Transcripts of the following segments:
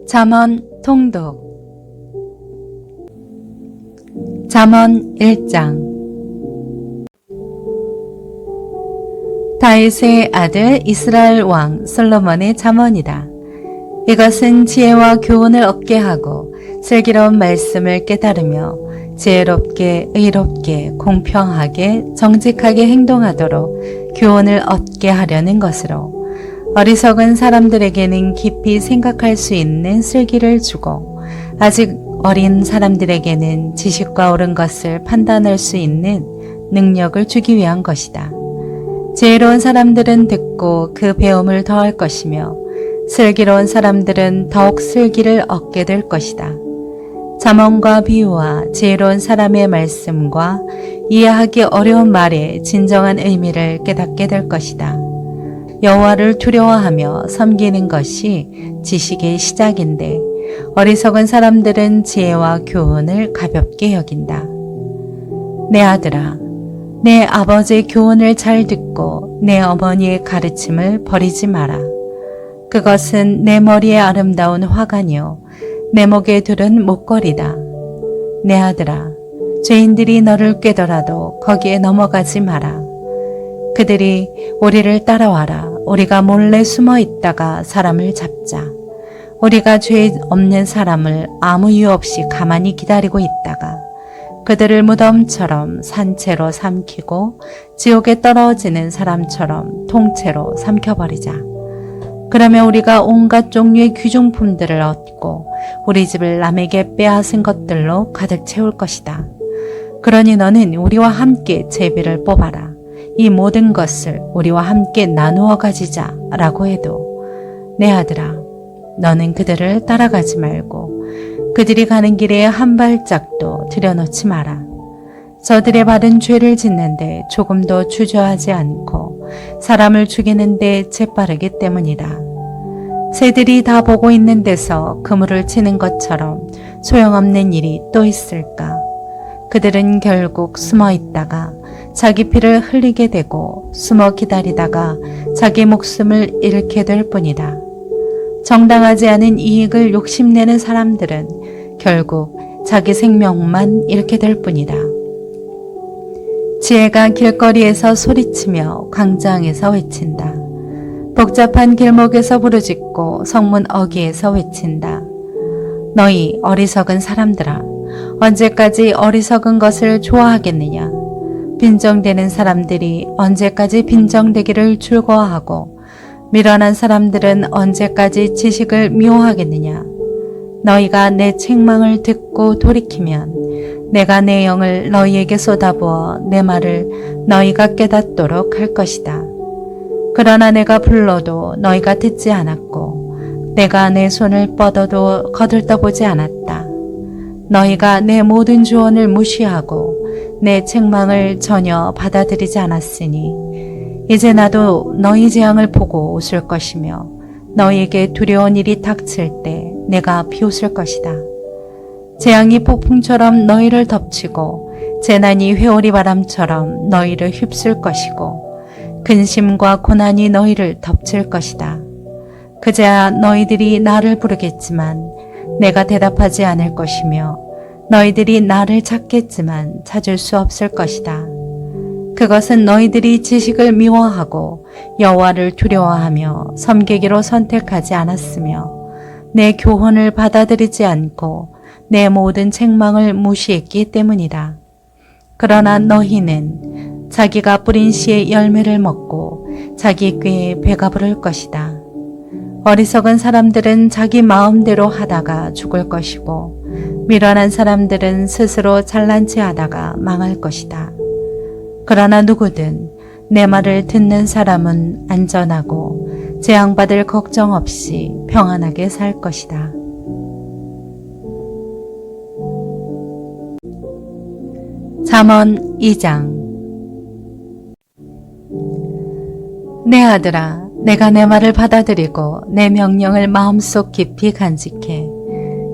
잠언 통독 잠언 1장 다윗의 아들 이스라엘 왕 솔로몬의 잠언이다. 이것은 지혜와 교훈을 얻게 하고 슬기로운 말씀을 깨달으며 지혜롭게 의롭게 공평하게 정직하게 행동하도록 교훈을 얻게 하려는 것으로 어리석은 사람들에게는 깊이 생각할 수 있는 슬기를 주고 아직 어린 사람들에게는 지식과 옳은 것을 판단할 수 있는 능력을 주기 위한 것이다. 지혜로운 사람들은 듣고 그 배움을 더할 것이며 슬기로운 사람들은 더욱 슬기를 얻게 될 것이다. 잠언과 비유와 지혜로운 사람의 말씀과 이해하기 어려운 말의 진정한 의미를 깨닫게 될 것이다. 여호와를 두려워하며 섬기는 것이 지식의 시작인데 어리석은 사람들은 지혜와 교훈을 가볍게 여긴다. 내 아들아, 내 아버지의 교훈을 잘 듣고 내 어머니의 가르침을 버리지 마라. 그것은 내 머리에 아름다운 화관이요 내 목에 두른 목걸이다. 내 아들아, 죄인들이 너를 꾀더라도 거기에 넘어가지 마라. 그들이 우리를 따라와라. 우리가 몰래 숨어 있다가 사람을 잡자. 우리가 죄 없는 사람을 아무 이유 없이 가만히 기다리고 있다가 그들을 무덤처럼 산채로 삼키고 지옥에 떨어지는 사람처럼 통째로 삼켜버리자. 그러면 우리가 온갖 종류의 귀중품들을 얻고 우리 집을 남에게 빼앗은 것들로 가득 채울 것이다. 그러니 너는 우리와 함께 제비를 뽑아라. 이 모든 것을 우리와 함께 나누어 가지자 라고 해도 내 아들아, 너는 그들을 따라가지 말고 그들이 가는 길에 한 발짝도 들여놓지 마라. 저들의 발은 죄를 짓는데 조금도 주저하지 않고 사람을 죽이는데 재빠르기 때문이다. 새들이 다 보고 있는 데서 그물을 치는 것처럼 소용없는 일이 또 있을까? 그들은 결국 숨어 있다가 자기 피를 흘리게 되고 숨어 기다리다가 자기 목숨을 잃게 될 뿐이다. 정당하지 않은 이익을 욕심내는 사람들은 결국 자기 생명만 잃게 될 뿐이다. 지혜가 길거리에서 소리치며 광장에서 외친다. 복잡한 길목에서 부르짖고 성문 어귀에서 외친다. 너희 어리석은 사람들아, 언제까지 어리석은 것을 좋아하겠느냐? 빈정대는 사람들이 언제까지 빈정대기를 즐거워하고 미련한 사람들은 언제까지 지식을 미워하겠느냐? 너희가 내 책망을 듣고 돌이키면 내가 내 영을 너희에게 쏟아부어 내 말을 너희가 깨닫도록 할 것이다. 그러나 내가 불러도 너희가 듣지 않았고 내가 내 손을 뻗어도 거들떠보지 않았다. 너희가 내 모든 조언을 무시하고 내 책망을 전혀 받아들이지 않았으니 이제 나도 너희 재앙을 보고 웃을 것이며 너희에게 두려운 일이 닥칠 때 내가 비웃을 것이다. 재앙이 폭풍처럼 너희를 덮치고 재난이 회오리 바람처럼 너희를 휩쓸 것이고 근심과 고난이 너희를 덮칠 것이다. 그제야 너희들이 나를 부르겠지만 내가 대답하지 않을 것이며 너희들이 나를 찾겠지만 찾을 수 없을 것이다. 그것은 너희들이 지식을 미워하고 여호와를 두려워하며 섬기기로 선택하지 않았으며 내 교훈을 받아들이지 않고 내 모든 책망을 무시했기 때문이다. 그러나 너희는 자기가 뿌린 씨의 열매를 먹고 자기 꾀에 배가 부를 것이다. 어리석은 사람들은 자기 마음대로 하다가 죽을 것이고 미련한 사람들은 스스로 잘난 체 하다가 망할 것이다. 그러나 누구든 내 말을 듣는 사람은 안전하고 재앙받을 걱정 없이 평안하게 살 것이다. 잠언 2장 내 아들아, 내가 내 말을 받아들이고 내 명령을 마음속 깊이 간직해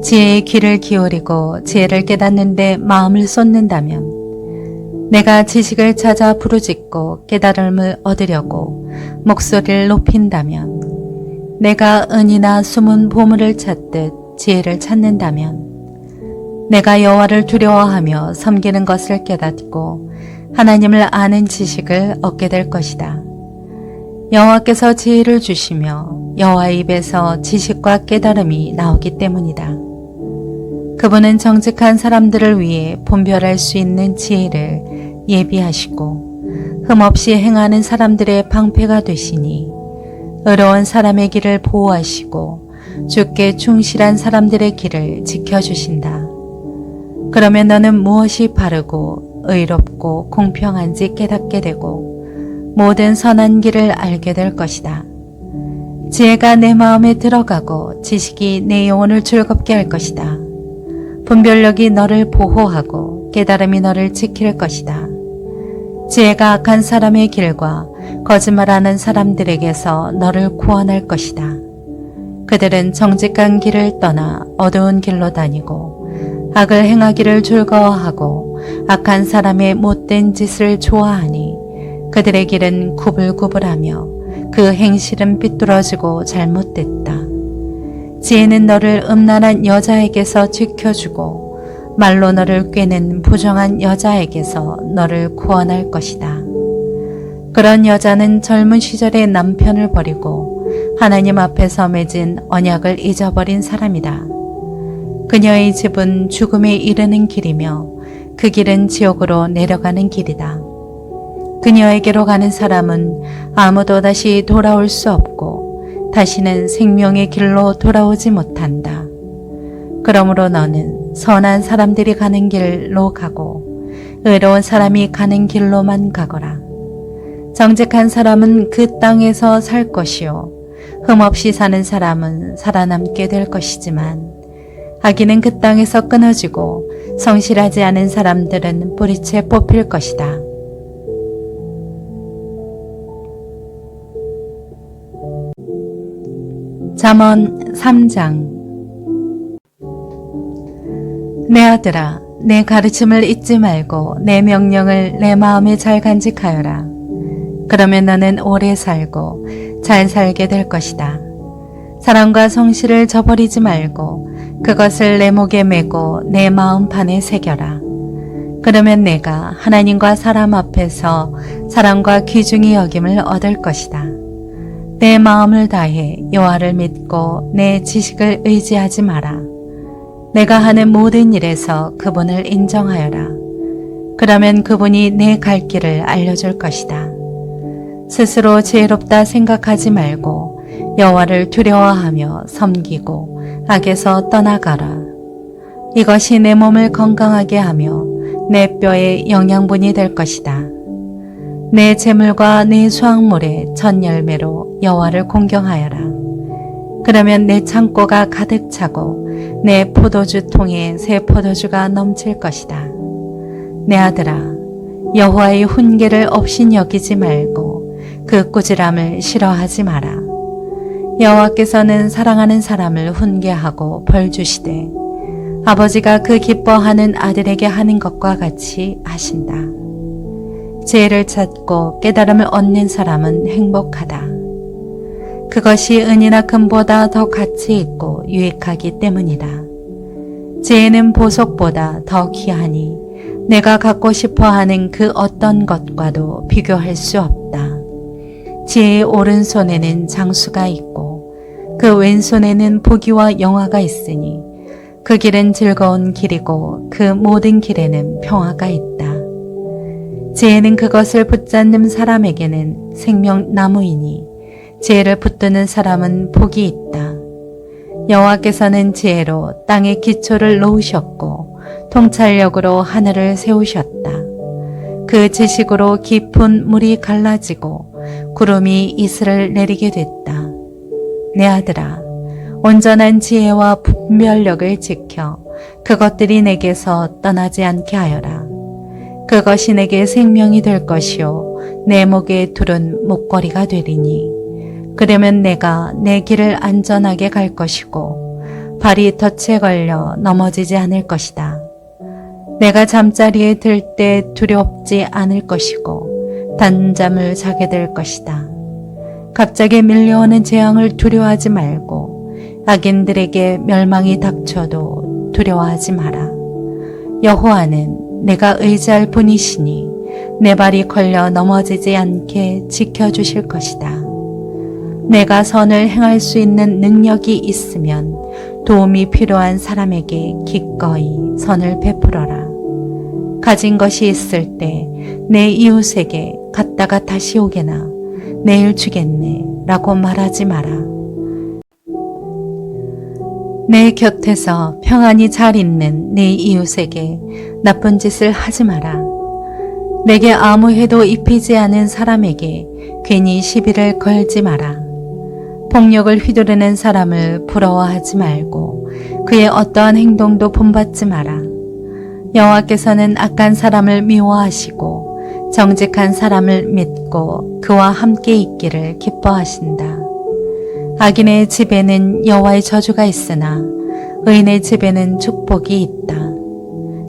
지혜의 귀를 기울이고 지혜를 깨닫는데 마음을 쏟는다면 내가 지식을 찾아 부르짖고 깨달음을 얻으려고 목소리를 높인다면 내가 은이나 숨은 보물을 찾듯 지혜를 찾는다면 내가 여호와를 두려워하며 섬기는 것을 깨닫고 하나님을 아는 지식을 얻게 될 것이다. 여호와께서 지혜를 주시며 여호와의 입에서 지식과 깨달음이 나오기 때문이다. 그분은 정직한 사람들을 위해 분별할 수 있는 지혜를 예비하시고 흠없이 행하는 사람들의 방패가 되시니 의로운 사람의 길을 보호하시고 주께 충실한 사람들의 길을 지켜주신다. 그러면 너는 무엇이 바르고 의롭고 공평한지 깨닫게 되고 모든 선한 길을 알게 될 것이다. 지혜가 내 마음에 들어가고 지식이 내 영혼을 즐겁게 할 것이다. 분별력이 너를 보호하고 깨달음이 너를 지킬 것이다. 지혜가 악한 사람의 길과 거짓말하는 사람들에게서 너를 구원할 것이다. 그들은 정직한 길을 떠나 어두운 길로 다니고 악을 행하기를 즐거워하고 악한 사람의 못된 짓을 좋아하니 그들의 길은 구불구불하며 그 행실은 삐뚤어지고 잘못됐다. 지혜는 너를 음란한 여자에게서 지켜주고 말로 너를 꿰는 부정한 여자에게서 너를 구원할 것이다. 그런 여자는 젊은 시절에 남편을 버리고 하나님 앞에서 맺은 언약을 잊어버린 사람이다. 그녀의 집은 죽음에 이르는 길이며 그 길은 지옥으로 내려가는 길이다. 그녀에게로 가는 사람은 아무도 다시 돌아올 수 없고 다시는 생명의 길로 돌아오지 못한다. 그러므로 너는 선한 사람들이 가는 길로 가고 의로운 사람이 가는 길로만 가거라. 정직한 사람은 그 땅에서 살 것이요 흠없이 사는 사람은 살아남게 될 것이지만 악인은 그 땅에서 끊어지고 성실하지 않은 사람들은 뿌리채 뽑힐 것이다. 잠언 3장. 내 아들아, 내 가르침을 잊지 말고 내 명령을 내 마음에 잘 간직하여라. 그러면 너는 오래 살고 잘 살게 될 것이다. 사랑과 성실을 저버리지 말고 그것을 내 목에 메고 내 마음판에 새겨라. 그러면 내가 하나님과 사람 앞에서 사랑과 귀중히 여김을 얻을 것이다. 내 마음을 다해 여호와를 믿고 내 지식을 의지하지 마라. 내가 하는 모든 일에서 그분을 인정하여라. 그러면 그분이 내 갈 길을 알려줄 것이다. 스스로 지혜롭다 생각하지 말고 여호와를 두려워하며 섬기고 악에서 떠나가라. 이것이 내 몸을 건강하게 하며 내 뼈에 영양분이 될 것이다. 내 재물과 내 수확물의 첫 열매로 여호와를 공경하여라. 그러면 내 창고가 가득 차고 내 포도주 통에 새 포도주가 넘칠 것이다. 내 아들아, 여호와의 훈계를 업신여기지 말고 그 꾸지람을 싫어하지 마라. 여호와께서는 사랑하는 사람을 훈계하고 벌 주시되 아버지가 그 기뻐하는 아들에게 하는 것과 같이 하신다. 지혜를 찾고 깨달음을 얻는 사람은 행복하다. 그것이 은이나 금보다 더 가치 있고 유익하기 때문이다. 지혜는 보석보다 더 귀하니 내가 갖고 싶어 하는 그 어떤 것과도 비교할 수 없다. 지혜의 오른손에는 장수가 있고 그 왼손에는 보기와 영화가 있으니 그 길은 즐거운 길이고 그 모든 길에는 평화가 있다. 지혜는 그것을 붙잡는 사람에게는 생명나무이니 지혜를 붙드는 사람은 복이 있다. 여호와께서는 지혜로 땅의 기초를 놓으셨고 통찰력으로 하늘을 세우셨다. 그 지식으로 깊은 물이 갈라지고 구름이 이슬을 내리게 됐다. 내 아들아, 온전한 지혜와 분별력을 지켜 그것들이 내게서 떠나지 않게 하여라. 그것이 내게 생명이 될 것이요 내 목에 두른 목걸이가 되리니 그러면 내가 내 길을 안전하게 갈 것이고 발이 덫에 걸려 넘어지지 않을 것이다. 내가 잠자리에 들 때 두렵지 않을 것이고 단잠을 자게 될 것이다. 갑자기 밀려오는 재앙을 두려워하지 말고 악인들에게 멸망이 닥쳐도 두려워하지 마라. 여호와는 내가 의지할 분이시니 내 발이 걸려 넘어지지 않게 지켜주실 것이다. 내가 선을 행할 수 있는 능력이 있으면 도움이 필요한 사람에게 기꺼이 선을 베풀어라. 가진 것이 있을 때 내 이웃에게 갔다가 다시 오게나 내일 주겠네 라고 말하지 마라. 내 곁에서 평안히 잘 있는 내 이웃에게 나쁜 짓을 하지 마라. 내게 아무 해도 입히지 않은 사람에게 괜히 시비를 걸지 마라. 폭력을 휘두르는 사람을 부러워하지 말고 그의 어떠한 행동도 본받지 마라. 여호와께서는 악한 사람을 미워하시고 정직한 사람을 믿고 그와 함께 있기를 기뻐하신다. 악인의 집에는 여호와의 저주가 있으나 의인의 집에는 축복이 있다.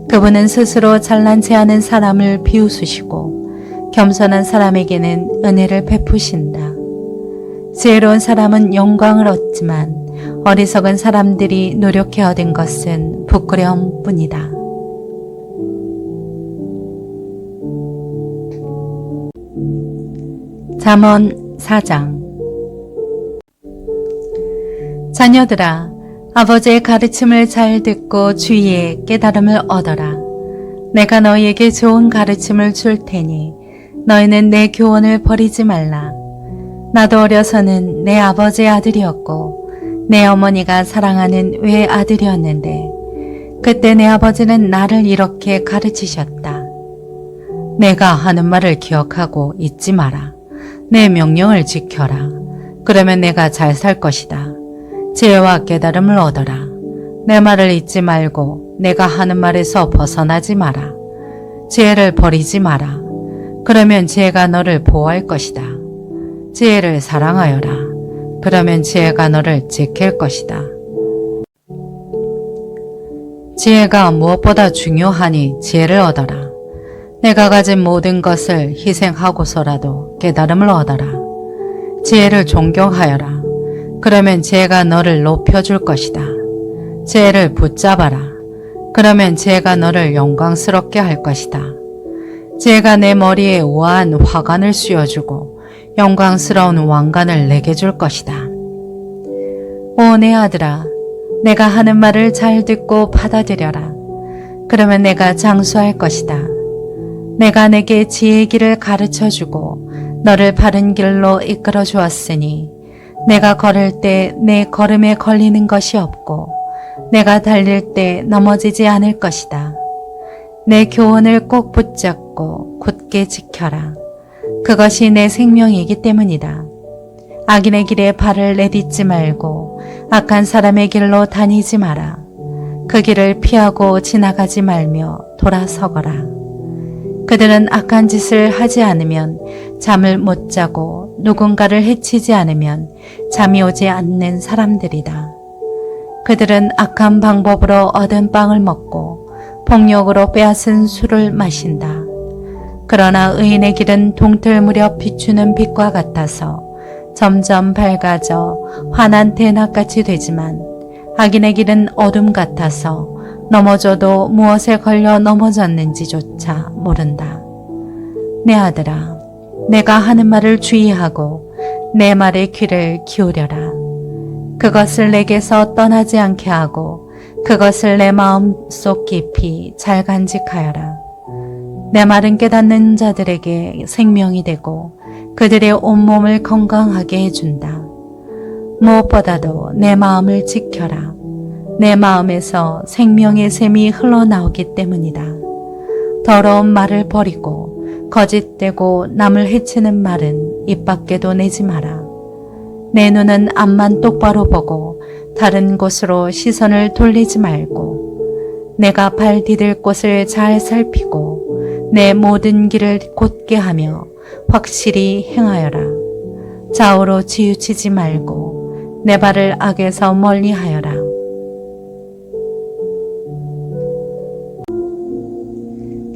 그분은 스스로 잘난 체하는 사람을 비웃으시고 겸손한 사람에게는 은혜를 베푸신다. 지혜로운 사람은 영광을 얻지만 어리석은 사람들이 노력해 얻은 것은 부끄러움뿐이다. 잠언 4장. 자녀들아, 아버지의 가르침을 잘 듣고 주의에 깨달음을 얻어라. 내가 너희에게 좋은 가르침을 줄 테니 너희는 내 교훈을 버리지 말라. 나도 어려서는 내 아버지의 아들이었고 내 어머니가 사랑하는 외아들이었는데 그때 내 아버지는 나를 이렇게 가르치셨다. 내가 하는 말을 기억하고 잊지 마라. 내 명령을 지켜라. 그러면 내가 잘 살 것이다. 지혜와 깨달음을 얻어라. 내 말을 잊지 말고 내가 하는 말에서 벗어나지 마라. 지혜를 버리지 마라. 그러면 지혜가 너를 보호할 것이다. 지혜를 사랑하여라. 그러면 지혜가 너를 지킬 것이다. 지혜가 무엇보다 중요하니 지혜를 얻어라. 내가 가진 모든 것을 희생하고서라도 깨달음을 얻어라. 지혜를 존경하여라. 그러면 지혜가 너를 높여줄 것이다. 지혜를 붙잡아라. 그러면 지혜가 너를 영광스럽게 할 것이다. 지혜가 내 머리에 우아한 화관을 씌워주고 영광스러운 왕관을 내게 줄 것이다. 오 내 아들아, 내가 하는 말을 잘 듣고 받아들여라. 그러면 내가 장수할 것이다. 내가 내게 지혜의 길을 가르쳐주고 너를 바른 길로 이끌어 주었으니 내가 걸을 때 내 걸음에 걸리는 것이 없고 내가 달릴 때 넘어지지 않을 것이다. 내 교훈을 꼭 붙잡고 굳게 지켜라. 그것이 내 생명이기 때문이다. 악인의 길에 발을 내딛지 말고 악한 사람의 길로 다니지 마라. 그 길을 피하고 지나가지 말며 돌아서거라. 그들은 악한 짓을 하지 않으면 잠을 못 자고 누군가를 해치지 않으면 잠이 오지 않는 사람들이다. 그들은 악한 방법으로 얻은 빵을 먹고 폭력으로 빼앗은 술을 마신다. 그러나 의인의 길은 동틀 무렵 비추는 빛과 같아서 점점 밝아져 환한 대낮같이 되지만 악인의 길은 어둠 같아서 넘어져도 무엇에 걸려 넘어졌는지조차 모른다. 내 아들아, 내가 하는 말을 주의하고 내 말에 귀를 기울여라. 그것을 내게서 떠나지 않게 하고 그것을 내 마음속 깊이 잘 간직하여라. 내 말은 깨닫는 자들에게 생명이 되고 그들의 온몸을 건강하게 해준다. 무엇보다도 내 마음을 지켜라. 내 마음에서 생명의 샘이 흘러나오기 때문이다. 더러운 말을 버리고 거짓되고 남을 해치는 말은 입 밖에도 내지 마라. 내 눈은 앞만 똑바로 보고 다른 곳으로 시선을 돌리지 말고 내가 발 디딜 곳을 잘 살피고 내 모든 길을 곧게 하며 확실히 행하여라. 좌우로 치우치지 말고 내 발을 악에서 멀리 하여라.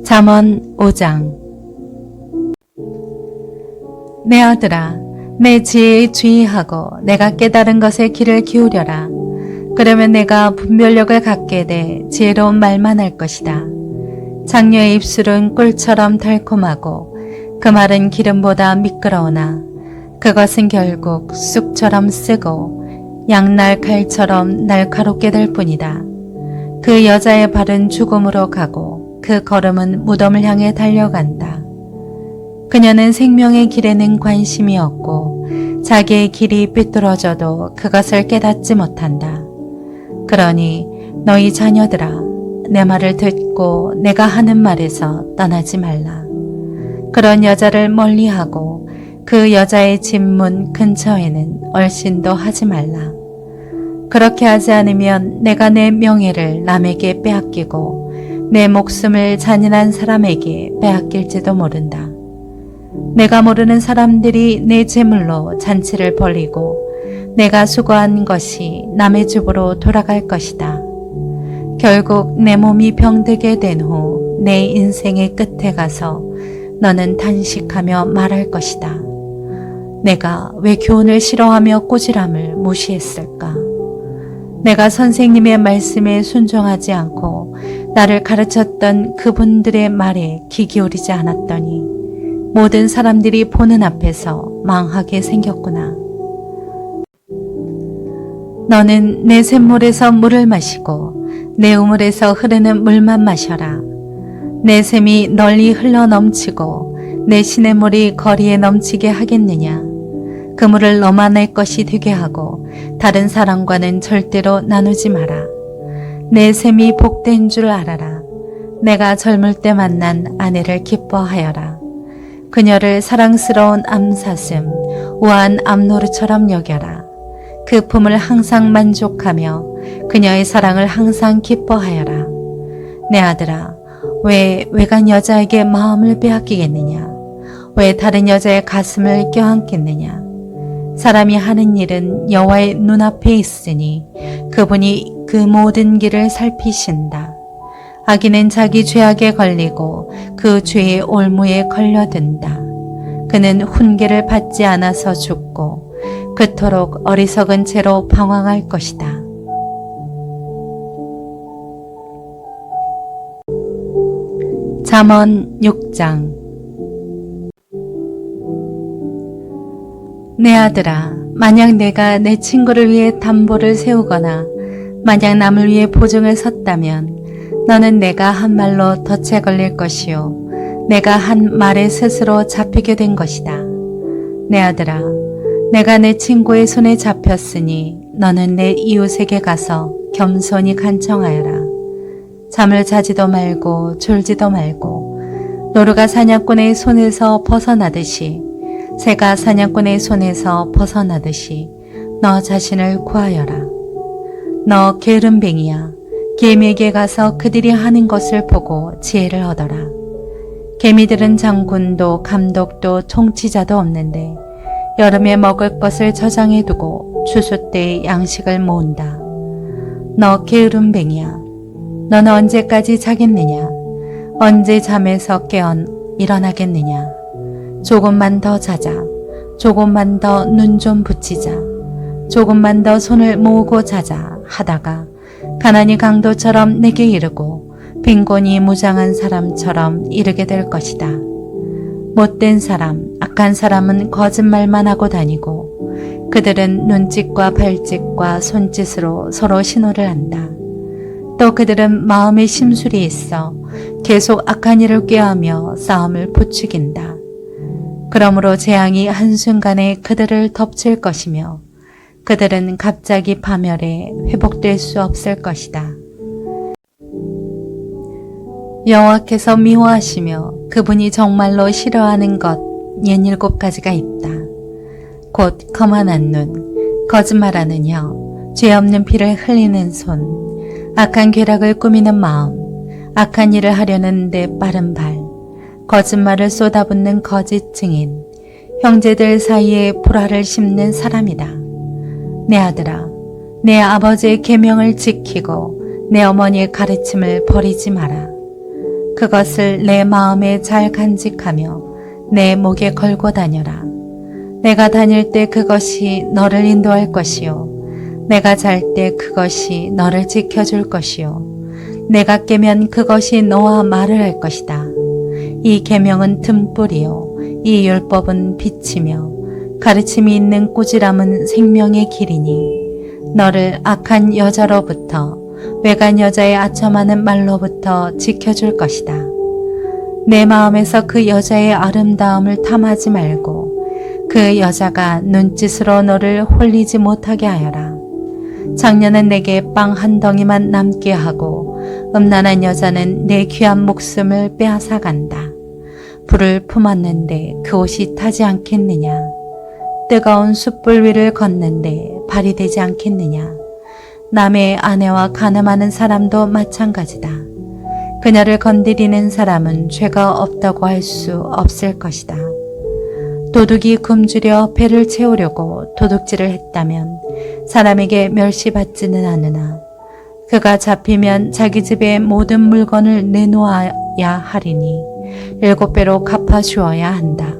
잠언 5장. 내 아들아, 내 지혜에 주의하고 내가 깨달은 것에 귀를 기울여라. 그러면 내가 분별력을 갖게 돼 지혜로운 말만 할 것이다. 장녀의 입술은 꿀처럼 달콤하고 그 말은 기름보다 미끄러우나 그것은 결국 쑥처럼 쓰고 양날 칼처럼 날카롭게 될 뿐이다. 그 여자의 발은 죽음으로 가고 그 걸음은 무덤을 향해 달려간다. 그녀는 생명의 길에는 관심이 없고 자기의 길이 삐뚤어져도 그것을 깨닫지 못한다. 그러니 너희 자녀들아, 내 말을 듣고 내가 하는 말에서 떠나지 말라. 그런 여자를 멀리하고 그 여자의 집문 근처에는 얼씬도 하지 말라. 그렇게 하지 않으면 내가 내 명예를 남에게 빼앗기고 내 목숨을 잔인한 사람에게 빼앗길지도 모른다. 내가 모르는 사람들이 내 재물로 잔치를 벌이고 내가 수고한 것이 남의 집으로 돌아갈 것이다. 결국 내 몸이 병들게 된 후 내 인생의 끝에 가서 너는 탄식하며 말할 것이다. 내가 왜 교훈을 싫어하며 꼬질함을 무시했을까? 내가 선생님의 말씀에 순종하지 않고 나를 가르쳤던 그분들의 말에 귀 기울이지 않았더니 모든 사람들이 보는 앞에서 망하게 생겼구나. 너는 내 샘물에서 물을 마시고 내 우물에서 흐르는 물만 마셔라. 내 샘이 널리 흘러 넘치고 내 시냇물이 거리에 넘치게 하겠느냐. 그 물을 너만 낼 것이 되게 하고 다른 사람과는 절대로 나누지 마라. 내 샘이 복된 줄 알아라. 내가 젊을 때 만난 아내를 기뻐하여라. 그녀를 사랑스러운 암사슴, 우아한 암노루처럼 여겨라. 그 품을 항상 만족하며 그녀의 사랑을 항상 기뻐하여라. 내 아들아, 왜 외간 여자에게 마음을 빼앗기겠느냐? 왜 다른 여자의 가슴을 껴안겠느냐? 사람이 하는 일은 여호와의 눈앞에 있으니 그분이 그 모든 길을 살피신다. 악인은 자기 죄악에 걸리고 그 죄의 올무에 걸려든다. 그는 훈계를 받지 않아서 죽고 그토록 어리석은 채로 방황할 것이다. 잠언 6장. 내 아들아, 만약 내가 내 친구를 위해 담보를 세우거나 만약 남을 위해 보증을 섰다면 너는 내가 한 말로 덫에 걸릴 것이요 내가 한 말에 스스로 잡히게 된 것이다. 내 아들아, 내가 내 친구의 손에 잡혔으니 너는 내 이웃에게 가서 겸손히 간청하여라. 잠을 자지도 말고 졸지도 말고 노루가 사냥꾼의 손에서 벗어나듯이 새가 사냥꾼의 손에서 벗어나듯이 너 자신을 구하여라. 너 게으름뱅이야. 개미에게 가서 그들이 하는 것을 보고 지혜를 얻어라. 개미들은 장군도 감독도 통치자도 없는데 여름에 먹을 것을 저장해 두고 추수 때의 양식을 모은다. 너 게으름뱅이야. 너는 언제까지 자겠느냐? 언제 잠에서 깨어 일어나겠느냐? 조금만 더 자자. 조금만 더 눈 좀 붙이자. 조금만 더 손을 모으고 자자 하다가 가난이 강도처럼 내게 이르고 빈곤이 무장한 사람처럼 이르게 될 것이다. 못된 사람, 악한 사람은 거짓말만 하고 다니고 그들은 눈짓과 발짓과 손짓으로 서로 신호를 한다. 또 그들은 마음에 심술이 있어 계속 악한 일을 꾀하며 싸움을 부추긴다. 그러므로 재앙이 한순간에 그들을 덮칠 것이며 그들은 갑자기 파멸해 회복될 수 없을 것이다. 여호와께서 미워하시며 그분이 정말로 싫어하는 것 67가지가 있다. 곧 거만한 눈, 거짓말하는 혀, 죄 없는 피를 흘리는 손, 악한 괴락을 꾸미는 마음, 악한 일을 하려는 데 빠른 발, 거짓말을 쏟아붓는 거짓 증인, 형제들 사이에 불화를 심는 사람이다. 내 아들아, 내 아버지의 계명을 지키고 내 어머니의 가르침을 버리지 마라. 그것을 내 마음에 잘 간직하며 내 목에 걸고 다녀라. 내가 다닐 때 그것이 너를 인도할 것이요 내가 잘 때 그것이 너를 지켜줄 것이요 내가 깨면 그것이 너와 말을 할 것이다. 이 계명은 등불이요 이 율법은 빛이며 가르침이 있는 꾸지람은 생명의 길이니 너를 악한 여자로부터 외간 여자의 아첨하는 말로부터 지켜줄 것이다. 내 마음에서 그 여자의 아름다움을 탐하지 말고 그 여자가 눈짓으로 너를 홀리지 못하게 하여라. 장녀는 내게 빵 한 덩이만 남게 하고 음란한 여자는 내 귀한 목숨을 빼앗아간다. 불을 품었는데 그 옷이 타지 않겠느냐. 뜨거운 숯불 위를 걷는데 발이 되지 않겠느냐. 남의 아내와 간음하는 사람도 마찬가지다. 그녀를 건드리는 사람은 죄가 없다고 할 수 없을 것이다. 도둑이 굶주려 배를 채우려고 도둑질을 했다면 사람에게 멸시받지는 않으나 그가 잡히면 자기 집의 모든 물건을 내놓아야 하리니 7배로 갚아주어야 한다.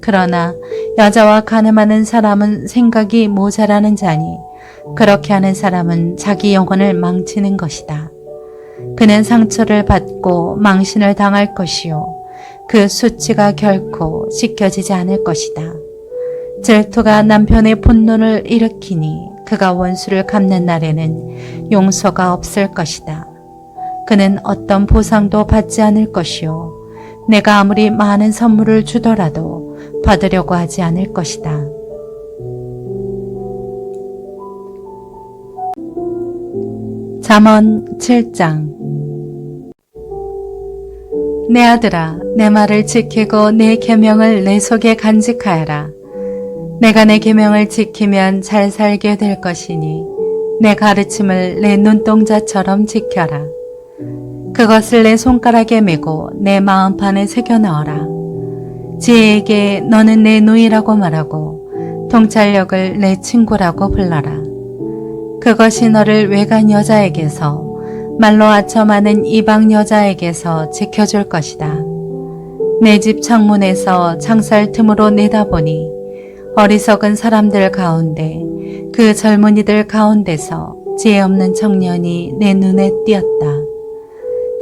그러나 여자와 간음하는 사람은 생각이 모자라는 자니 그렇게 하는 사람은 자기 영혼을 망치는 것이다. 그는 상처를 받고 망신을 당할 것이요 그 수치가 결코 씻겨지지 않을 것이다. 질투가 남편의 분노를 일으키니 그가 원수를 갚는 날에는 용서가 없을 것이다. 그는 어떤 보상도 받지 않을 것이요 내가 아무리 많은 선물을 주더라도 받으려고 하지 않을 것이다. 잠언 7장. 내 아들아, 내 말을 지키고 내 계명을 내 속에 간직하여라. 내가 내 계명을 지키면 잘 살게 될 것이니 내 가르침을 내 눈동자처럼 지켜라. 그것을 내 손가락에 메고 내 마음판에 새겨 넣어라. 지혜에게 너는 내 누이라고 말하고 통찰력을 내 친구라고 불러라. 그것이 너를 외간 여자에게서 말로 아첨하는 이방 여자에게서 지켜줄 것이다. 내 집 창문에서 창살 틈으로 내다보니 어리석은 사람들 가운데 그 젊은이들 가운데서 지혜 없는 청년이 내 눈에 띄었다.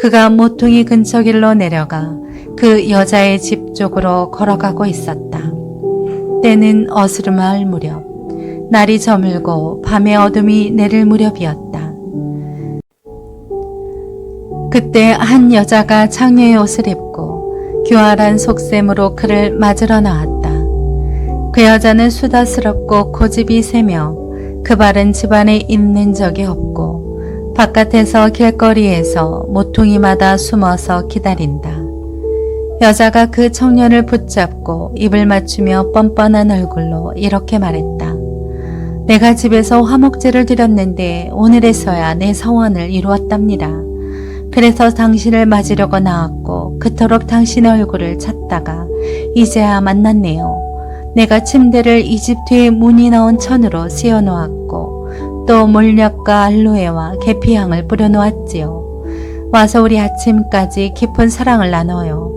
그가 모퉁이 근처 길로 내려가 그 여자의 집 쪽으로 걸어가고 있었다. 때는 어스름할 무렵, 날이 저물고 밤의 어둠이 내릴 무렵이었다. 그때 한 여자가 창녀의 옷을 입고 교활한 속셈으로 그를 맞으러 나왔다. 그 여자는 수다스럽고 고집이 세며 그 발은 집안에 있는 적이 없고 바깥에서 길거리에서 모퉁이마다 숨어서 기다린다. 여자가 그 청년을 붙잡고 입을 맞추며 뻔뻔한 얼굴로 이렇게 말했다. 내가 집에서 화목제를 드렸는데 오늘에서야 내 서원을 이루었답니다. 그래서 당신을 맞으려고 나왔고 그토록 당신의 얼굴을 찾다가 이제야 만났네요. 내가 침대를 이 집 뒤에 문이 나온 천으로 씌워놓았고 또 몰약과 알로에와 계피향을 뿌려놓았지요. 와서 우리 아침까지 깊은 사랑을 나눠요.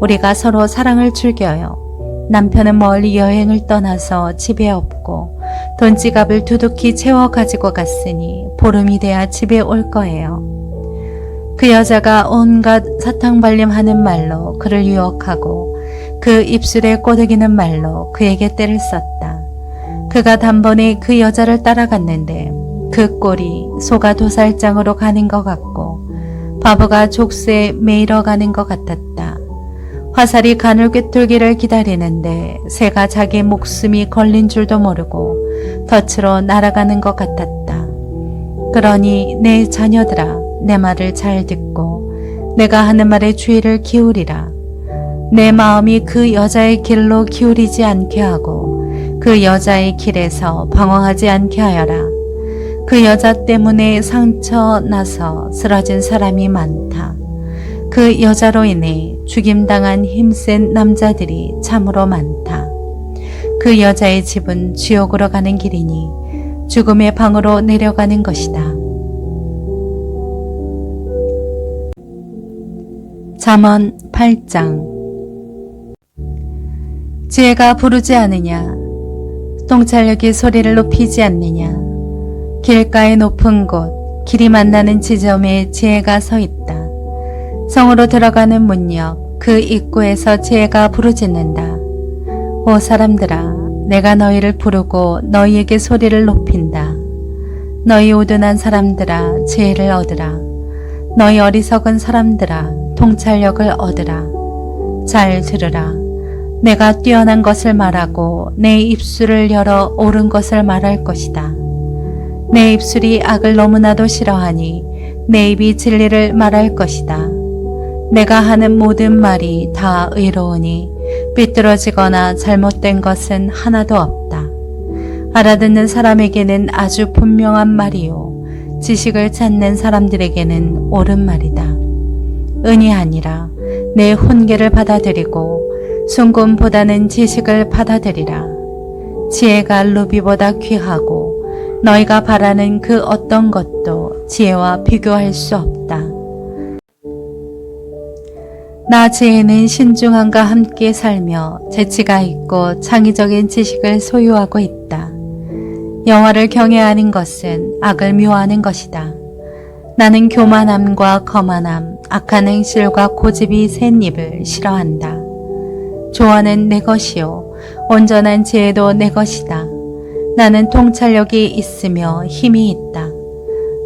우리가 서로 사랑을 즐겨요. 남편은 멀리 여행을 떠나서 집에 없고 돈지갑을 두둑히 채워 가지고 갔으니 보름이 돼야 집에 올 거예요. 그 여자가 온갖 사탕발림하는 말로 그를 유혹하고 그 입술에 꼬드기는 말로 그에게 때를 썼다. 그가 단번에 그 여자를 따라갔는데 그 꼴이 소가 도살장으로 가는 것 같고 바보가 족쇄에 매이러 가는 것 같았다. 화살이 간을 꿰뚫기를 기다리는데 새가 자기 목숨이 걸린 줄도 모르고 덫으로 날아가는 것 같았다. 그러니 내 자녀들아, 내 말을 잘 듣고 내가 하는 말에 주의를 기울이라. 내 마음이 그 여자의 길로 기울이지 않게 하고 그 여자의 길에서 방황하지 않게 하여라. 그 여자 때문에 상처 나서 쓰러진 사람이 많다. 그 여자로 인해 죽임당한 힘센 남자들이 참으로 많다. 그 여자의 집은 지옥으로 가는 길이니 죽음의 방으로 내려가는 것이다. 잠언 8장. 지혜가 부르지 않으냐? 통찰력이 소리를 높이지 않느냐? 길가의 높은 곳, 길이 만나는 지점에 지혜가 서 있다. 성으로 들어가는 문 옆, 그 입구에서 지혜가 부르짖는다. 오 사람들아, 내가 너희를 부르고 너희에게 소리를 높인다. 너희 우둔한 사람들아, 지혜를 얻으라. 너희 어리석은 사람들아, 통찰력을 얻으라. 잘 들으라. 내가 뛰어난 것을 말하고 내 입술을 열어 옳은 것을 말할 것이다. 내 입술이 악을 너무나도 싫어하니 내 입이 진리를 말할 것이다. 내가 하는 모든 말이 다 의로우니 삐뚤어지거나 잘못된 것은 하나도 없다. 알아듣는 사람에게는 아주 분명한 말이요. 지식을 찾는 사람들에게는 옳은 말이다. 은이 아니라 내 훈계를 받아들이고 순금보다는 지식을 받아들이라. 지혜가 루비보다 귀하고 너희가 바라는 그 어떤 것도 지혜와 비교할 수 없다. 나 지혜는 신중함과 함께 살며 재치가 있고 창의적인 지식을 소유하고 있다. 여호와를 경외하는 것은 악을 미워하는 것이다. 나는 교만함과 거만함, 악한 행실과 고집이 센 입을 싫어한다. 조언은 내 것이요 온전한 지혜도 내 것이다. 나는 통찰력이 있으며 힘이 있다.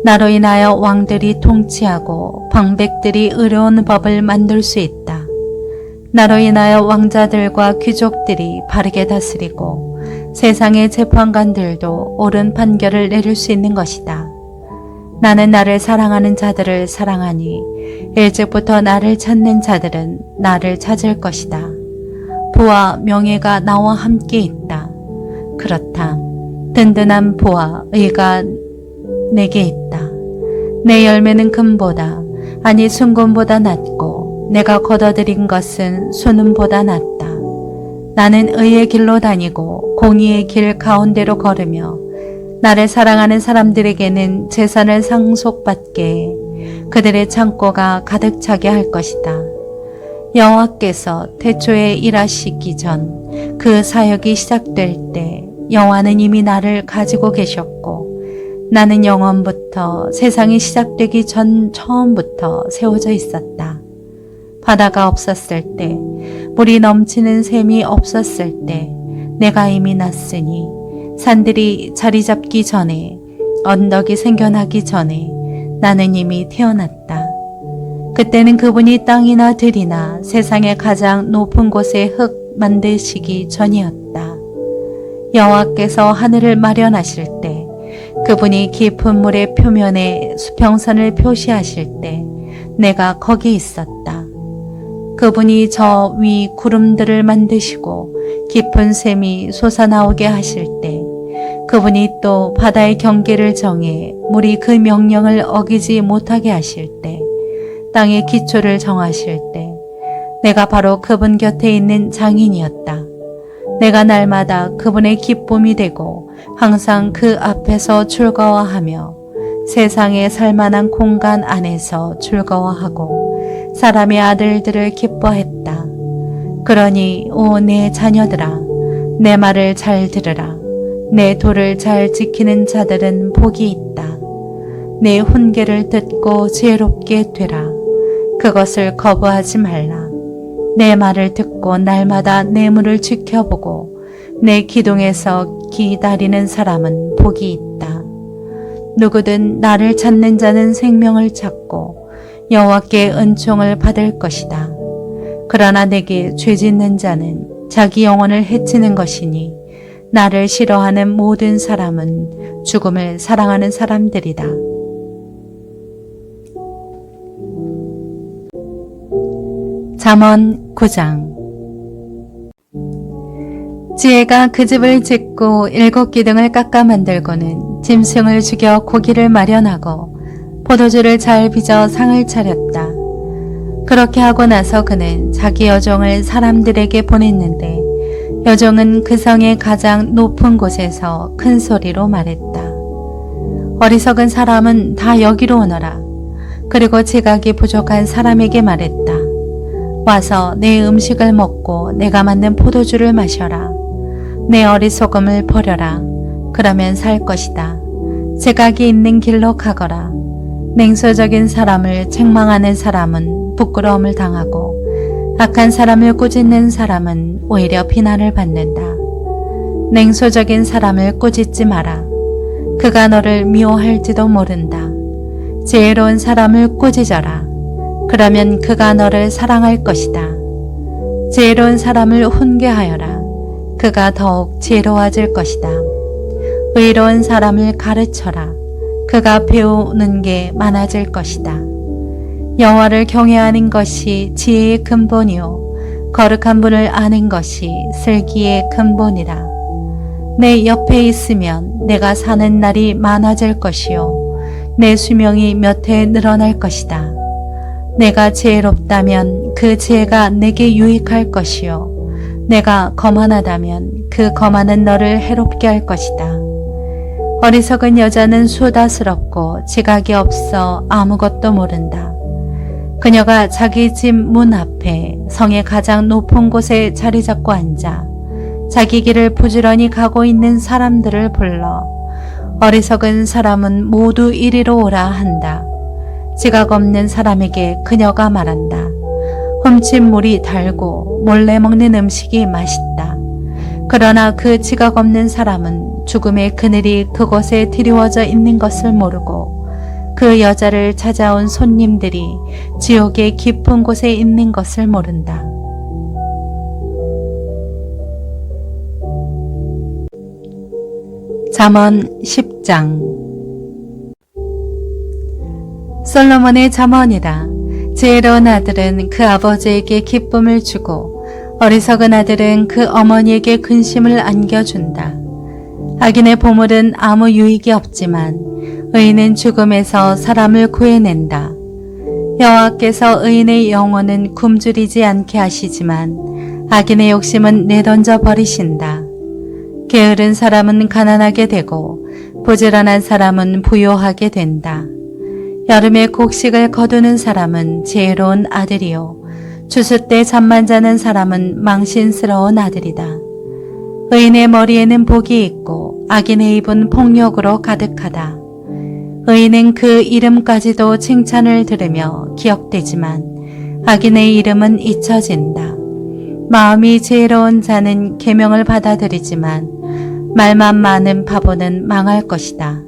나로 인하여 왕들이 통치하고 방백들이 의로운 법을 만들 수 있다. 나로 인하여 왕자들과 귀족들이 바르게 다스리고 세상의 재판관들도 옳은 판결을 내릴 수 있는 것이다. 나는 나를 사랑하는 자들을 사랑하니 일찍부터 나를 찾는 자들은 나를 찾을 것이다. 부와 명예가 나와 함께 있다. 그렇다. 든든한 부와 의가 내게 있다. 내 열매는 금보다 아니 순금보다 낫고 내가 거둬들인 것은 순음보다 낫다. 나는 의의 길로 다니고 공의의 길 가운데로 걸으며 나를 사랑하는 사람들에게는 재산을 상속받게 해 그들의 창고가 가득 차게 할 것이다. 여호와께서 태초에 일하시기 전 그 사역이 시작될 때 여호와는 이미 나를 가지고 계셨고 나는 영원부터 세상이 시작되기 전 처음부터 세워져 있었다. 바다가 없었을 때, 물이 넘치는 샘이 없었을 때 내가 이미 났으니 산들이 자리 잡기 전에 언덕이 생겨나기 전에 나는 이미 태어났다. 그때는 그분이 땅이나 들이나 세상의 가장 높은 곳에 흙 만드시기 전이었다. 여호와께서 하늘을 마련하실 때 그분이 깊은 물의 표면에 수평선을 표시하실 때 내가 거기 있었다. 그분이 저 위 구름들을 만드시고 깊은 샘이 솟아나오게 하실 때 그분이 또 바다의 경계를 정해 물이 그 명령을 어기지 못하게 하실 때 땅의 기초를 정하실 때 내가 바로 그분 곁에 있는 장인이었다. 내가 날마다 그분의 기쁨이 되고 항상 그 앞에서 즐거워하며 세상에 살만한 공간 안에서 즐거워하고 사람의 아들들을 기뻐했다. 그러니 오 내 자녀들아 내 말을 잘 들으라. 내 도를 잘 지키는 자들은 복이 있다. 내 훈계를 듣고 지혜롭게 되라. 그것을 거부하지 말라. 내 말을 듣고 날마다 내 문을 지켜보고 내 기둥에서 기다리는 사람은 복이 있다. 누구든 나를 찾는 자는 생명을 찾고 여호와께 은총을 받을 것이다. 그러나 내게 죄짓는 자는 자기 영혼을 해치는 것이니 나를 싫어하는 모든 사람은 죽음을 사랑하는 사람들이다. 잠언 9장. 지혜가 그 집을 짓고 7기둥을 깎아 만들고는 짐승을 죽여 고기를 마련하고 포도주를 잘 빚어 상을 차렸다. 그렇게 하고 나서 그는 자기 여종을 사람들에게 보냈는데 여종은 그 성의 가장 높은 곳에서 큰 소리로 말했다. 어리석은 사람은 다 여기로 오너라. 그리고 지각이 부족한 사람에게 말했다. 와서 내 음식을 먹고 내가 만든 포도주를 마셔라. 내 어리석음을 버려라. 그러면 살 것이다. 제각이 있는 길로 가거라. 냉소적인 사람을 책망하는 사람은 부끄러움을 당하고 악한 사람을 꾸짖는 사람은 오히려 비난을 받는다. 냉소적인 사람을 꾸짖지 마라. 그가 너를 미워할지도 모른다. 지혜로운 사람을 꾸짖어라. 그러면 그가 너를 사랑할 것이다. 지혜로운 사람을 훈계하여라. 그가 더욱 지혜로워질 것이다. 의로운 사람을 가르쳐라. 그가 배우는 게 많아질 것이다. 여호와를 경외하는 것이 지혜의 근본이요 거룩한 분을 아는 것이 슬기의 근본이라. 내 옆에 있으면 내가 사는 날이 많아질 것이요 내 수명이 몇 해 늘어날 것이다. 내가 지혜롭다면 그 지혜가 내게 유익할 것이요 내가 거만하다면 그 거만은 너를 해롭게 할 것이다. 어리석은 여자는 수다스럽고 지각이 없어 아무것도 모른다. 그녀가 자기 집 문 앞에 성의 가장 높은 곳에 자리 잡고 앉아 자기 길을 부지런히 가고 있는 사람들을 불러 어리석은 사람은 모두 이리로 오라 한다. 지각 없는 사람에게 그녀가 말한다. 훔친 물이 달고 몰래 먹는 음식이 맛있다. 그러나 그 지각 없는 사람은 죽음의 그늘이 그곳에 드리워져 있는 것을 모르고 그 여자를 찾아온 손님들이 지옥의 깊은 곳에 있는 것을 모른다. 잠언 10장. 솔로몬의 잠언이다. 지혜로운 아들은 그 아버지에게 기쁨을 주고 어리석은 아들은 그 어머니에게 근심을 안겨준다. 악인의 보물은 아무 유익이 없지만 의인은 죽음에서 사람을 구해낸다. 여호와께서 의인의 영혼은 굶주리지 않게 하시지만 악인의 욕심은 내던져 버리신다. 게으른 사람은 가난하게 되고 부지런한 사람은 부요하게 된다. 여름에 곡식을 거두는 사람은 지혜로운 아들이요 추수 때 잠만 자는 사람은 망신스러운 아들이다. 의인의 머리에는 복이 있고 악인의 입은 폭력으로 가득하다. 의인은 그 이름까지도 칭찬을 들으며 기억되지만 악인의 이름은 잊혀진다. 마음이 지혜로운 자는 계명을 받아들이지만 말만 많은 바보는 망할 것이다.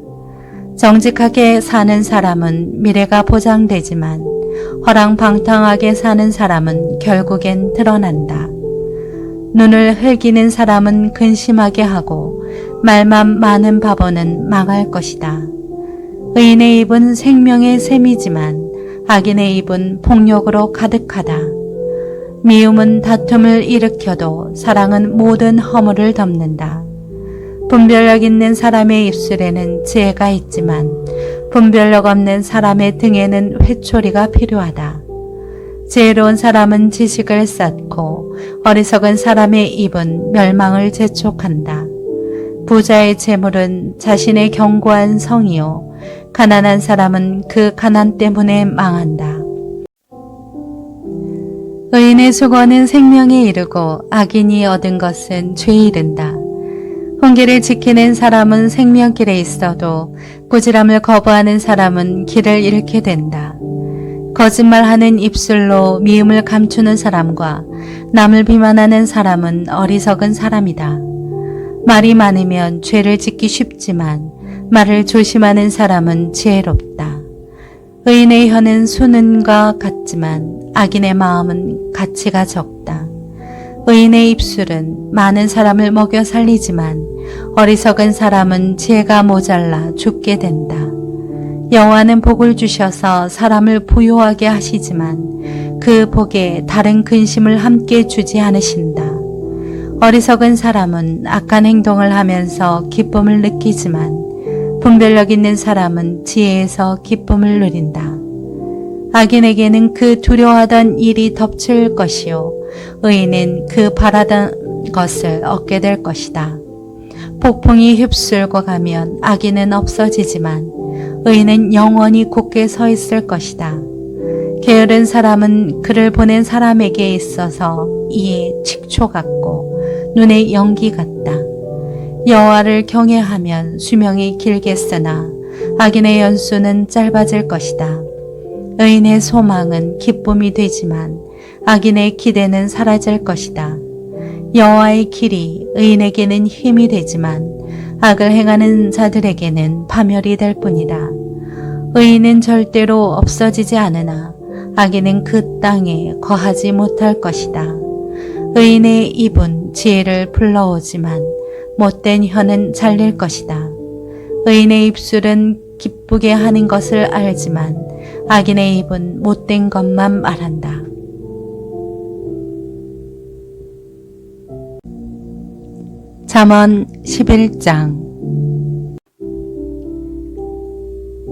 정직하게 사는 사람은 미래가 보장되지만 허랑방탕하게 사는 사람은 결국엔 드러난다. 눈을 흘기는 사람은 근심하게 하고 말만 많은 바보는 망할 것이다. 의인의 입은 생명의 샘이지만 악인의 입은 폭력으로 가득하다. 미움은 다툼을 일으켜도 사랑은 모든 허물을 덮는다. 분별력 있는 사람의 입술에는 지혜가 있지만 분별력 없는 사람의 등에는 회초리가 필요하다. 지혜로운 사람은 지식을 쌓고 어리석은 사람의 입은 멸망을 재촉한다. 부자의 재물은 자신의 견고한 성이요 가난한 사람은 그 가난 때문에 망한다. 의인의 수고는 생명에 이르고 악인이 얻은 것은 죄에 이른다. 훈계를 지키는 사람은 생명길에 있어도 꾸지람을 거부하는 사람은 길을 잃게 된다. 거짓말하는 입술로 미움을 감추는 사람과 남을 비만하는 사람은 어리석은 사람이다. 말이 많으면 죄를 짓기 쉽지만 말을 조심하는 사람은 지혜롭다. 의인의 혀는 수는과 같지만 악인의 마음은 가치가 적다. 의인의 입술은 많은 사람을 먹여 살리지만 어리석은 사람은 지혜가 모자라 죽게 된다. 여호와는 복을 주셔서 사람을 부요하게 하시지만 그 복에 다른 근심을 함께 주지 않으신다. 어리석은 사람은 악한 행동을 하면서 기쁨을 느끼지만 분별력 있는 사람은 지혜에서 기쁨을 누린다. 악인에게는 그 두려워하던 일이 덮칠 것이요 의인은 그 바라던 것을 얻게 될 것이다. 폭풍이 휩쓸고 가면 악인은 없어지지만 의인은 영원히 굳게 서 있을 것이다. 게으른 사람은 그를 보낸 사람에게 있어서 이에 칙초 같고 눈에 연기 같다. 여호와를 경외하면 수명이 길겠으나 악인의 연수는 짧아질 것이다. 의인의 소망은 기쁨이 되지만 악인의 기대는 사라질 것이다. 여호와의 길이 의인에게는 힘이 되지만 악을 행하는 자들에게는 파멸이 될 뿐이다. 의인은 절대로 없어지지 않으나 악인은 그 땅에 거하지 못할 것이다. 의인의 입은 지혜를 불러오지만 못된 혀는 잘릴 것이다. 의인의 입술은 기쁘게 하는 것을 알지만 악인의 입은 못된 것만 말한다. 잠언 11장.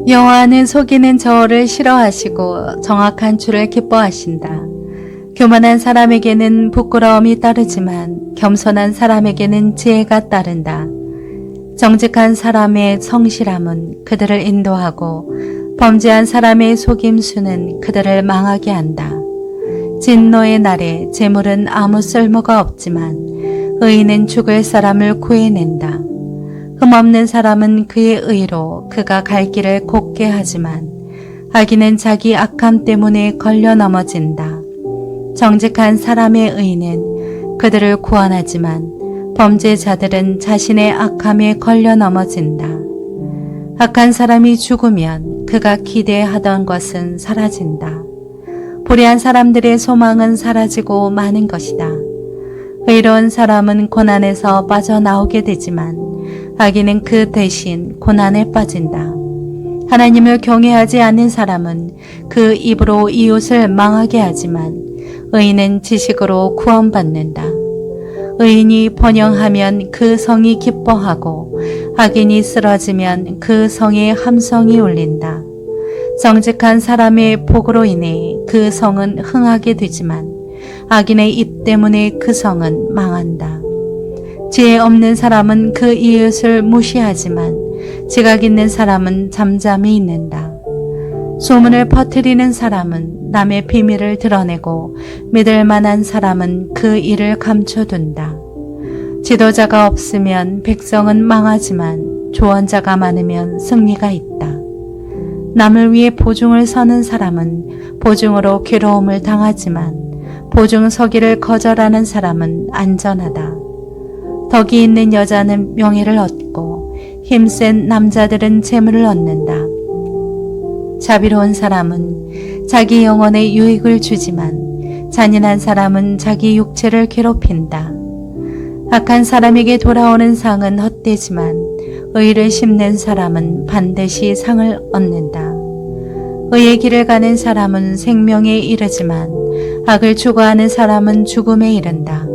여호와는 속이는 저를 싫어하시고 정확한 줄을 기뻐하신다. 교만한 사람에게는 부끄러움이 따르지만 겸손한 사람에게는 지혜가 따른다. 정직한 사람의 성실함은 그들을 인도하고 범죄한 사람의 속임수는 그들을 망하게 한다. 진노의 날에 재물은 아무 쓸모가 없지만 의인은 죽을 사람을 구해낸다. 흠없는 사람은 그의 의로 그가 갈 길을 곱게 하지만 악인은 자기 악함 때문에 걸려 넘어진다. 정직한 사람의 의는 그들을 구원하지만 범죄자들은 자신의 악함에 걸려 넘어진다. 악한 사람이 죽으면 그가 기대하던 것은 사라진다. 불의한 사람들의 소망은 사라지고 마는 것이다. 의로운 사람은 고난에서 빠져나오게 되지만 악인은 그 대신 고난에 빠진다. 하나님을 경외하지 않는 사람은 그 입으로 이웃을 망하게 하지만 의인은 지식으로 구원받는다. 의인이 번영하면 그 성이 기뻐하고 악인이 쓰러지면 그 성의 함성이 울린다. 정직한 사람의 복으로 인해 그 성은 흥하게 되지만 악인의 입 때문에 그 성은 망한다. 지혜 없는 사람은 그 이웃을 무시하지만 지각 있는 사람은 잠잠히 있는다. 소문을 퍼뜨리는 사람은 남의 비밀을 드러내고 믿을 만한 사람은 그 일을 감춰둔다. 지도자가 없으면 백성은 망하지만 조언자가 많으면 승리가 있다. 남을 위해 보증을 서는 사람은 보증으로 괴로움을 당하지만 보증 서기를 거절하는 사람은 안전하다. 덕이 있는 여자는 명예를 얻고 힘센 남자들은 재물을 얻는다. 자비로운 사람은 자기 영혼에 유익을 주지만 잔인한 사람은 자기 육체를 괴롭힌다. 악한 사람에게 돌아오는 상은 헛되지만 의를 심는 사람은 반드시 상을 얻는다. 의의 길을 가는 사람은 생명에 이르지만 악을 추구하는 사람은 죽음에 이른다.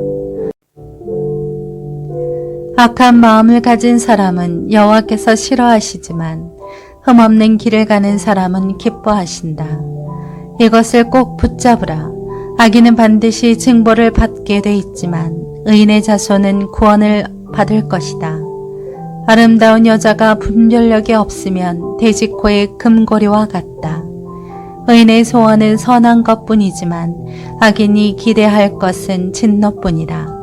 악한 마음을 가진 사람은 여호와께서 싫어하시지만 흠없는 길을 가는 사람은 기뻐하신다. 이것을 꼭 붙잡으라. 악인은 반드시 징벌을 받게 돼 있지만 의인의 자손은 구원을 받을 것이다. 아름다운 여자가 분별력이 없으면 돼지코의 금고리와 같다. 의인의 소원은 선한 것뿐이지만 악인이 기대할 것은 진노뿐이다.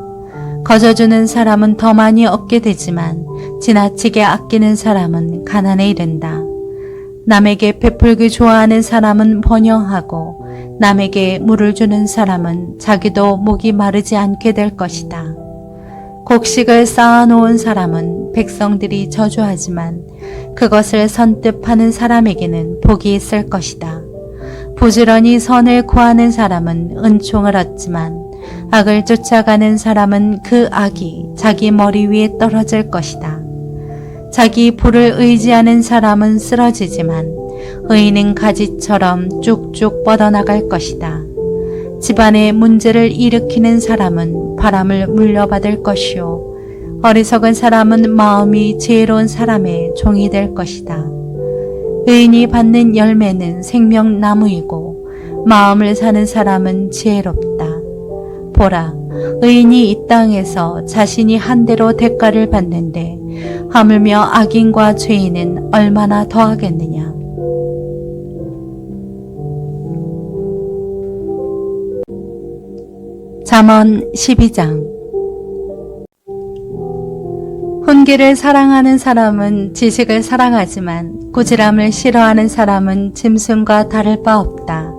거저주는 사람은 더 많이 얻게 되지만 지나치게 아끼는 사람은 가난에 이른다. 남에게 베풀기 좋아하는 사람은 번영하고 남에게 물을 주는 사람은 자기도 목이 마르지 않게 될 것이다. 곡식을 쌓아놓은 사람은 백성들이 저주하지만 그것을 선뜻하는 사람에게는 복이 있을 것이다. 부지런히 선을 구하는 사람은 은총을 얻지만 악을 쫓아가는 사람은 그 악이 자기 머리 위에 떨어질 것이다. 자기 부를 의지하는 사람은 쓰러지지만 의인은 가지처럼 쭉쭉 뻗어나갈 것이다. 집안에 문제를 일으키는 사람은 바람을 물려받을 것이요 어리석은 사람은 마음이 지혜로운 사람의 종이 될 것이다. 의인이 받는 열매는 생명나무이고 마음을 사는 사람은 지혜롭다. 보라, 의인이 이 땅에서 자신이 한 대로 대가를 받는데 하물며 악인과 죄인은 얼마나 더하겠느냐. 잠언 12장. 훈계를 사랑하는 사람은 지식을 사랑하지만 꾸지람을 싫어하는 사람은 짐승과 다를 바 없다.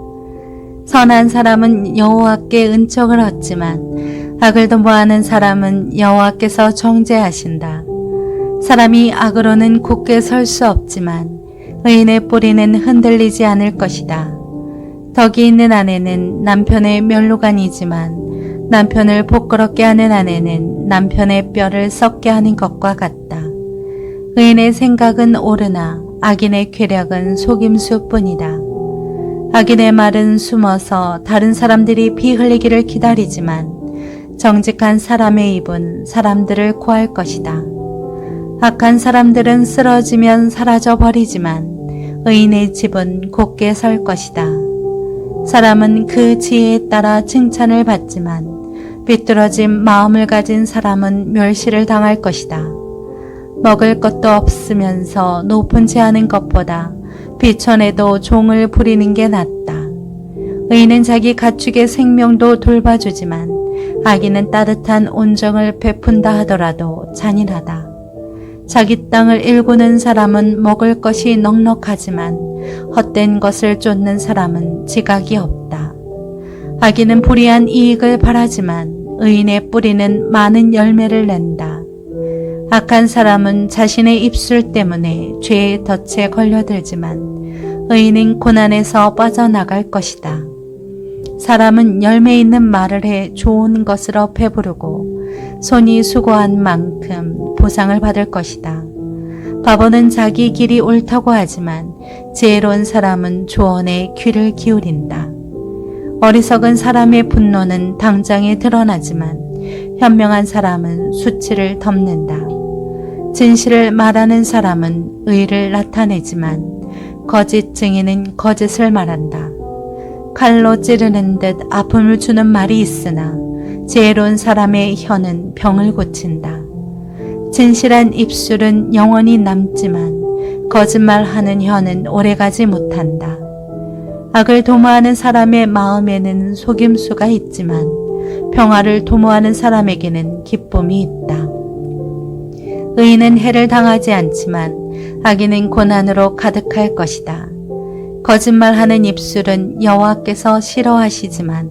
선한 사람은 여호와께 은총을 얻지만 악을 도모하는 사람은 여호와께서 정죄하신다. 사람이 악으로는 굳게 설 수 없지만 의인의 뿌리는 흔들리지 않을 것이다. 덕이 있는 아내는 남편의 면류관이지만 남편을 부끄럽게 하는 아내는 남편의 뼈를 썩게 하는 것과 같다. 의인의 생각은 옳으나 악인의 괴력은 속임수뿐이다. 악인의 말은 숨어서 다른 사람들이 피 흘리기를 기다리지만 정직한 사람의 입은 사람들을 구할 것이다. 악한 사람들은 쓰러지면 사라져 버리지만 의인의 집은 곧게 설 것이다. 사람은 그 지혜에 따라 칭찬을 받지만 비뚤어진 마음을 가진 사람은 멸시를 당할 것이다. 먹을 것도 없으면서 높은 채하는 것보다 비천에도 종을 부리는 게 낫다. 의인은 자기 가축의 생명도 돌봐주지만 악인은 따뜻한 온정을 베푼다 하더라도 잔인하다. 자기 땅을 일구는 사람은 먹을 것이 넉넉하지만 헛된 것을 쫓는 사람은 지각이 없다. 악인은 불이한 이익을 바라지만 의인의 뿌리는 많은 열매를 낸다. 악한 사람은 자신의 입술 때문에 죄의 덫에 걸려들지만 의인은 고난에서 빠져나갈 것이다. 사람은 열매 있는 말을 해 좋은 것으로 배부르고 손이 수고한 만큼 보상을 받을 것이다. 바보는 자기 길이 옳다고 하지만 지혜로운 사람은 조언에 귀를 기울인다. 어리석은 사람의 분노는 당장에 드러나지만 현명한 사람은 수치를 덮는다. 진실을 말하는 사람은 의를 나타내지만 거짓 증인은 거짓을 말한다. 칼로 찌르는 듯 아픔을 주는 말이 있으나 지혜로운 사람의 혀는 병을 고친다. 진실한 입술은 영원히 남지만 거짓말하는 혀는 오래가지 못한다. 악을 도모하는 사람의 마음에는 속임수가 있지만 평화를 도모하는 사람에게는 기쁨이 있다. 의인은 해를 당하지 않지만 악인은 고난으로 가득할 것이다. 거짓말하는 입술은 여호와께서 싫어하시지만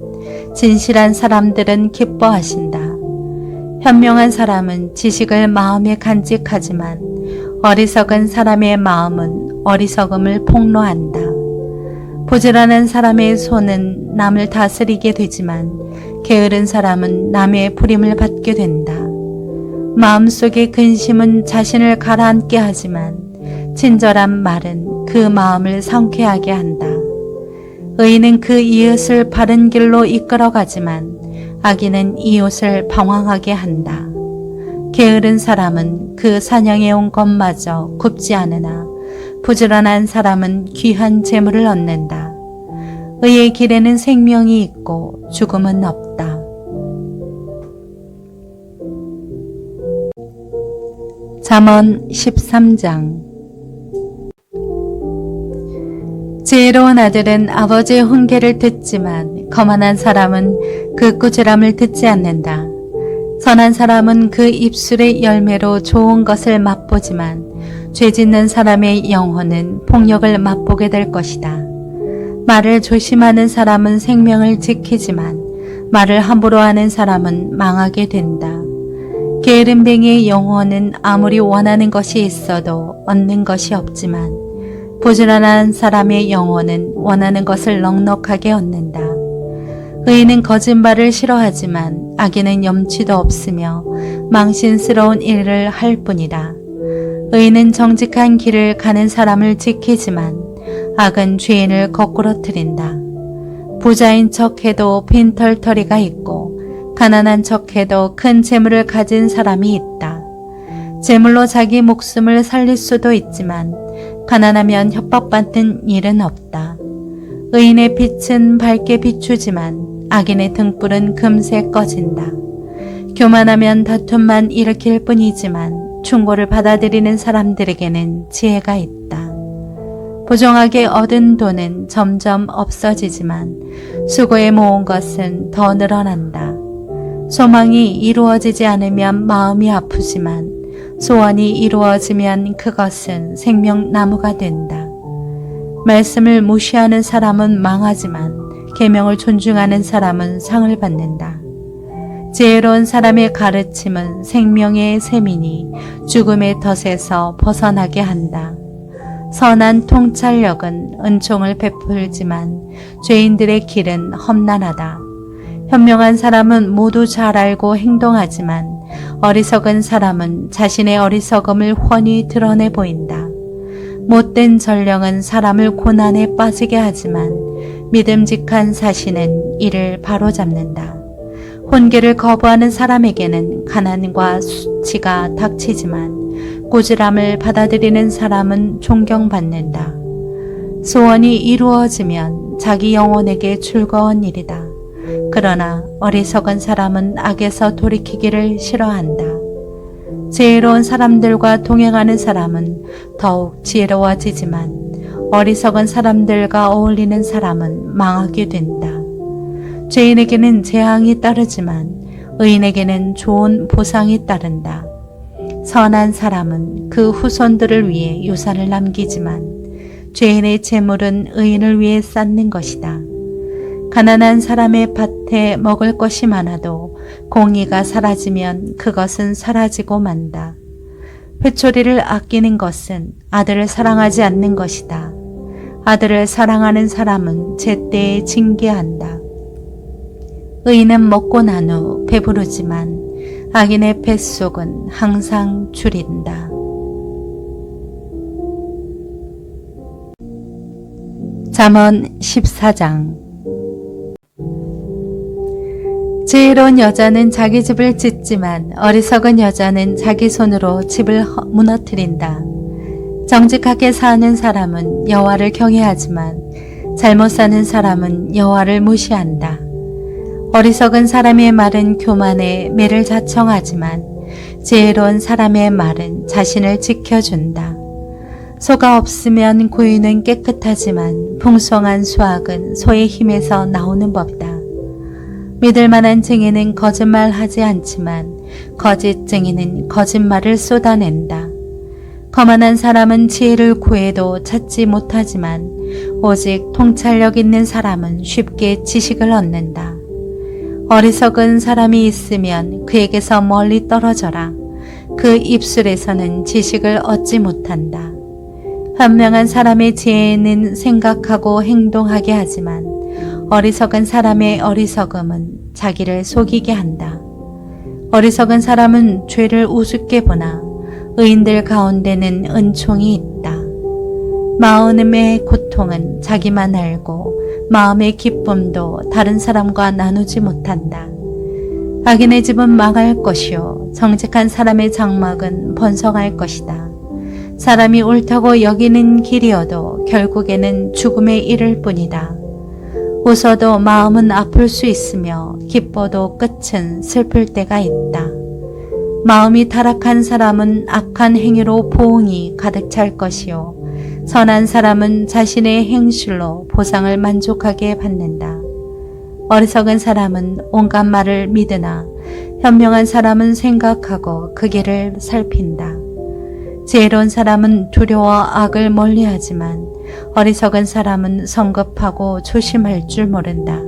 진실한 사람들은 기뻐하신다. 현명한 사람은 지식을 마음에 간직하지만 어리석은 사람의 마음은 어리석음을 폭로한다. 부지런한 사람의 손은 남을 다스리게 되지만 게으른 사람은 남의 부림을 받게 된다. 마음속의 근심은 자신을 가라앉게 하지만 친절한 말은 그 마음을 상쾌하게 한다. 의인은 그 이웃을 바른 길로 이끌어가지만 악인은 이웃을 방황하게 한다. 게으른 사람은 그 사냥해 온 것마저 굽지 않으나 부지런한 사람은 귀한 재물을 얻는다. 의의 길에는 생명이 있고 죽음은 없다. 잠언 13장. 지혜로운 아들은 아버지의 훈계를 듣지만 거만한 사람은 그 꾸지람을 듣지 않는다. 선한 사람은 그 입술의 열매로 좋은 것을 맛보지만 죄짓는 사람의 영혼은 폭력을 맛보게 될 것이다. 말을 조심하는 사람은 생명을 지키지만 말을 함부로 하는 사람은 망하게 된다. 게으름뱅이의 영혼은 아무리 원하는 것이 있어도 얻는 것이 없지만 부지런한 사람의 영혼은 원하는 것을 넉넉하게 얻는다. 의인은 거짓말을 싫어하지만 악인은 염치도 없으며 망신스러운 일을 할 뿐이다. 의인은 정직한 길을 가는 사람을 지키지만 악은 죄인을 거꾸러뜨린다. 부자인 척해도 빈털터리가 있고 가난한 척해도 큰 재물을 가진 사람이 있다. 재물로 자기 목숨을 살릴 수도 있지만 가난하면 협박받는 일은 없다. 의인의 빛은 밝게 비추지만 악인의 등불은 금세 꺼진다. 교만하면 다툼만 일으킬 뿐이지만 충고를 받아들이는 사람들에게는 지혜가 있다. 부정하게 얻은 돈은 점점 없어지지만 수고에 모은 것은 더 늘어난다. 소망이 이루어지지 않으면 마음이 아프지만 소원이 이루어지면 그것은 생명나무가 된다. 말씀을 무시하는 사람은 망하지만 계명을 존중하는 사람은 상을 받는다. 지혜로운 사람의 가르침은 생명의 샘이니 죽음의 덫에서 벗어나게 한다. 선한 통찰력은 은총을 베풀지만 죄인들의 길은 험난하다. 현명한 사람은 모두 잘 알고 행동하지만 어리석은 사람은 자신의 어리석음을 훤히 드러내 보인다. 못된 전령은 사람을 고난에 빠지게 하지만 믿음직한 사신은 이를 바로잡는다. 혼계를 거부하는 사람에게는 가난과 수치가 닥치지만 꾸지람을 받아들이는 사람은 존경받는다. 소원이 이루어지면 자기 영혼에게 즐거운 일이다. 그러나 어리석은 사람은 악에서 돌이키기를 싫어한다. 지혜로운 사람들과 동행하는 사람은 더욱 지혜로워지지만 어리석은 사람들과 어울리는 사람은 망하게 된다. 죄인에게는 재앙이 따르지만 의인에게는 좋은 보상이 따른다. 선한 사람은 그 후손들을 위해 유산을 남기지만 죄인의 재물은 의인을 위해 쌓는 것이다. 가난한 사람의 밭에 먹을 것이 많아도 공의가 사라지면 그것은 사라지고 만다. 회초리를 아끼는 것은 아들을 사랑하지 않는 것이다. 아들을 사랑하는 사람은 제때에 징계한다. 의인은 먹고 난 후 배부르지만 악인의 뱃속은 항상 줄인다. 잠언 14장. 지혜로운 여자는 자기 집을 짓지만 어리석은 여자는 자기 손으로 집을 무너뜨린다. 정직하게 사는 사람은 여호와를 경외하지만 잘못 사는 사람은 여호와를 무시한다. 어리석은 사람의 말은 교만에 매를 자청하지만 지혜로운 사람의 말은 자신을 지켜준다. 소가 없으면 구유는 깨끗하지만 풍성한 수확은 소의 힘에서 나오는 법이다. 믿을 만한 증인은 거짓말하지 않지만 거짓 증인은 거짓말을 쏟아낸다. 거만한 사람은 지혜를 구해도 찾지 못하지만 오직 통찰력 있는 사람은 쉽게 지식을 얻는다. 어리석은 사람이 있으면 그에게서 멀리 떨어져라. 그 입술에서는 지식을 얻지 못한다. 현명한 사람의 지혜는 생각하고 행동하게 하지만 어리석은 사람의 어리석음은 자기를 속이게 한다. 어리석은 사람은 죄를 우습게 보나 의인들 가운데는 은총이 있다. 마음의 고통은 자기만 알고 마음의 기쁨도 다른 사람과 나누지 못한다. 악인의 집은 망할 것이요 정직한 사람의 장막은 번성할 것이다. 사람이 옳다고 여기는 길이어도 결국에는 죽음에 이를 뿐이다. 웃어도 마음은 아플 수 있으며 기뻐도 끝은 슬플 때가 있다. 마음이 타락한 사람은 악한 행위로 보응이 가득 찰 것이요 선한 사람은 자신의 행실로 보상을 만족하게 받는다. 어리석은 사람은 온갖 말을 믿으나 현명한 사람은 생각하고 그 길을 살핀다. 지혜로운 사람은 두려워 악을 멀리하지만 어리석은 사람은 성급하고 조심할 줄 모른다.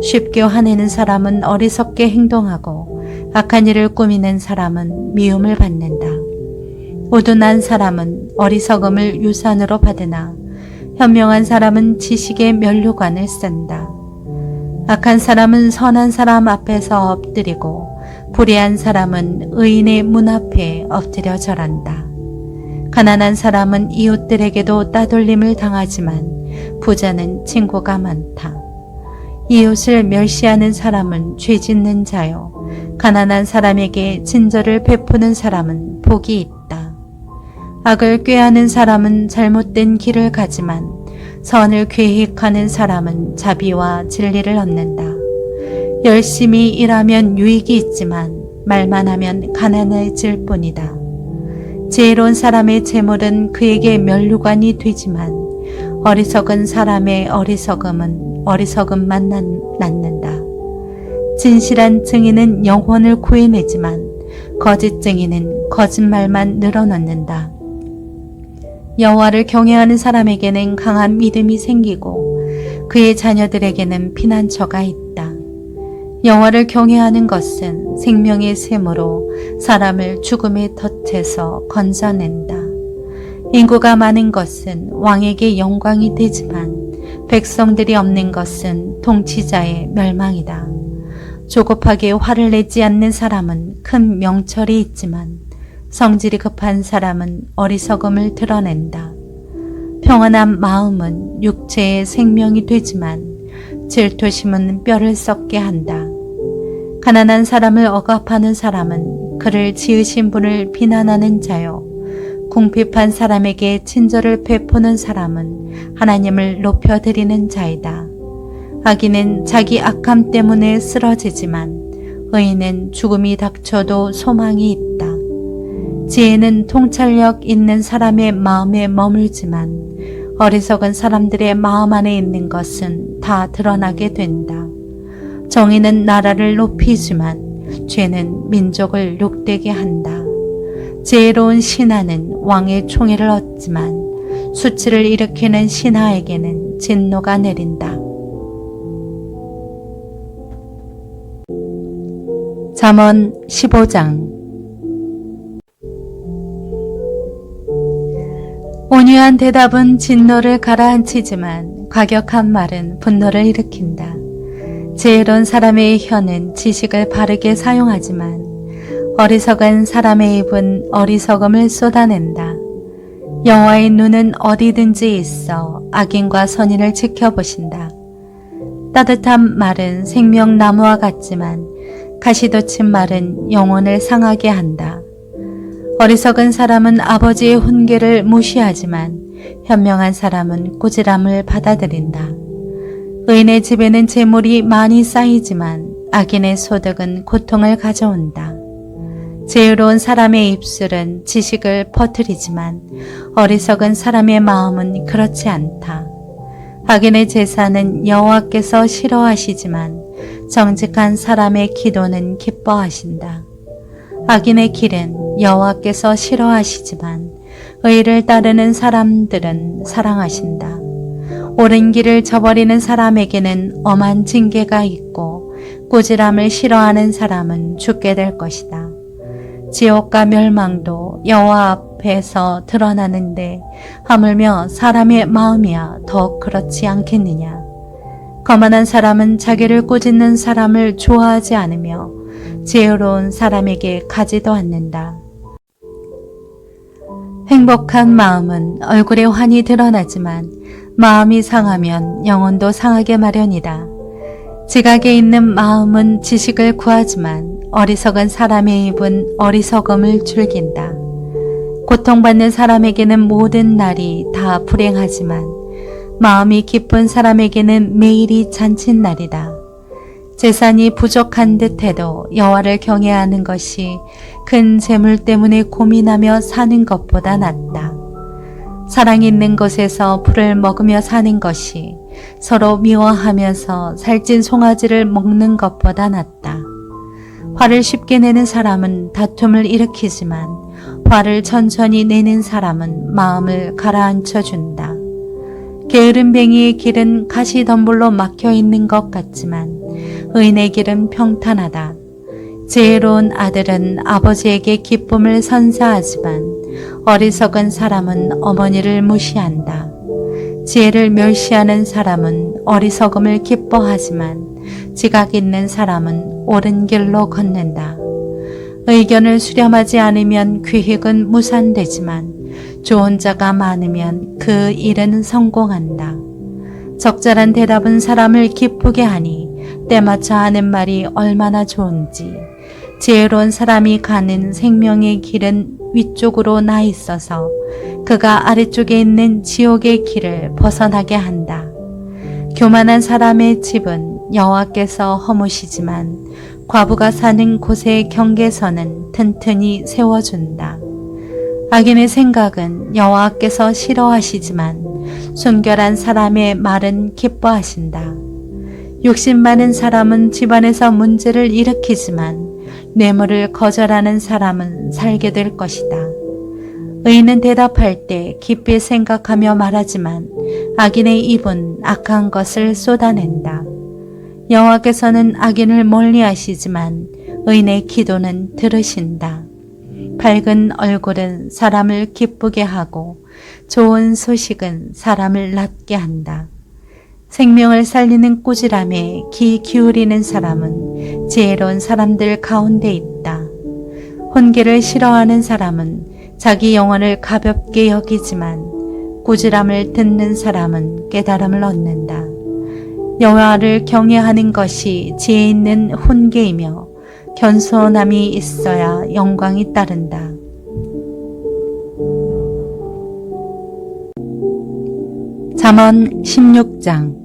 쉽게 화내는 사람은 어리석게 행동하고 악한 일을 꾸미는 사람은 미움을 받는다. 우둔한 사람은 어리석음을 유산으로 받으나 현명한 사람은 지식의 면류관을 쓴다. 악한 사람은 선한 사람 앞에서 엎드리고 불의한 사람은 의인의 문 앞에 엎드려 절한다. 가난한 사람은 이웃들에게도 따돌림을 당하지만 부자는 친구가 많다. 이웃을 멸시하는 사람은 죄 짓는 자요 가난한 사람에게 친절을 베푸는 사람은 복이 있다. 악을 꾀하는 사람은 잘못된 길을 가지만 선을 계획하는 사람은 자비와 진리를 얻는다. 열심히 일하면 유익이 있지만 말만 하면 가난해질 뿐이다. 지혜로운 사람의 재물은 그에게 면류관이 되지만 어리석은 사람의 어리석음은 어리석음만 낳는다. 진실한 증인은 영혼을 구해내지만 거짓쟁이는 거짓말만 늘어놓는다. 여호와를 경외하는 사람에게는 강한 믿음이 생기고 그의 자녀들에게는 피난처가 있다. 여호와를 경외하는 것은 생명의 샘으로 사람을 죽음의 덫에서 건져낸다. 인구가 많은 것은 왕에게 영광이 되지만 백성들이 없는 것은 통치자의 멸망이다. 조급하게 화를 내지 않는 사람은 큰 명철이 있지만 성질이 급한 사람은 어리석음을 드러낸다. 평안한 마음은 육체의 생명이 되지만 질투심은 뼈를 썩게 한다. 가난한 사람을 억압하는 사람은 그를 지으신 분을 비난하는 자요. 궁핍한 사람에게 친절을 베푸는 사람은 하나님을 높여드리는 자이다. 악인은 자기 악함 때문에 쓰러지지만 의인은 죽음이 닥쳐도 소망이 있다. 지혜는 통찰력 있는 사람의 마음에 머물지만 어리석은 사람들의 마음 안에 있는 것은 다 드러나게 된다. 정의는 나라를 높이지만 죄는 민족을 욕되게 한다. 지혜로운 신하는 왕의 총애를 얻지만 수치를 일으키는 신하에게는 진노가 내린다. 잠언 15장. 온유한 대답은 진노를 가라앉히지만 과격한 말은 분노를 일으킨다. 지혜로운 사람의 혀는 지식을 바르게 사용하지만 어리석은 사람의 입은 어리석음을 쏟아낸다. 여호와의 눈은 어디든지 있어 악인과 선인을 지켜보신다. 따뜻한 말은 생명나무와 같지만 가시돋친 말은 영혼을 상하게 한다. 어리석은 사람은 아버지의 훈계를 무시하지만 현명한 사람은 꾸지람을 받아들인다. 의인의 집에는 재물이 많이 쌓이지만 악인의 소득은 고통을 가져온다. 지혜로운 사람의 입술은 지식을 퍼뜨리지만 어리석은 사람의 마음은 그렇지 않다. 악인의 제사는 여호와께서 싫어하시지만 정직한 사람의 기도는 기뻐하신다. 악인의 길은 여호와께서 싫어하시지만 의를 따르는 사람들은 사랑하신다. 옳은 길을 저버리는 사람에게는 엄한 징계가 있고 꾸지람을 싫어하는 사람은 죽게 될 것이다. 지옥과 멸망도 여호와 앞에서 드러나는데 하물며 사람의 마음이야 더 그렇지 않겠느냐. 거만한 사람은 자기를 꾸짖는 사람을 좋아하지 않으며 지혜로운 사람에게 가지도 않는다. 행복한 마음은 얼굴에 환히 드러나지만 마음이 상하면 영혼도 상하게 마련이다. 지각에 있는 마음은 지식을 구하지만 어리석은 사람의 입은 어리석음을 즐긴다. 고통받는 사람에게는 모든 날이 다 불행하지만 마음이 기쁜 사람에게는 매일이 잔칫날이다. 재산이 부족한 듯해도 여호와를 경외하는 것이 큰 재물 때문에 고민하며 사는 것보다 낫다. 사랑 있는 곳에서 풀을 먹으며 사는 것이 서로 미워하면서 살찐 송아지를 먹는 것보다 낫다. 화를 쉽게 내는 사람은 다툼을 일으키지만 화를 천천히 내는 사람은 마음을 가라앉혀준다. 게으름뱅이의 길은 가시덤불로 막혀 있는 것 같지만 의인의 길은 평탄하다. 지혜로운 아들은 아버지에게 기쁨을 선사하지만 어리석은 사람은 어머니를 무시한다. 지혜를 멸시하는 사람은 어리석음을 기뻐하지만 지각 있는 사람은 옳은 길로 걷는다. 의견을 수렴하지 않으면 귀획은 무산되지만 좋은 자가 많으면 그 일은 성공한다. 적절한 대답은 사람을 기쁘게 하니 때맞춰 하는 말이 얼마나 좋은지. 지혜로운 사람이 가는 생명의 길은 위쪽으로 나 있어서 그가 아래쪽에 있는 지옥의 길을 벗어나게 한다. 교만한 사람의 집은 여호와께서 허무시지만 과부가 사는 곳의 경계선은 튼튼히 세워준다. 악인의 생각은 여호와께서 싫어하시지만 순결한 사람의 말은 기뻐하신다. 욕심 많은 사람은 집안에서 문제를 일으키지만 뇌물을 거절하는 사람은 살게 될 것이다. 의인은 대답할 때 깊이 생각하며 말하지만 악인의 입은 악한 것을 쏟아낸다. 여호와께서는 악인을 멀리하시지만 의인의 기도는 들으신다. 밝은 얼굴은 사람을 기쁘게 하고 좋은 소식은 사람을 낫게 한다. 생명을 살리는 꾸지람에 귀 기울이는 사람은 지혜로운 사람들 가운데 있다. 혼기를 싫어하는 사람은 자기 영혼을 가볍게 여기지만 꾸지람을 듣는 사람은 깨달음을 얻는다. 여호와를 경외하는 것이 지혜 있는 훈계이며 겸손함이 있어야 영광이 따른다. 잠언 16장.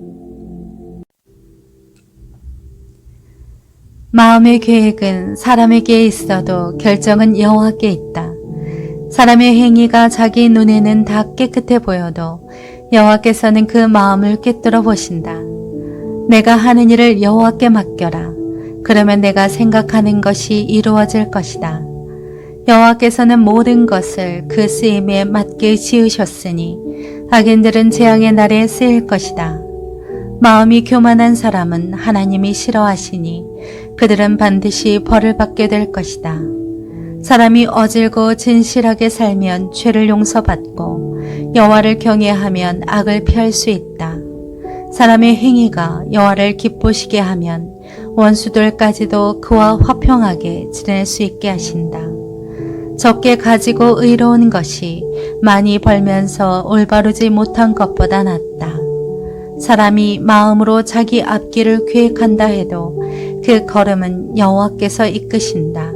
마음의 계획은 사람에게 있어도 결정은 여호와께 있다. 사람의 행위가 자기 눈에는 다 깨끗해 보여도 여호와께서는 그 마음을 꿰뚫어 보신다. 내가 하는 일을 여호와께 맡겨라. 그러면 내가 생각하는 것이 이루어질 것이다. 여호와께서는 모든 것을 그 쓰임에 맞게 지으셨으니 악인들은 재앙의 날에 쓰일 것이다. 마음이 교만한 사람은 하나님이 싫어하시니 그들은 반드시 벌을 받게 될 것이다. 사람이 어질고 진실하게 살면 죄를 용서받고 여호와를 경외하면 악을 피할 수 있다. 사람의 행위가 여호와를 기쁘시게 하면 원수들까지도 그와 화평하게 지낼 수 있게 하신다. 적게 가지고 의로운 것이 많이 벌면서 올바르지 못한 것보다 낫다. 사람이 마음으로 자기 앞길을 계획한다 해도 그 걸음은 여호와께서 이끄신다.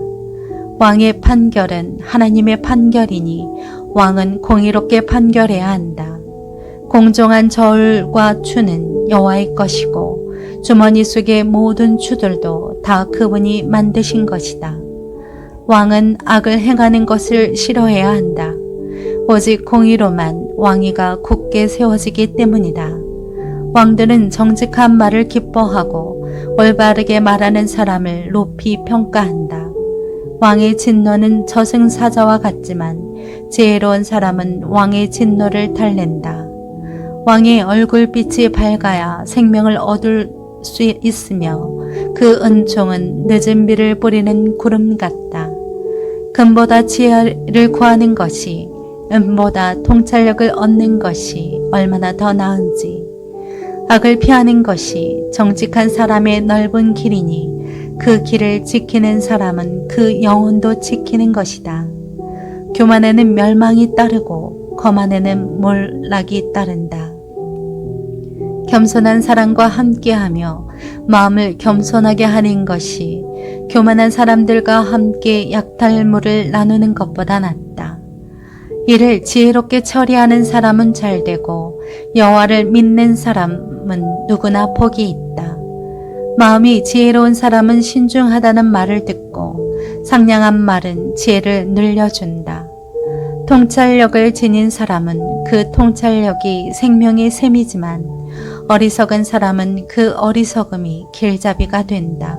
왕의 판결은 하나님의 판결이니 왕은 공의롭게 판결해야 한다. 공정한 저울과 추는 여호와의 것이고 주머니 속의 모든 추들도 다 그분이 만드신 것이다. 왕은 악을 행하는 것을 싫어해야 한다. 오직 공의로만 왕위가 굳게 세워지기 때문이다. 왕들은 정직한 말을 기뻐하고 올바르게 말하는 사람을 높이 평가한다. 왕의 진노는 저승사자와 같지만 지혜로운 사람은 왕의 진노를 달랜다. 왕의 얼굴빛이 밝아야 생명을 얻을 수 있으며 그 은총은 늦은 비를 뿌리는 구름 같다. 금보다 지혜를 구하는 것이 은보다 통찰력을 얻는 것이 얼마나 더 나은지. 악을 피하는 것이 정직한 사람의 넓은 길이니 그 길을 지키는 사람은 그 영혼도 지키는 것이다. 교만에는 멸망이 따르고 거만에는 몰락이 따른다. 겸손한 사람과 함께하며 마음을 겸손하게 하는 것이 교만한 사람들과 함께 약탈물을 나누는 것보다 낫다. 이를 지혜롭게 처리하는 사람은 잘되고 여호와를 믿는 사람은 누구나 복이 있다. 마음이 지혜로운 사람은 신중하다는 말을 듣고 상냥한 말은 지혜를 늘려준다. 통찰력을 지닌 사람은 그 통찰력이 생명의 셈이지만 어리석은 사람은 그 어리석음이 길잡이가 된다.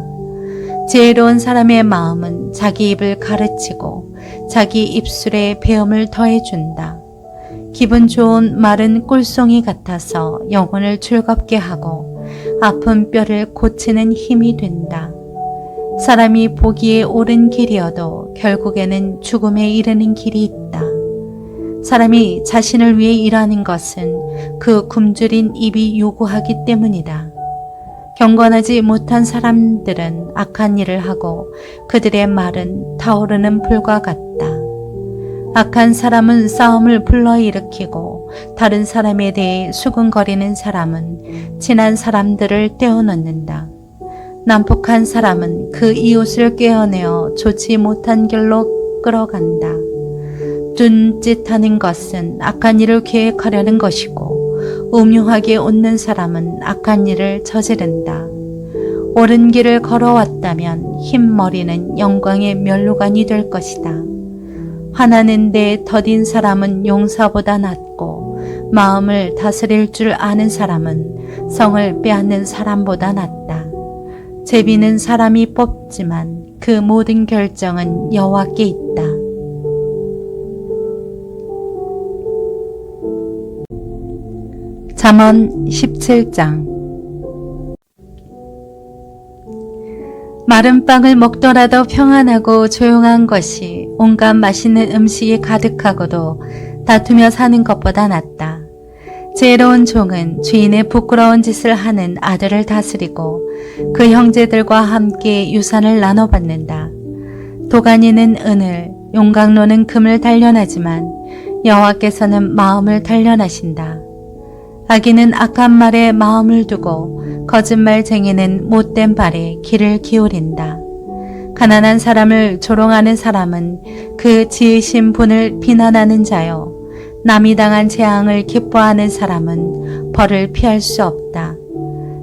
지혜로운 사람의 마음은 자기 입을 가르치고 자기 입술에 배음을 더해준다. 기분 좋은 말은 꿀송이 같아서 영혼을 즐겁게 하고 아픈 뼈를 고치는 힘이 된다. 사람이 보기에 옳은 길이어도 결국에는 죽음에 이르는 길이 있다. 사람이 자신을 위해 일하는 것은 그 굶주린 입이 요구하기 때문이다. 경건하지 못한 사람들은 악한 일을 하고 그들의 말은 타오르는 불과 같다. 악한 사람은 싸움을 불러일으키고 다른 사람에 대해 수군거리는 사람은 친한 사람들을 떼어놓는다. 난폭한 사람은 그 이웃을 꿰어내어 좋지 못한 길로 끌어간다. 둔짓하는 것은 악한 일을 계획하려는 것이고 음흉하게 웃는 사람은 악한 일을 저지른다. 옳은 길을 걸어왔다면 흰머리는 영광의 면류관이 될 것이다. 화나는데 더딘 사람은 용사보다 낫고 마음을 다스릴 줄 아는 사람은 성을 빼앗는 사람보다 낫다. 제비는 사람이 뽑지만 그 모든 결정은 여호와께 있다. 잠언 17장. 마른 빵을 먹더라도 평안하고 조용한 것이 온갖 맛있는 음식이 가득하고도 다투며 사는 것보다 낫다. 지혜로운 종은 주인의 부끄러운 짓을 하는 아들을 다스리고 그 형제들과 함께 유산을 나눠받는다. 도가니는 은을, 용광로는 금을 단련하지만 여호와께서는 마음을 단련하신다. 악인은 악한 말에 마음을 두고 거짓말쟁이는 못된 발에 귀를 기울인다. 가난한 사람을 조롱하는 사람은 그 지으신 분을 비난하는 자요. 남이 당한 재앙을 기뻐하는 사람은 벌을 피할 수 없다.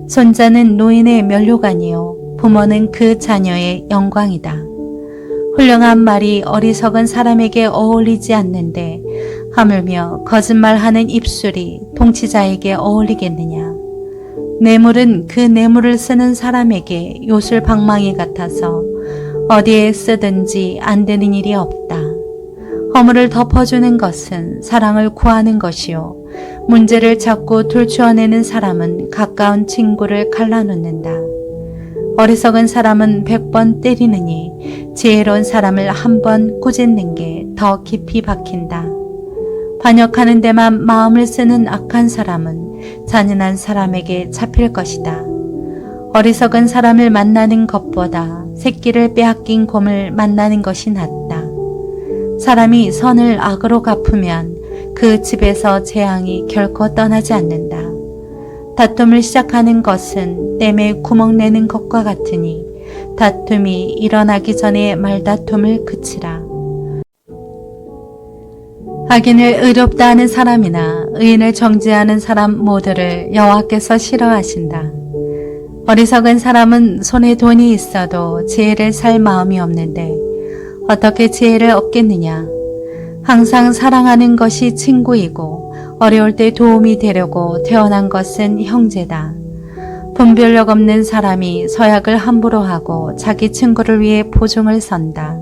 손자는 노인의 면류관이요 부모는 그 자녀의 영광이다. 훌륭한 말이 어리석은 사람에게 어울리지 않는데 하물며 거짓말하는 입술이 통치자에게 어울리겠느냐. 뇌물은 그 뇌물을 쓰는 사람에게 요술방망이 같아서 어디에 쓰든지 안 되는 일이 없다. 허물을 덮어주는 것은 사랑을 구하는 것이요 문제를 자꾸 들추어내는 사람은 가까운 친구를 갈라놓는다. 어리석은 사람은 100번 때리느니 지혜로운 사람을 한 번 꾸짖는 게 더 깊이 박힌다. 반역하는 데만 마음을 쓰는 악한 사람은 잔인한 사람에게 잡힐 것이다. 어리석은 사람을 만나는 것보다 새끼를 빼앗긴 곰을 만나는 것이 낫다. 사람이 선을 악으로 갚으면 그 집에서 재앙이 결코 떠나지 않는다. 다툼을 시작하는 것은 댐에 구멍 내는 것과 같으니 다툼이 일어나기 전에 말다툼을 그치라. 악인을 의롭다 하는 사람이나 의인을 정죄하는 사람 모두를 여호와께서 싫어하신다. 어리석은 사람은 손에 돈이 있어도 지혜를 살 마음이 없는데 어떻게 지혜를 얻겠느냐. 항상 사랑하는 것이 친구이고 어려울 때 도움이 되려고 태어난 것은 형제다. 분별력 없는 사람이 서약을 함부로 하고 자기 친구를 위해 보증을 선다.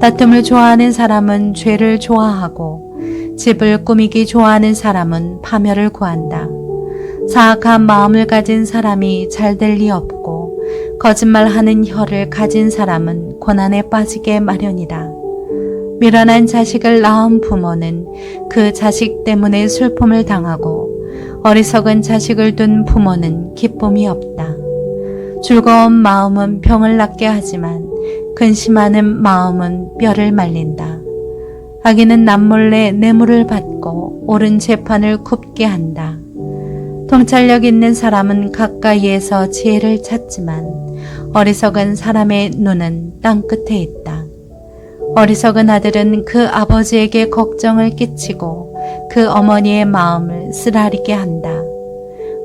다툼을 좋아하는 사람은 죄를 좋아하고 집을 꾸미기 좋아하는 사람은 파멸을 구한다. 사악한 마음을 가진 사람이 잘 될 리 없고 거짓말하는 혀를 가진 사람은 고난에 빠지게 마련이다. 미련한 자식을 낳은 부모는 그 자식 때문에 슬픔을 당하고 어리석은 자식을 둔 부모는 기쁨이 없다. 즐거운 마음은 병을 낫게 하지만 근심하는 마음은 뼈를 말린다. 악인은 남몰래 뇌물을 받고 옳은 재판을 굽게 한다. 통찰력 있는 사람은 가까이에서 지혜를 찾지만 어리석은 사람의 눈은 땅끝에 있다. 어리석은 아들은 그 아버지에게 걱정을 끼치고 그 어머니의 마음을 쓰라리게 한다.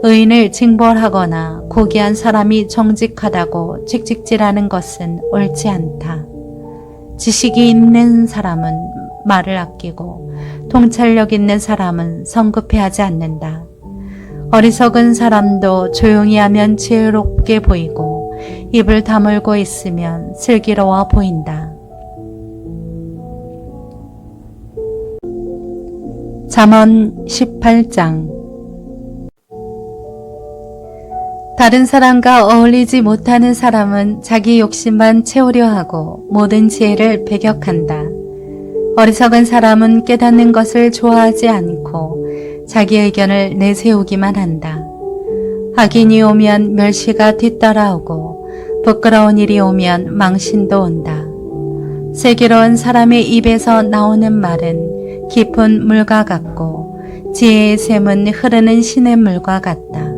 의인을 징벌하거나 고귀한 사람이 정직하다고 찍찍질하는 것은 옳지 않다. 지식이 있는 사람은 말을 아끼고 통찰력 있는 사람은 성급해하지 않는다. 어리석은 사람도 조용히 하면 지혜롭게 보이고 입을 다물고 있으면 슬기로워 보인다. 잠언 18장. 다른 사람과 어울리지 못하는 사람은 자기 욕심만 채우려 하고 모든 지혜를 배격한다. 어리석은 사람은 깨닫는 것을 좋아하지 않고 자기 의견을 내세우기만 한다. 악인이 오면 멸시가 뒤따라오고 부끄러운 일이 오면 망신도 온다. 슬기로운 사람의 입에서 나오는 말은 깊은 물과 같고 지혜의 샘은 흐르는 시냇물과 같다.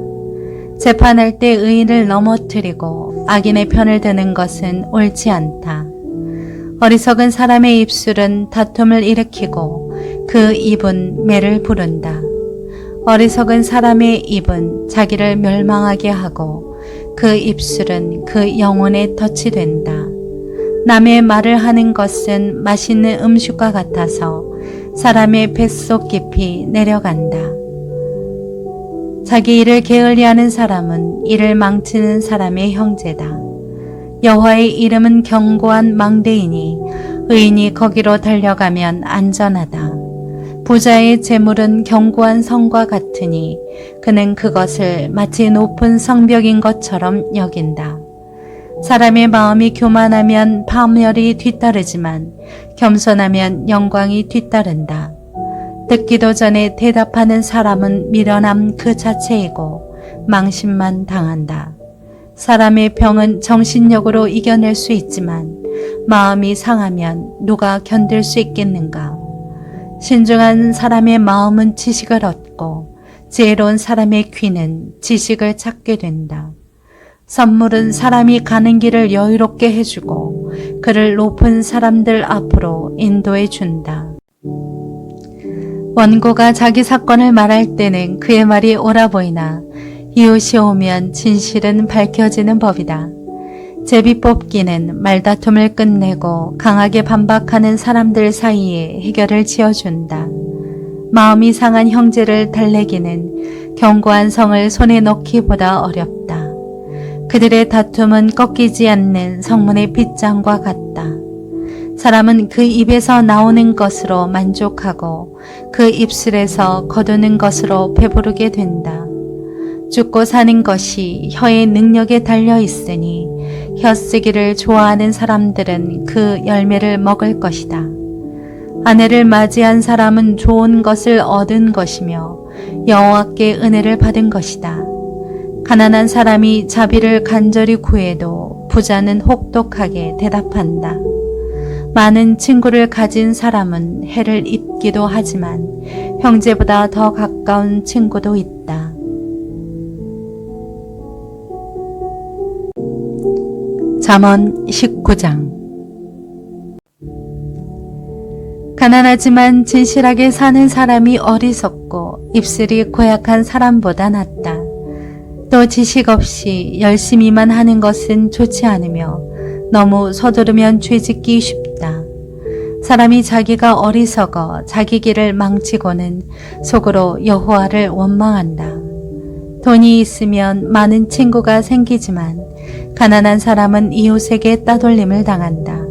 재판할 때 의인을 넘어뜨리고 악인의 편을 드는 것은 옳지 않다. 어리석은 사람의 입술은 다툼을 일으키고 그 입은 매를 부른다. 어리석은 사람의 입은 자기를 멸망하게 하고 그 입술은 그 영혼에 덫이 된다. 남의 말을 하는 것은 맛있는 음식과 같아서 사람의 뱃속 깊이 내려간다. 자기 일을 게을리하는 사람은 일을 망치는 사람의 형제다. 여호와의 이름은 견고한 망대이니 의인이 거기로 달려가면 안전하다. 부자의 재물은 견고한 성과 같으니 그는 그것을 마치 높은 성벽인 것처럼 여긴다. 사람의 마음이 교만하면 파멸이 뒤따르지만 겸손하면 영광이 뒤따른다. 듣기도 전에 대답하는 사람은 미련함 그 자체이고 망신만 당한다. 사람의 병은 정신력으로 이겨낼 수 있지만 마음이 상하면 누가 견딜 수 있겠는가? 신중한 사람의 마음은 지식을 얻고 지혜로운 사람의 귀는 지식을 찾게 된다. 선물은 사람이 가는 길을 여유롭게 해주고 그를 높은 사람들 앞으로 인도해 준다. 원고가 자기 사건을 말할 때는 그의 말이 옳아 보이나 이웃이 오면 진실은 밝혀지는 법이다. 제비 뽑기는 말다툼을 끝내고 강하게 반박하는 사람들 사이에 해결을 지어준다. 마음이 상한 형제를 달래기는 견고한 성을 손에 넣기보다 어렵다. 그들의 다툼은 꺾이지 않는 성문의 빗장과 같다. 사람은 그 입에서 나오는 것으로 만족하고 그 입술에서 거두는 것으로 배부르게 된다. 죽고 사는 것이 혀의 능력에 달려 있으니 혀쓰기를 좋아하는 사람들은 그 열매를 먹을 것이다. 아내를 맞이한 사람은 좋은 것을 얻은 것이며 여호와께 은혜를 받은 것이다. 가난한 사람이 자비를 간절히 구해도 부자는 혹독하게 대답한다. 많은 친구를 가진 사람은 해를 입기도 하지만 형제보다 더 가까운 친구도 있다. 잠언 19장. 가난하지만 진실하게 사는 사람이 어리석고 입술이 고약한 사람보다 낫다. 또 지식 없이 열심히만 하는 것은 좋지 않으며 너무 서두르면 죄짓기 쉽다. 사람이 자기가 어리석어 자기 길을 망치고는 속으로 여호와를 원망한다. 돈이 있으면 많은 친구가 생기지만 가난한 사람은 이웃에게 따돌림을 당한다.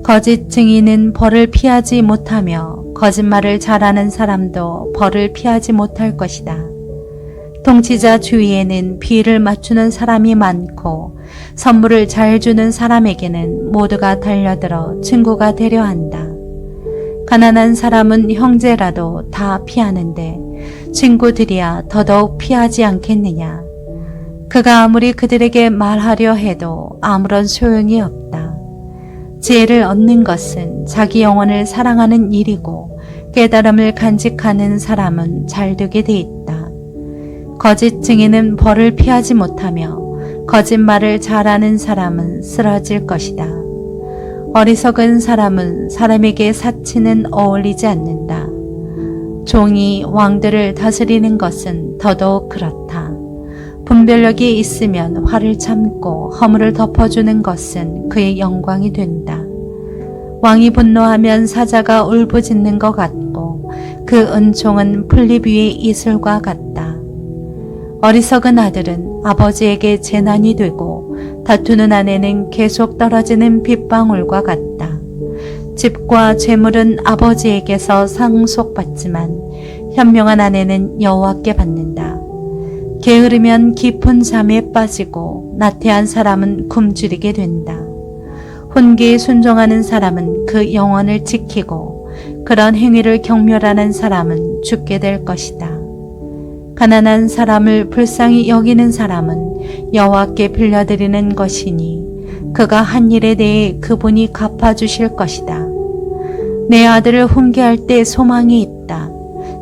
거짓 증인은 벌을 피하지 못하며 거짓말을 잘하는 사람도 벌을 피하지 못할 것이다. 통치자 주위에는 비를 맞추는 사람이 많고 선물을 잘 주는 사람에게는 모두가 달려들어 친구가 되려 한다. 가난한 사람은 형제라도 다 피하는데 친구들이야 더더욱 피하지 않겠느냐. 그가 아무리 그들에게 말하려 해도 아무런 소용이 없다. 지혜를 얻는 것은 자기 영혼을 사랑하는 일이고 깨달음을 간직하는 사람은 잘 되게 돼 있다. 거짓 증인은 벌을 피하지 못하며 거짓말을 잘하는 사람은 쓰러질 것이다. 어리석은 사람은 사람에게 사치는 어울리지 않는다. 종이 왕들을 다스리는 것은 더더욱 그렇다. 분별력이 있으면 화를 참고 허물을 덮어주는 것은 그의 영광이 된다. 왕이 분노하면 사자가 울부짖는 것 같고 그 은총은 풀잎 위의 이슬과 같다. 어리석은 아들은 아버지에게 재난이 되고 다투는 아내는 계속 떨어지는 빗방울과 같다. 집과 재물은 아버지에게서 상속받지만 현명한 아내는 여호와께 받는다. 게으르면 깊은 잠에 빠지고 나태한 사람은 굶주리게 된다. 혼기에 순종하는 사람은 그 영혼을 지키고 그런 행위를 경멸하는 사람은 죽게 될 것이다. 가난한 사람을 불쌍히 여기는 사람은 여호와께 빌려드리는 것이니 그가 한 일에 대해 그분이 갚아주실 것이다. 내 아들을 훈계할 때 소망이 있다.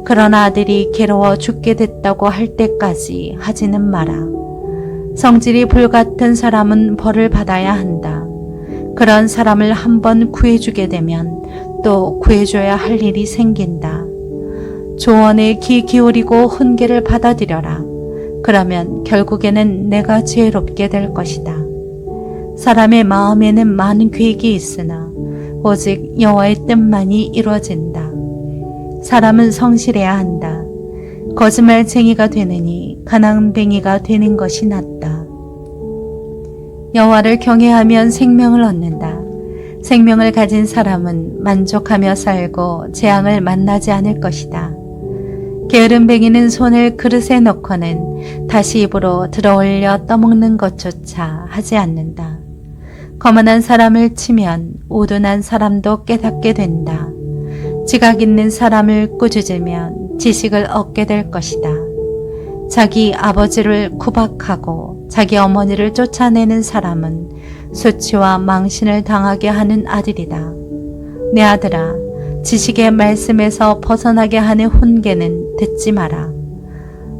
그러나 아들이 괴로워 죽게 됐다고 할 때까지 하지는 마라. 성질이 불같은 사람은 벌을 받아야 한다. 그런 사람을 한번 구해주게 되면 또 구해줘야 할 일이 생긴다. 조언에 귀 기울이고 훈계를 받아들여라. 그러면 결국에는 내가 지혜롭게 될 것이다. 사람의 마음에는 많은 계획이 있으나 오직 여호와의 뜻만이 이루어진다. 사람은 성실해야 한다. 거짓말쟁이가 되느니 가난뱅이가 되는 것이 낫다. 여호와를 경외하면 생명을 얻는다. 생명을 가진 사람은 만족하며 살고 재앙을 만나지 않을 것이다. 게으름뱅이는 손을 그릇에 넣고는 다시 입으로 들어올려 떠먹는 것조차 하지 않는다. 거만한 사람을 치면 우둔한 사람도 깨닫게 된다. 지각 있는 사람을 꾸짖으면 지식을 얻게 될 것이다. 자기 아버지를 구박하고 자기 어머니를 쫓아내는 사람은 수치와 망신을 당하게 하는 아들이다. 내 아들아, 지식의 말씀에서 벗어나게 하는 훈계는 듣지 마라.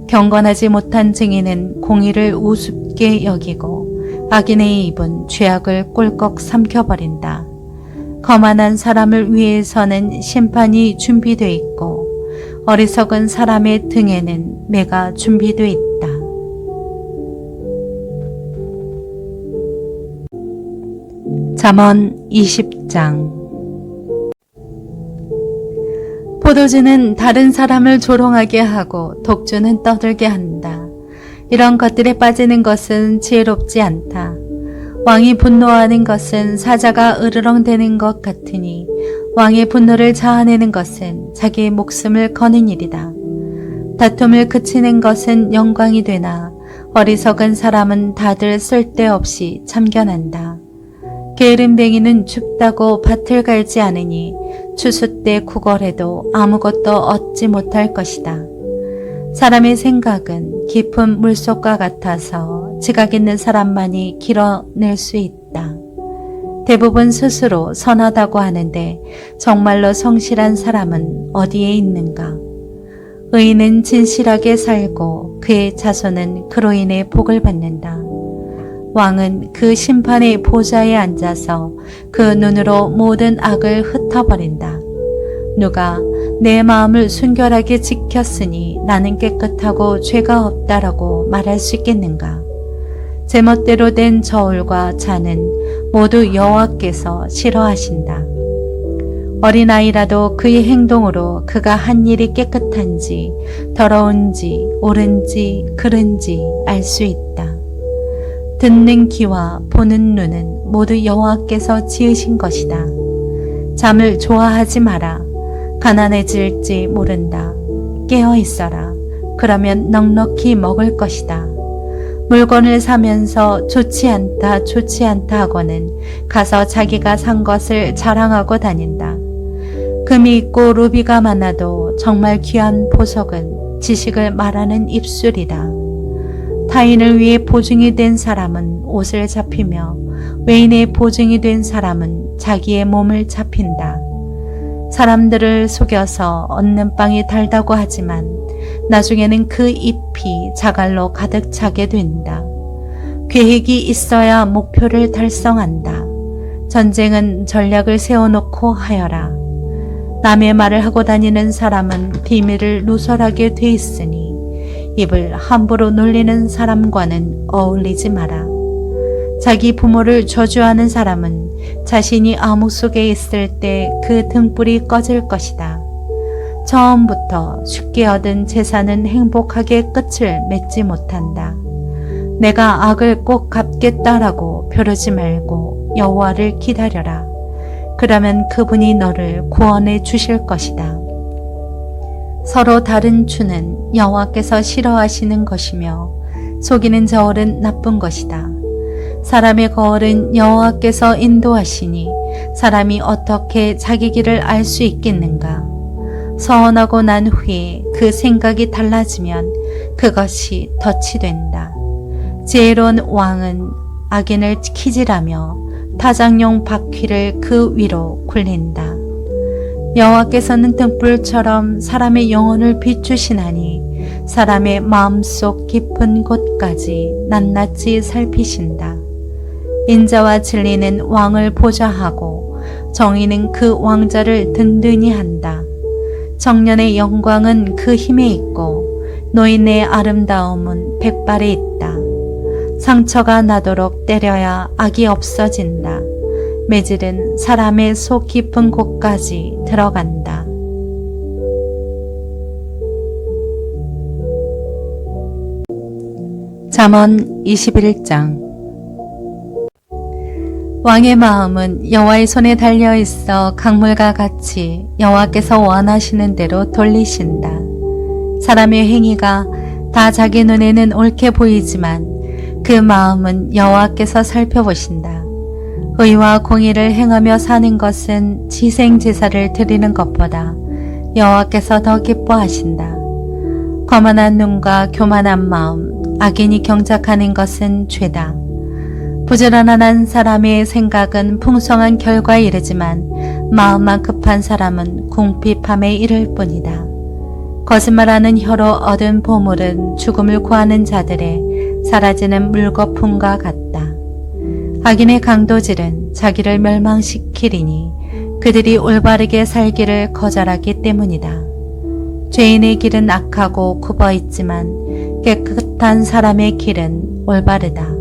경건하지 못한 증인은 공의를 우습게 여기고 악인의 입은 죄악을 꿀꺽 삼켜버린다. 거만한 사람을 위해서는 심판이 준비되어 있고 어리석은 사람의 등에는 매가 준비되어 있다. 잠언 20장. 포도주는 다른 사람을 조롱하게 하고 독주는 떠들게 한다. 이런 것들에 빠지는 것은 지혜롭지 않다. 왕이 분노하는 것은 사자가 으르렁대는 것 같으니 왕의 분노를 자아내는 것은 자기의 목숨을 거는 일이다. 다툼을 그치는 것은 영광이 되나 어리석은 사람은 다들 쓸데없이 참견한다. 게으름뱅이는 춥다고 밭을 갈지 않으니 추수 때 구걸해도 아무것도 얻지 못할 것이다. 사람의 생각은 깊은 물속과 같아서 지각 있는 사람만이 길어낼 수 있다. 대부분 스스로 선하다고 하는데 정말로 성실한 사람은 어디에 있는가? 의인은 진실하게 살고 그의 자손은 그로 인해 복을 받는다. 왕은 그 심판의 보좌에 앉아서 그 눈으로 모든 악을 흩어버린다. 누가 내 마음을 순결하게 지켰으니 나는 깨끗하고 죄가 없다라고 말할 수 있겠는가? 제멋대로 된 저울과 잔은 모두 여호와께서 싫어하신다. 어린아이라도 그의 행동으로 그가 한 일이 깨끗한지 더러운지 옳은지 그른지 알 수 있다. 듣는 귀와 보는 눈은 모두 여호와께서 지으신 것이다. 잠을 좋아하지 마라. 가난해질지 모른다. 깨어 있어라. 그러면 넉넉히 먹을 것이다. 물건을 사면서 좋지 않다 하고는 가서 자기가 산 것을 자랑하고 다닌다. 금이 있고 루비가 많아도 정말 귀한 보석은 지식을 말하는 입술이다. 타인을 위해 보증이 된 사람은 옷을 잡히며 외인의 보증이 된 사람은 자기의 몸을 잡힌다. 사람들을 속여서 얻는 빵이 달다고 하지만 나중에는 그 잎이 자갈로 가득 차게 된다. 계획이 있어야 목표를 달성한다. 전쟁은 전략을 세워놓고 하여라. 남의 말을 하고 다니는 사람은 비밀을 누설하게 돼 있으니 입을 함부로 놀리는 사람과는 어울리지 마라. 자기 부모를 저주하는 사람은 자신이 암흑 속에 있을 때 그 등불이 꺼질 것이다. 처음부터 쉽게 얻은 재산은 행복하게 끝을 맺지 못한다. 내가 악을 꼭 갚겠다라고 벼르지 말고 여호와를 기다려라. 그러면 그분이 너를 구원해 주실 것이다. 서로 다른 추는 여호와께서 싫어하시는 것이며 속이는 저울은 나쁜 것이다. 사람의 거울은 여호와께서 인도하시니 사람이 어떻게 자기 길을 알 수 있겠는가? 서원하고 난 후에 그 생각이 달라지면 그것이 덫이 된다. 지혜로운 왕은 악인을 키질하며 타작용 바퀴를 그 위로 굴린다. 여호와께서는 등불처럼 사람의 영혼을 비추시나니 사람의 마음속 깊은 곳까지 낱낱이 살피신다. 인자와 진리는 왕을 보좌하고 정의는 그 왕자를 든든히 한다. 청년의 영광은 그 힘에 있고 노인의 아름다움은 백발에 있다. 상처가 나도록 때려야 악이 없어진다. 매질은 사람의 속 깊은 곳까지 들어간다. 잠언 21장. 왕의 마음은 여호와의 손에 달려 있어 강물과 같이 여호와께서 원하시는 대로 돌리신다. 사람의 행위가 다 자기 눈에는 옳게 보이지만 그 마음은 여호와께서 살펴보신다. 의와 공의를 행하며 사는 것은 지생제사를 드리는 것보다 여호와께서 더 기뻐하신다. 거만한 눈과 교만한 마음, 악인이 경작하는 것은 죄다. 부지런한 사람의 생각은 풍성한 결과에 이르지만 마음만 급한 사람은 궁핍함에 이를 뿐이다. 거짓말하는 혀로 얻은 보물은 죽음을 구하는 자들의 사라지는 물거품과 같다. 악인의 강도질은 자기를 멸망시키리니 그들이 올바르게 살기를 거절하기 때문이다. 죄인의 길은 악하고 굽어있지만 깨끗한 사람의 길은 올바르다.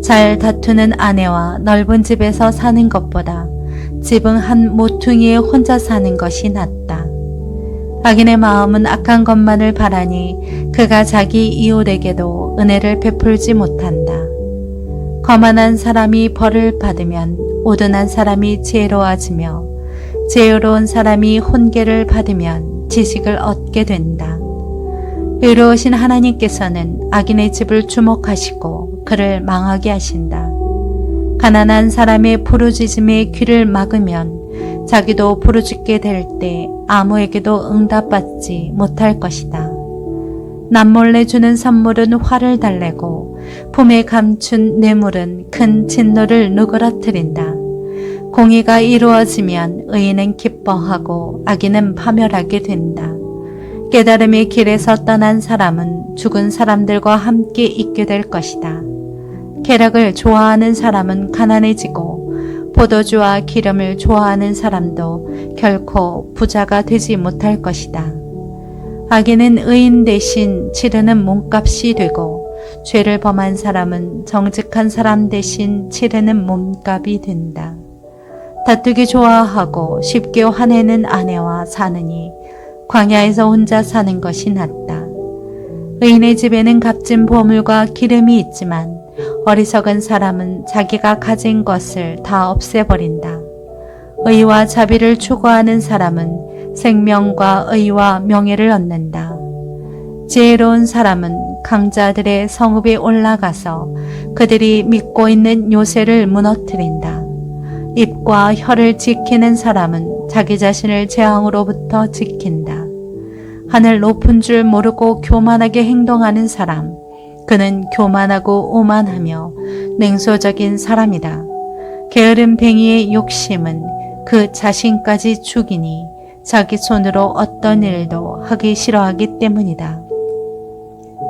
잘 다투는 아내와 넓은 집에서 사는 것보다 집은 한 모퉁이에 혼자 사는 것이 낫다. 악인의 마음은 악한 것만을 바라니 그가 자기 이웃에게도 은혜를 베풀지 못한다. 거만한 사람이 벌을 받으면 오둔한 사람이 지혜로워지며 지혜로운 사람이 훈계를 받으면 지식을 얻게 된다. 의로우신 하나님께서는 악인의 집을 주목하시고 그를 망하게 하신다. 가난한 사람의 부르짖음에 귀를 막으면 자기도 부르짖게 될 때 아무에게도 응답받지 못할 것이다. 남몰래 주는 선물은 화를 달래고 품에 감춘 뇌물은 큰 진노를 누그러뜨린다. 공의가 이루어지면 의인은 기뻐하고 악인은 파멸하게 된다. 깨달음의 길에서 떠난 사람은 죽은 사람들과 함께 있게 될 것이다. 쾌락을 좋아하는 사람은 가난해지고 포도주와 기름을 좋아하는 사람도 결코 부자가 되지 못할 것이다. 악인은 의인 대신 치르는 몸값이 되고 죄를 범한 사람은 정직한 사람 대신 치르는 몸값이 된다. 다투기 좋아하고 쉽게 화내는 아내와 사느니 광야에서 혼자 사는 것이 낫다. 의인의 집에는 값진 보물과 기름이 있지만 어리석은 사람은 자기가 가진 것을 다 없애버린다. 의와 자비를 추구하는 사람은 생명과 의와 명예를 얻는다. 지혜로운 사람은 강자들의 성읍에 올라가서 그들이 믿고 있는 요새를 무너뜨린다. 입과 혀를 지키는 사람은 자기 자신을 재앙으로부터 지킨다. 하늘 높은 줄 모르고 교만하게 행동하는 사람, 그는 교만하고 오만하며 냉소적인 사람이다. 게으른 뱅이의 욕심은 그 자신까지 죽이니 자기 손으로 어떤 일도 하기 싫어하기 때문이다.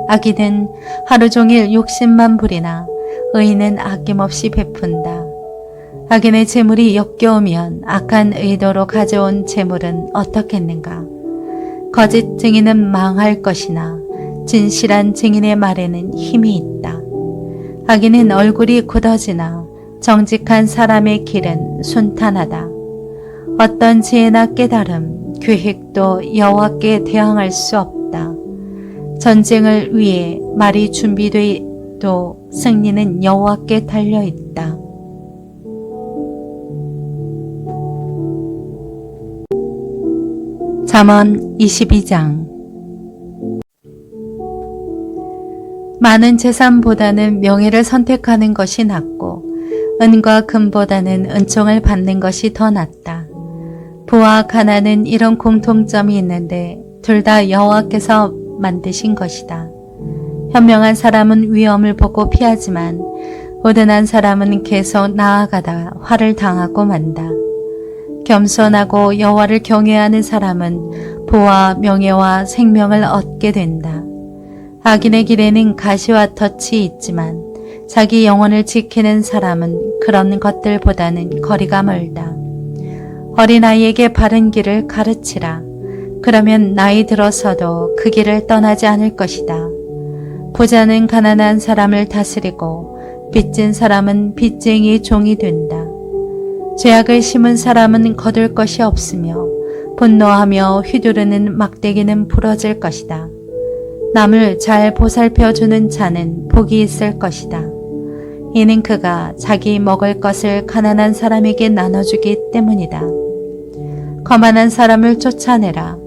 악인은 하루 종일 욕심만 부리나 의인은 아낌없이 베푼다. 악인의 재물이 역겨우면 악한 의도로 가져온 재물은 어떻겠는가? 거짓 증인은 망할 것이나 진실한 증인의 말에는 힘이 있다. 악인은 얼굴이 굳어지나 정직한 사람의 길은 순탄하다. 어떤 지혜나 깨달음, 계획도 여호와께 대항할 수 없다. 전쟁을 위해 말이 준비돼도 승리는 여호와께 달려있다. 잠언 22장. 많은 재산보다는 명예를 선택하는 것이 낫고 은과 금보다는 은총을 받는 것이 더 낫다. 부와 가난은 이런 공통점이 있는데 둘 다 여호와께서 만드신 것이다. 현명한 사람은 위험을 보고 피하지만 오든한 사람은 계속 나아가다 화를 당하고 만다. 겸손하고 여호와를 경외하는 사람은 부와 명예와 생명을 얻게 된다. 악인의 길에는 가시와 덫이 있지만 자기 영혼을 지키는 사람은 그런 것들보다는 거리가 멀다. 어린아이에게 바른 길을 가르치라. 그러면 나이 들어서도 그 길을 떠나지 않을 것이다. 부자는 가난한 사람을 다스리고 빚진 사람은 빚쟁이의 종이 된다. 죄악을 심은 사람은 거둘 것이 없으며 분노하며 휘두르는 막대기는 부러질 것이다. 남을 잘 보살펴주는 자는 복이 있을 것이다. 이는 그가 자기 먹을 것을 가난한 사람에게 나눠주기 때문이다. 거만한 사람을 쫓아내라.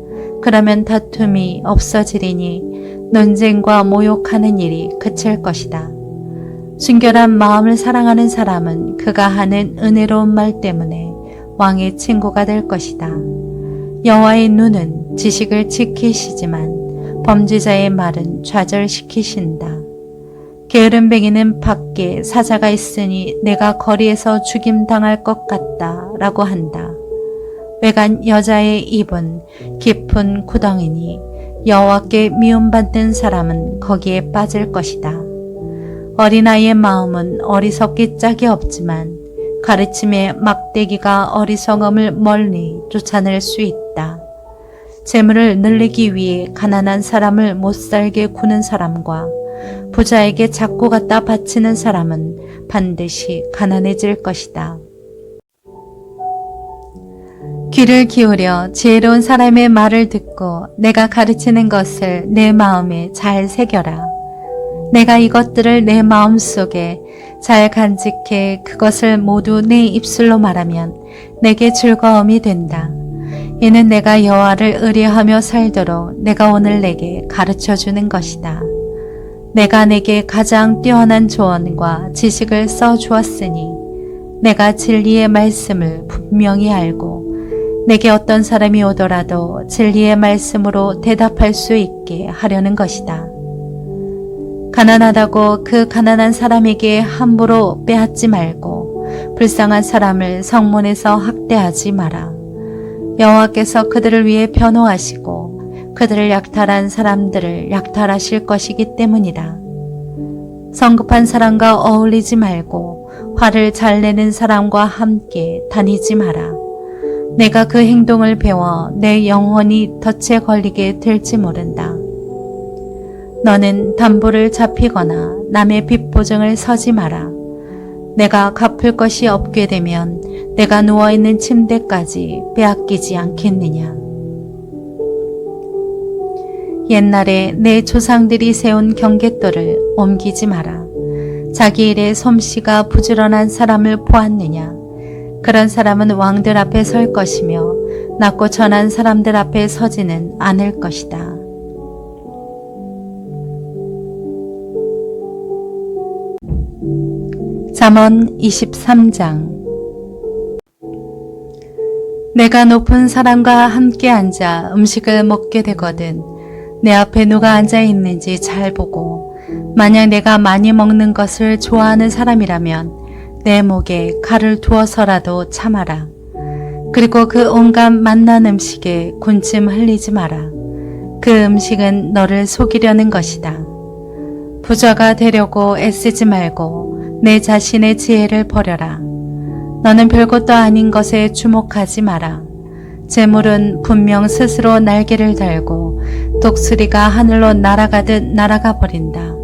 그러면 다툼이 없어지리니 논쟁과 모욕하는 일이 그칠 것이다. 순결한 마음을 사랑하는 사람은 그가 하는 은혜로운 말 때문에 왕의 친구가 될 것이다. 여호와의 눈은 지식을 지키시지만 범죄자의 말은 좌절시키신다. 게으름뱅이는 밖에 사자가 있으니 내가 거리에서 죽임당할 것 같다 라고 한다. 외간 여자의 입은 깊은 구덩이니 여호와께 미움받는 사람은 거기에 빠질 것이다. 어린아이의 마음은 어리석기 짝이 없지만 가르침의 막대기가 어리석음을 멀리 쫓아낼 수 있다. 재물을 늘리기 위해 가난한 사람을 못살게 구는 사람과 부자에게 작고 갖다 바치는 사람은 반드시 가난해질 것이다. 귀를 기울여 지혜로운 사람의 말을 듣고 내가 가르치는 것을 내 마음에 잘 새겨라. 내가 이것들을 내 마음속에 잘 간직해 그것을 모두 내 입술로 말하면 내게 즐거움이 된다. 이는 내가 여호와를 의뢰하며 살도록 내가 오늘 내게 가르쳐 주는 것이다. 내가 내게 가장 뛰어난 조언과 지식을 써 주었으니 내가 진리의 말씀을 분명히 알고 내게 어떤 사람이 오더라도 진리의 말씀으로 대답할 수 있게 하려는 것이다. 가난하다고 그 가난한 사람에게 함부로 빼앗지 말고 불쌍한 사람을 성문에서 학대하지 마라. 여호와께서 그들을 위해 변호하시고 그들을 약탈한 사람들을 약탈하실 것이기 때문이다. 성급한 사람과 어울리지 말고 화를 잘 내는 사람과 함께 다니지 마라. 내가 그 행동을 배워 내 영혼이 덫에 걸리게 될지 모른다. 너는 담보를 잡히거나 남의 빚 보증을 서지 마라. 내가 갚을 것이 없게 되면 내가 누워있는 침대까지 빼앗기지 않겠느냐. 옛날에 내 조상들이 세운 경계도를 옮기지 마라. 자기 일에 솜씨가 부지런한 사람을 보았느냐. 그런 사람은 왕들 앞에 설 것이며 낮고 천한 사람들 앞에 서지는 않을 것이다. 잠언 23장. 내가 높은 사람과 함께 앉아 음식을 먹게 되거든 내 앞에 누가 앉아 있는지 잘 보고 만약 내가 많이 먹는 것을 좋아하는 사람이라면 내 목에 칼을 두어서라도 참아라. 그리고 그 온갖 맛난 음식에 군침 흘리지 마라. 그 음식은 너를 속이려는 것이다. 부자가 되려고 애쓰지 말고 내 자신의 지혜를 버려라. 너는 별것도 아닌 것에 주목하지 마라. 재물은 분명 스스로 날개를 달고 독수리가 하늘로 날아가듯 날아가 버린다.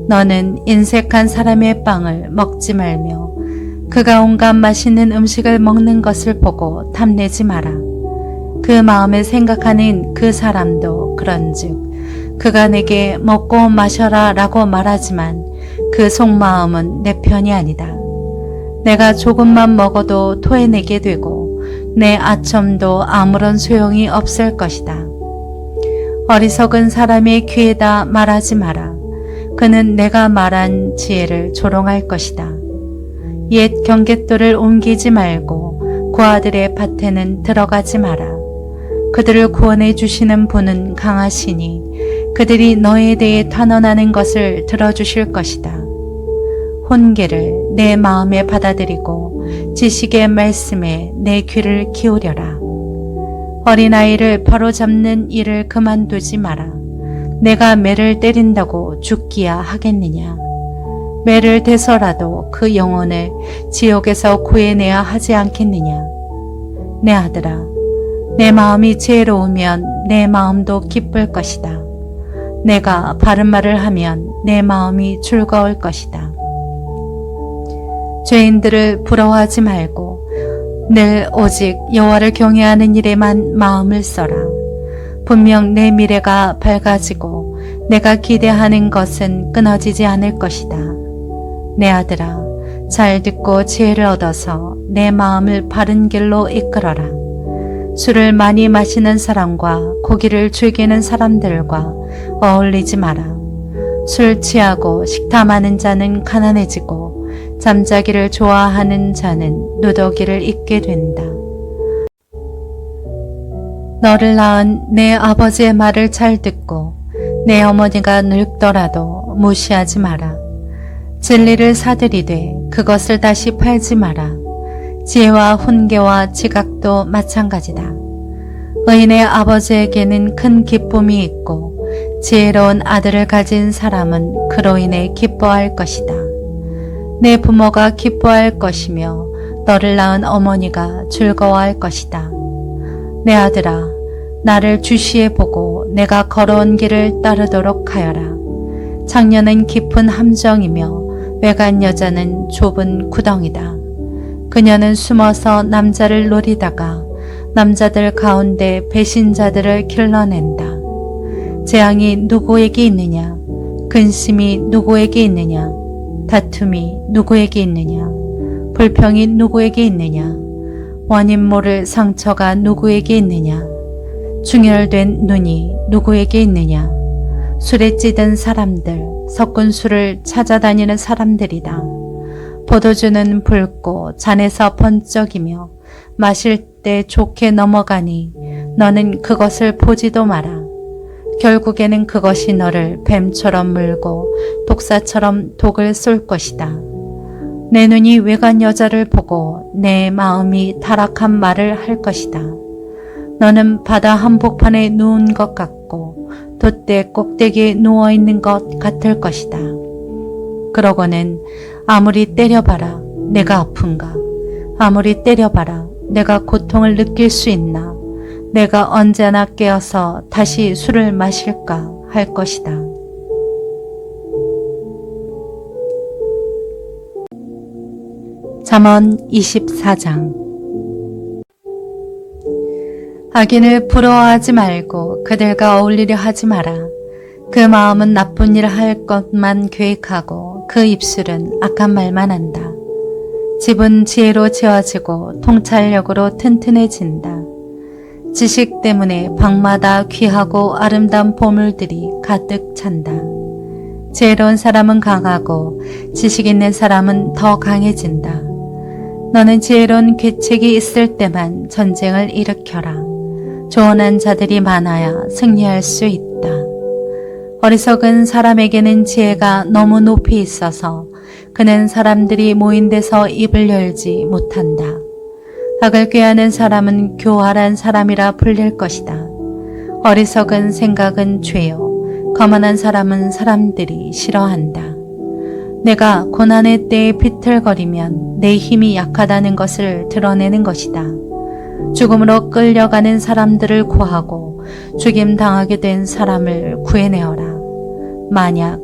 너는 인색한 사람의 빵을 먹지 말며 그가 온갖 맛있는 음식을 먹는 것을 보고 탐내지 마라. 그 마음에 생각하는 그 사람도 그런즉 그가 내게 먹고 마셔라 라고 말하지만 그 속마음은 내 편이 아니다. 내가 조금만 먹어도 토해내게 되고 내 아첨도 아무런 소용이 없을 것이다. 어리석은 사람의 귀에다 말하지 마라. 그는 내가 말한 지혜를 조롱할 것이다. 옛 경계도를 옮기지 말고 고아들의 밭에는 들어가지 마라. 그들을 구원해 주시는 분은 강하시니 그들이 너에 대해 탄원하는 것을 들어주실 것이다. 혼계를 내 마음에 받아들이고 지식의 말씀에 내 귀를 기울여라. 어린아이를 바로잡는 일을 그만두지 마라. 내가 매를 때린다고 죽기야 하겠느냐. 매를 대서라도 그 영혼을 지옥에서 구해내야 하지 않겠느냐. 내 아들아, 내 마음이 지혜로우면 내 마음도 기쁠 것이다. 내가 바른 말을 하면 내 마음이 즐거울 것이다. 죄인들을 부러워하지 말고 늘 오직 여호와를 경외하는 일에만 마음을 써라. 분명 내 미래가 밝아지고 내가 기대하는 것은 끊어지지 않을 것이다. 내 아들아, 잘 듣고 지혜를 얻어서 내 마음을 바른 길로 이끌어라. 술을 많이 마시는 사람과 고기를 즐기는 사람들과 어울리지 마라. 술 취하고 식탐하는 자는 가난해지고 잠자기를 좋아하는 자는 누더기를 입게 된다. 너를 낳은 내 아버지의 말을 잘 듣고 내 어머니가 늙더라도 무시하지 마라. 진리를 사들이되 그것을 다시 팔지 마라. 지혜와 훈계와 지각도 마찬가지다. 의인의 아버지에게는 큰 기쁨이 있고 지혜로운 아들을 가진 사람은 그로 인해 기뻐할 것이다. 내 부모가 기뻐할 것이며 너를 낳은 어머니가 즐거워할 것이다. 내 아들아, 나를 주시해 보고 내가 걸어온 길을 따르도록 하여라. 장녀는 깊은 함정이며 외간 여자는 좁은 구덩이다. 그녀는 숨어서 남자를 노리다가 남자들 가운데 배신자들을 길러낸다. 재앙이 누구에게 있느냐? 근심이 누구에게 있느냐? 다툼이 누구에게 있느냐? 불평이 누구에게 있느냐? 원인 모를 상처가 누구에게 있느냐? 충혈된 눈이 누구에게 있느냐? 술에 찌든 사람들, 섞은 술을 찾아다니는 사람들이다. 포도주는 붉고 잔에서 번쩍이며 마실 때 좋게 넘어가니 너는 그것을 보지도 마라. 결국에는 그것이 너를 뱀처럼 물고 독사처럼 독을 쏠 것이다. 내 눈이 외간 여자를 보고 내 마음이 타락한 말을 할 것이다. 너는 바다 한복판에 누운 것 같고 돛대 꼭대기에 누워있는 것 같을 것이다. 그러고는 아무리 때려봐라 내가 아픈가? 아무리 때려봐라 내가 고통을 느낄 수 있나? 내가 언제나 깨어서 다시 술을 마실까 할 것이다. 잠언 24장. 악인을 부러워하지 말고 그들과 어울리려 하지 마라. 그 마음은 나쁜 일을 할 것만 계획하고 그 입술은 악한 말만 한다. 집은 지혜로 지어지고 통찰력으로 튼튼해진다. 지식 때문에 방마다 귀하고 아름다운 보물들이 가득 찬다. 지혜로운 사람은 강하고 지식 있는 사람은 더 강해진다. 너는 지혜로운 계책이 있을 때만 전쟁을 일으켜라. 조언한 자들이 많아야 승리할 수 있다. 어리석은 사람에게는 지혜가 너무 높이 있어서 그는 사람들이 모인 데서 입을 열지 못한다. 악을 꾀하는 사람은 교활한 사람이라 불릴 것이다. 어리석은 생각은 죄요. 거만한 사람은 사람들이 싫어한다. 내가 고난의 때에 비틀거리면 내 힘이 약하다는 것을 드러내는 것이다. 죽음으로 끌려가는 사람들을 구하고 죽임당하게 된 사람을 구해내어라. 만약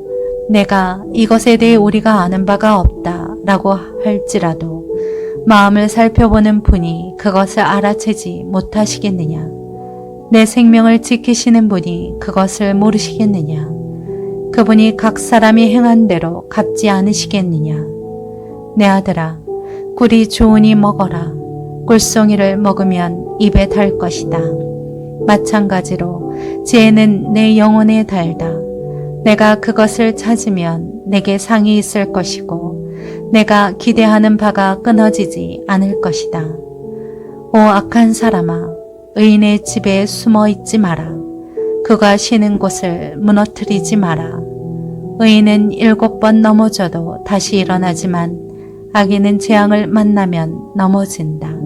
내가 이것에 대해 우리가 아는 바가 없다 라고 할지라도 마음을 살펴보는 분이 그것을 알아채지 못하시겠느냐? 내 생명을 지키시는 분이 그것을 모르시겠느냐? 그분이 각 사람이 행한 대로 갚지 않으시겠느냐? 내 아들아, 꿀이 좋으니 먹어라. 꿀송이를 먹으면 입에 달 것이다. 마찬가지로 지혜는 내 영혼에 달다. 내가 그것을 찾으면 내게 상이 있을 것이고 내가 기대하는 바가 끊어지지 않을 것이다. 오 악한 사람아, 의인의 집에 숨어 있지 마라. 그가 쉬는 곳을 무너뜨리지 마라. 의인은 7번 넘어져도 다시 일어나지만 악인은 재앙을 만나면 넘어진다.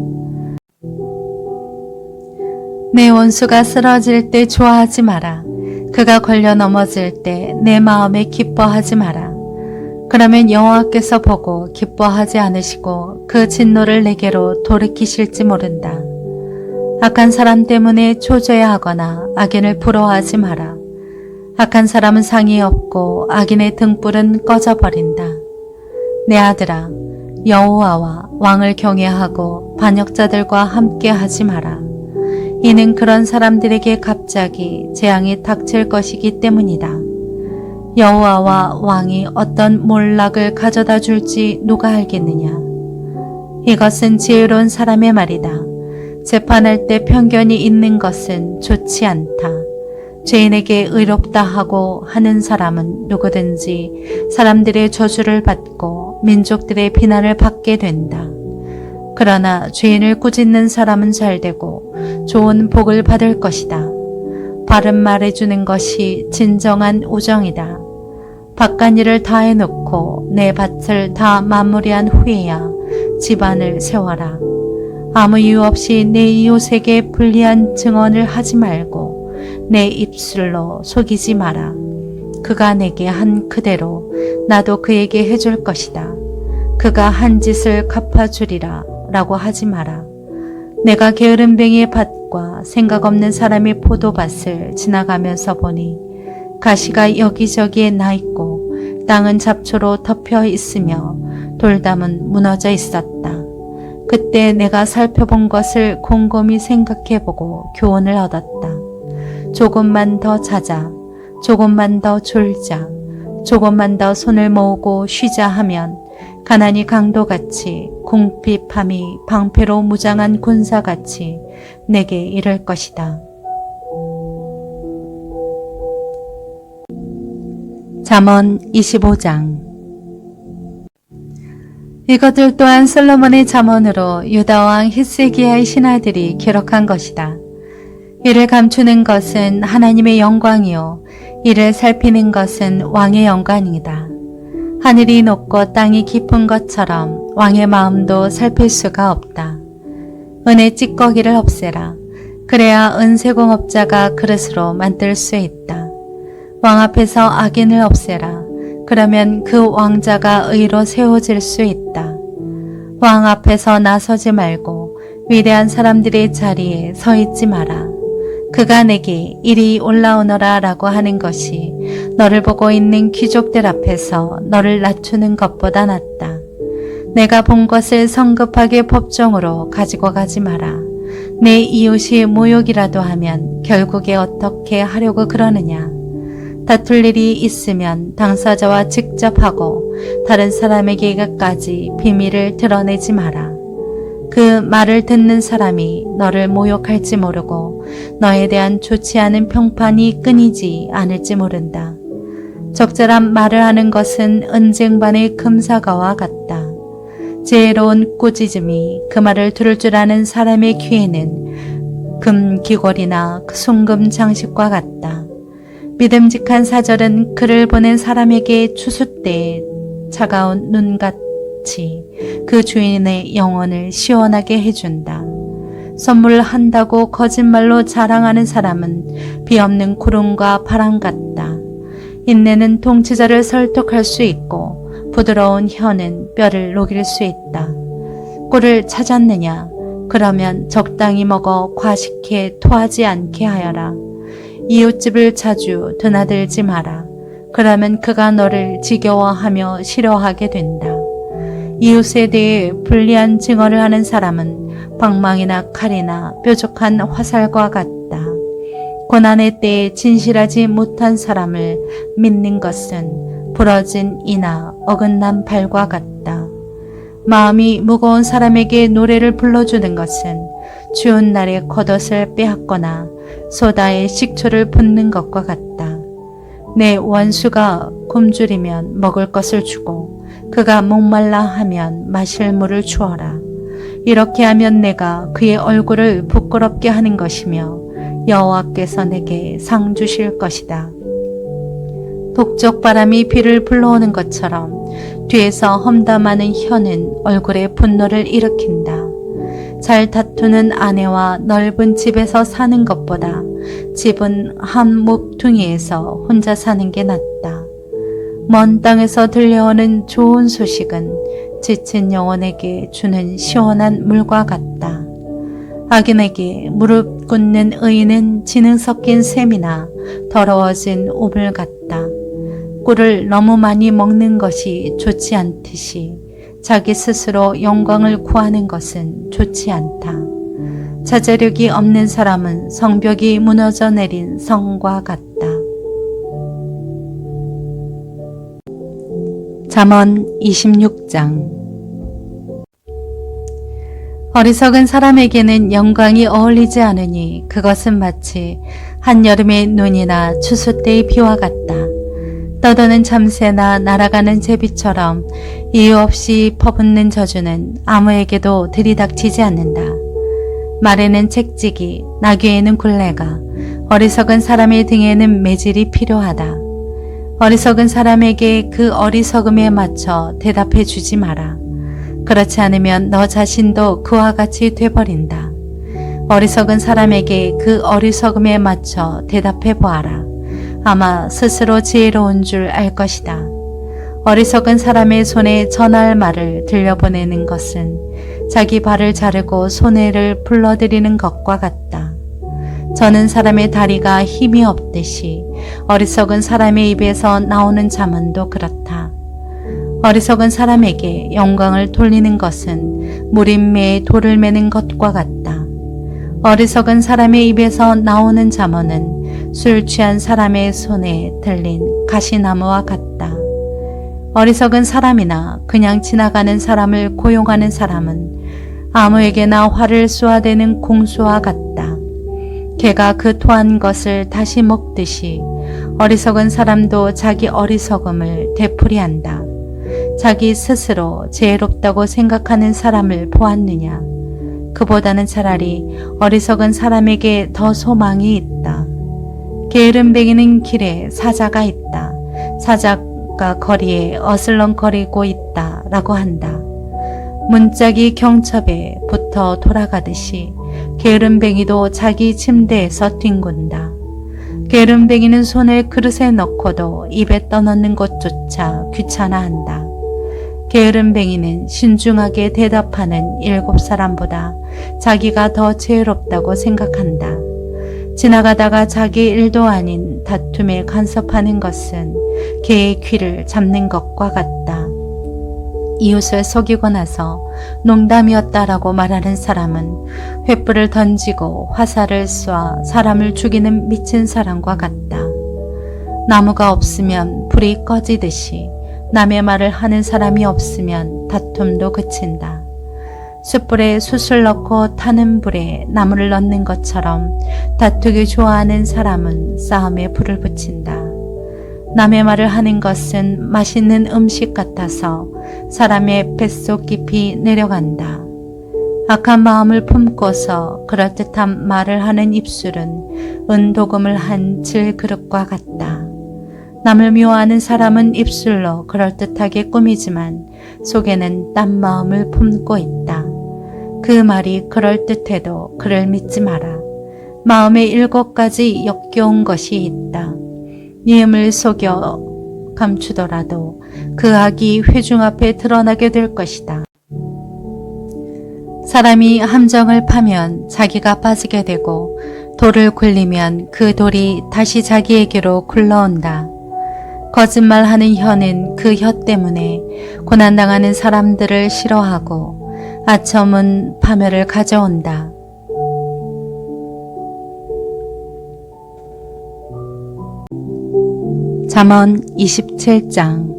내 원수가 쓰러질 때 좋아하지 마라. 그가 걸려 넘어질 때 내 마음에 기뻐하지 마라. 그러면 여호와께서 보고 기뻐하지 않으시고 그 진노를 내게로 돌이키실지 모른다. 악한 사람 때문에 초조해하거나 악인을 부러워하지 마라. 악한 사람은 상이 없고 악인의 등불은 꺼져버린다. 내 아들아, 여호와와 왕을 경외하고 반역자들과 함께 하지 마라. 이는 그런 사람들에게 갑자기 재앙이 닥칠 것이기 때문이다. 여호와와 왕이 어떤 몰락을 가져다 줄지 누가 알겠느냐. 이것은 지혜로운 사람의 말이다. 재판할 때 편견이 있는 것은 좋지 않다. 죄인에게 의롭다 하고 하는 사람은 누구든지 사람들의 저주를 받고 민족들의 비난을 받게 된다. 그러나 죄인을 꾸짖는 사람은 잘되고 좋은 복을 받을 것이다. 바른 말해주는 것이 진정한 우정이다. 바깥일을 다 해놓고 내 밭을 다 마무리한 후에야 집안을 세워라. 아무 이유 없이 내 이웃에게 불리한 증언을 하지 말고 내 입술로 속이지 마라. 그가 내게 한 그대로 나도 그에게 해줄 것이다. 그가 한 짓을 갚아주리라 라고 하지 마라. 내가 게으름뱅이의 밭과 생각 없는 사람의 포도밭을 지나가면서 보니 가시가 여기저기에 나 있고 땅은 잡초로 덮여 있으며 돌담은 무너져 있었다. 그때 내가 살펴본 것을 곰곰이 생각해보고 교훈을 얻었다. 조금만 더 자자, 조금만 더 졸자, 조금만 더 손을 모으고 쉬자 하면 가난이 강도같이 궁핍함이 방패로 무장한 군사같이 내게 이를 것이다. 잠언 25장. 이것들 또한 솔로몬의 잠언으로 유다왕 히스기야의 신하들이 기록한 것이다. 이를 감추는 것은 하나님의 영광이요 이를 살피는 것은 왕의 영광이다. 하늘이 높고 땅이 깊은 것처럼 왕의 마음도 살필 수가 없다. 은의 찌꺼기를 없애라. 그래야 은세공업자가 그릇으로 만들 수 있다. 왕 앞에서 악인을 없애라. 그러면 그 왕자가 의로 세워질 수 있다. 왕 앞에서 나서지 말고 위대한 사람들의 자리에 서 있지 마라. 그가 내게 이리 올라오너라 라고 하는 것이 너를 보고 있는 귀족들 앞에서 너를 낮추는 것보다 낫다. 내가 본 것을 성급하게 법정으로 가지고 가지 마라. 내 이웃이 모욕이라도 하면 결국에 어떻게 하려고 그러느냐. 다툴 일이 있으면 당사자와 직접 하고 다른 사람에게까지 비밀을 드러내지 마라. 그 말을 듣는 사람이 너를 모욕할지 모르고 너에 대한 좋지 않은 평판이 끊이지 않을지 모른다. 적절한 말을 하는 것은 은쟁반의 금사과와 같다. 지혜로운 꾸짖음이 그 말을 들을 줄 아는 사람의 귀에는 금 귀걸이나 송금 장식과 같다. 믿음직한 사절은 그를 보낸 사람에게 추수 때의 차가운 눈같이 그 주인의 영혼을 시원하게 해준다. 선물한다고 거짓말로 자랑하는 사람은 비없는 구름과 바람 같다. 인내는 통치자를 설득할 수 있고 부드러운 혀는 뼈를 녹일 수 있다. 꿀을 찾았느냐? 그러면 적당히 먹어 과식해 토하지 않게 하여라. 이웃집을 자주 드나들지 마라. 그러면 그가 너를 지겨워하며 싫어하게 된다. 이웃에 대해 불리한 증언을 하는 사람은 방망이나 칼이나 뾰족한 화살과 같다. 고난의 때에 진실하지 못한 사람을 믿는 것은 부러진 이나 어긋난 발과 같다. 마음이 무거운 사람에게 노래를 불러주는 것은 추운 날에 겉옷을 빼앗거나 소다에 식초를 붓는 것과 같다. 내 원수가 굶주리면 먹을 것을 주고 그가 목말라 하면 마실 물을 주어라. 이렇게 하면 내가 그의 얼굴을 부끄럽게 하는 것이며 여호와께서 내게 상 주실 것이다. 북쪽 바람이 비를 불러오는 것처럼 뒤에서 험담하는 혀는 얼굴에 분노를 일으킨다. 잘 다투는 아내와 넓은 집에서 사는 것보다 집은 한 묵퉁이에서 혼자 사는 게 낫다. 먼 땅에서 들려오는 좋은 소식은 지친 영혼에게 주는 시원한 물과 같다. 악인에게 무릎 꿇는 의인은 지능 섞인 샘이나 더러워진 오물 같다. 꿀을 너무 많이 먹는 것이 좋지 않듯이 자기 스스로 영광을 구하는 것은 좋지 않다. 자제력이 없는 사람은 성벽이 무너져 내린 성과 같다. 잠언 26장. 어리석은 사람에게는 영광이 어울리지 않으니 그것은 마치 한여름의 눈이나 추수 때의 비와 같다. 떠도는 참새나 날아가는 제비처럼 이유 없이 퍼붓는 저주는 아무에게도 들이닥치지 않는다. 말에는 채찍이, 나귀에는 굴레가, 어리석은 사람의 등에는 매질이 필요하다. 어리석은 사람에게 그 어리석음에 맞춰 대답해 주지 마라. 그렇지 않으면 너 자신도 그와 같이 돼버린다. 어리석은 사람에게 그 어리석음에 맞춰 대답해 보아라. 아마 스스로 지혜로운 줄 알 것이다. 어리석은 사람의 손에 전할 말을 들려보내는 것은 자기 발을 자르고 손해를 불러들이는 것과 같다. 저는 사람의 다리가 힘이 없듯이 어리석은 사람의 입에서 나오는 잠언도 그렇다. 어리석은 사람에게 영광을 돌리는 것은 무림매에 돌을 매는 것과 같다. 어리석은 사람의 입에서 나오는 잠언은 술 취한 사람의 손에 들린 가시나무와 같다. 어리석은 사람이나 그냥 지나가는 사람을 고용하는 사람은 아무에게나 화를 쏘아대는 공수와 같다. 개가 그 토한 것을 다시 먹듯이 어리석은 사람도 자기 어리석음을 되풀이한다. 자기 스스로 지혜롭다고 생각하는 사람을 보았느냐? 그보다는 차라리 어리석은 사람에게 더 소망이 있다. 게으름뱅이는 길에 사자가 있다. 사자가 거리에 어슬렁거리고 있다 라고 한다. 문짝이 경첩에 붙어 돌아가듯이 게으름뱅이도 자기 침대에서 뒹군다. 게으름뱅이는 손을 그릇에 넣고도 입에 떠넣는 것조차 귀찮아한다. 게으름뱅이는 신중하게 대답하는 7사람보다 자기가 더 지혜롭다고 생각한다. 지나가다가 자기 일도 아닌 다툼에 간섭하는 것은 개의 귀를 잡는 것과 같다. 이웃을 속이고 나서 농담이었다라고 말하는 사람은 횃불을 던지고 화살을 쏴 사람을 죽이는 미친 사람과 같다. 나무가 없으면 불이 꺼지듯이 남의 말을 하는 사람이 없으면 다툼도 그친다. 숯불에 숯을 넣고 타는 불에 나무를 넣는 것처럼 다투기 좋아하는 사람은 싸움에 불을 붙인다. 남의 말을 하는 것은 맛있는 음식 같아서 사람의 뱃속 깊이 내려간다. 악한 마음을 품고서 그럴듯한 말을 하는 입술은 은도금을 한 질그릇과 같다. 남을 미워하는 사람은 입술로 그럴듯하게 꾸미지만 속에는 딴 마음을 품고 있다. 그 말이 그럴듯해도 그를 믿지 마라. 마음에 7가지 역겨운 것이 있다. 니음을 속여 감추더라도 그 악이 회중 앞에 드러나게 될 것이다. 사람이 함정을 파면 자기가 빠지게 되고 돌을 굴리면 그 돌이 다시 자기에게로 굴러온다. 거짓말하는 혀는 그 혀 때문에 고난당하는 사람들을 싫어하고 아첨은 파멸을 가져온다. 잠언 27장.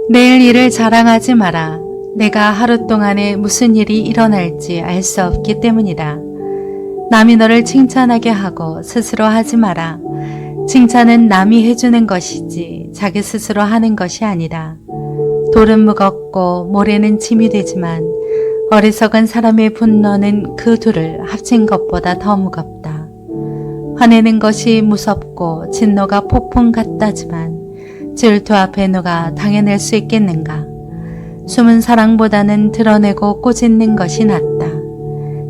내일 일을 자랑하지 마라. 내가 하루 동안에 무슨 일이 일어날지 알 수 없기 때문이다. 남이 너를 칭찬하게 하고 스스로 하지 마라. 칭찬은 남이 해주는 것이지 자기 스스로 하는 것이 아니다. 돌은 무겁고 모래는 짐이 되지만 어리석은 사람의 분노는 그 둘을 합친 것보다 더 무겁다. 화내는 것이 무섭고 진노가 폭풍 같다지만 질투 앞에 누가 당해낼 수 있겠는가? 숨은 사랑보다는 드러내고 꾸짖는 것이 낫다.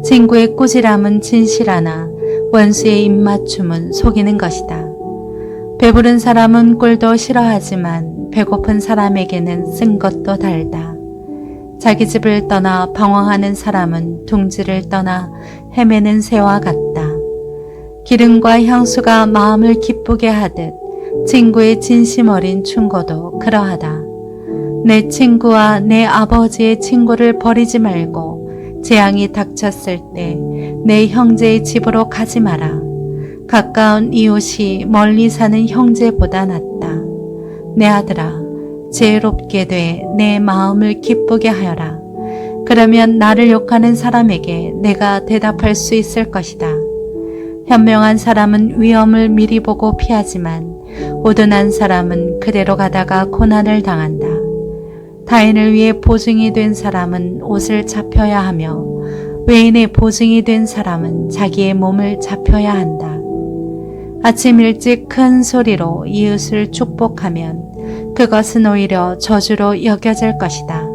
친구의 꾸지람은 진실하나 원수의 입맞춤은 속이는 것이다. 배부른 사람은 꿀도 싫어하지만 배고픈 사람에게는 쓴 것도 달다. 자기 집을 떠나 방황하는 사람은 둥지를 떠나 헤매는 새와 같다. 기름과 향수가 마음을 기쁘게 하듯 친구의 진심 어린 충고도 그러하다. 내 친구와 내 아버지의 친구를 버리지 말고 재앙이 닥쳤을 때 내 형제의 집으로 가지 마라. 가까운 이웃이 멀리 사는 형제보다 낫다. 내 아들아, 지혜롭게 돼 내 마음을 기쁘게 하여라. 그러면 나를 욕하는 사람에게 내가 대답할 수 있을 것이다. 현명한 사람은 위험을 미리 보고 피하지만 우둔한 사람은 그대로 가다가 고난을 당한다. 타인을 위해 보증이 된 사람은 옷을 잡혀야 하며 외인의 보증이 된 사람은 자기의 몸을 잡혀야 한다. 아침 일찍 큰 소리로 이웃을 축복하면 그것은 오히려 저주로 여겨질 것이다.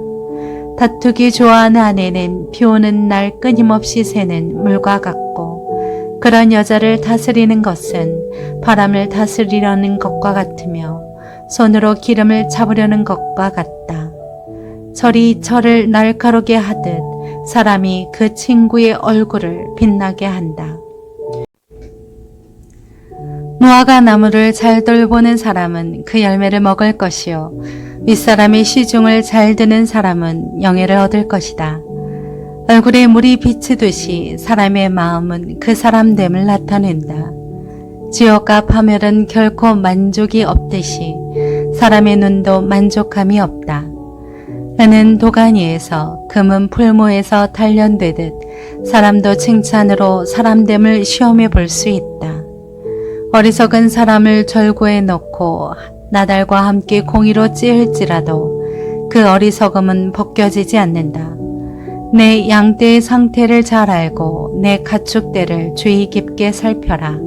다투기 좋아하는 아내는 비 오는 날 끊임없이 새는 물과 같고 그런 여자를 다스리는 것은 바람을 다스리려는 것과 같으며 손으로 기름을 잡으려는 것과 같다. 철이 철을 날카롭게 하듯 사람이 그 친구의 얼굴을 빛나게 한다. 무화과 나무를 잘 돌보는 사람은 그 열매를 먹을 것이요 윗사람의 시중을 잘 드는 사람은 영예를 얻을 것이다. 얼굴에 물이 비치듯이 사람의 마음은 그 사람됨을 나타낸다. 지옥과 파멸은 결코 만족이 없듯이 사람의 눈도 만족함이 없다. 은은 도가니에서 금은 풀무에서 단련되듯 사람도 칭찬으로 사람됨을 시험해 볼 수 있다. 어리석은 사람을 절구에 넣고 나달과 함께 공의로 찌을지라도 그 어리석음은 벗겨지지 않는다. 내 양떼의 상태를 잘 알고 내 가축대를 주의 깊게 살펴라.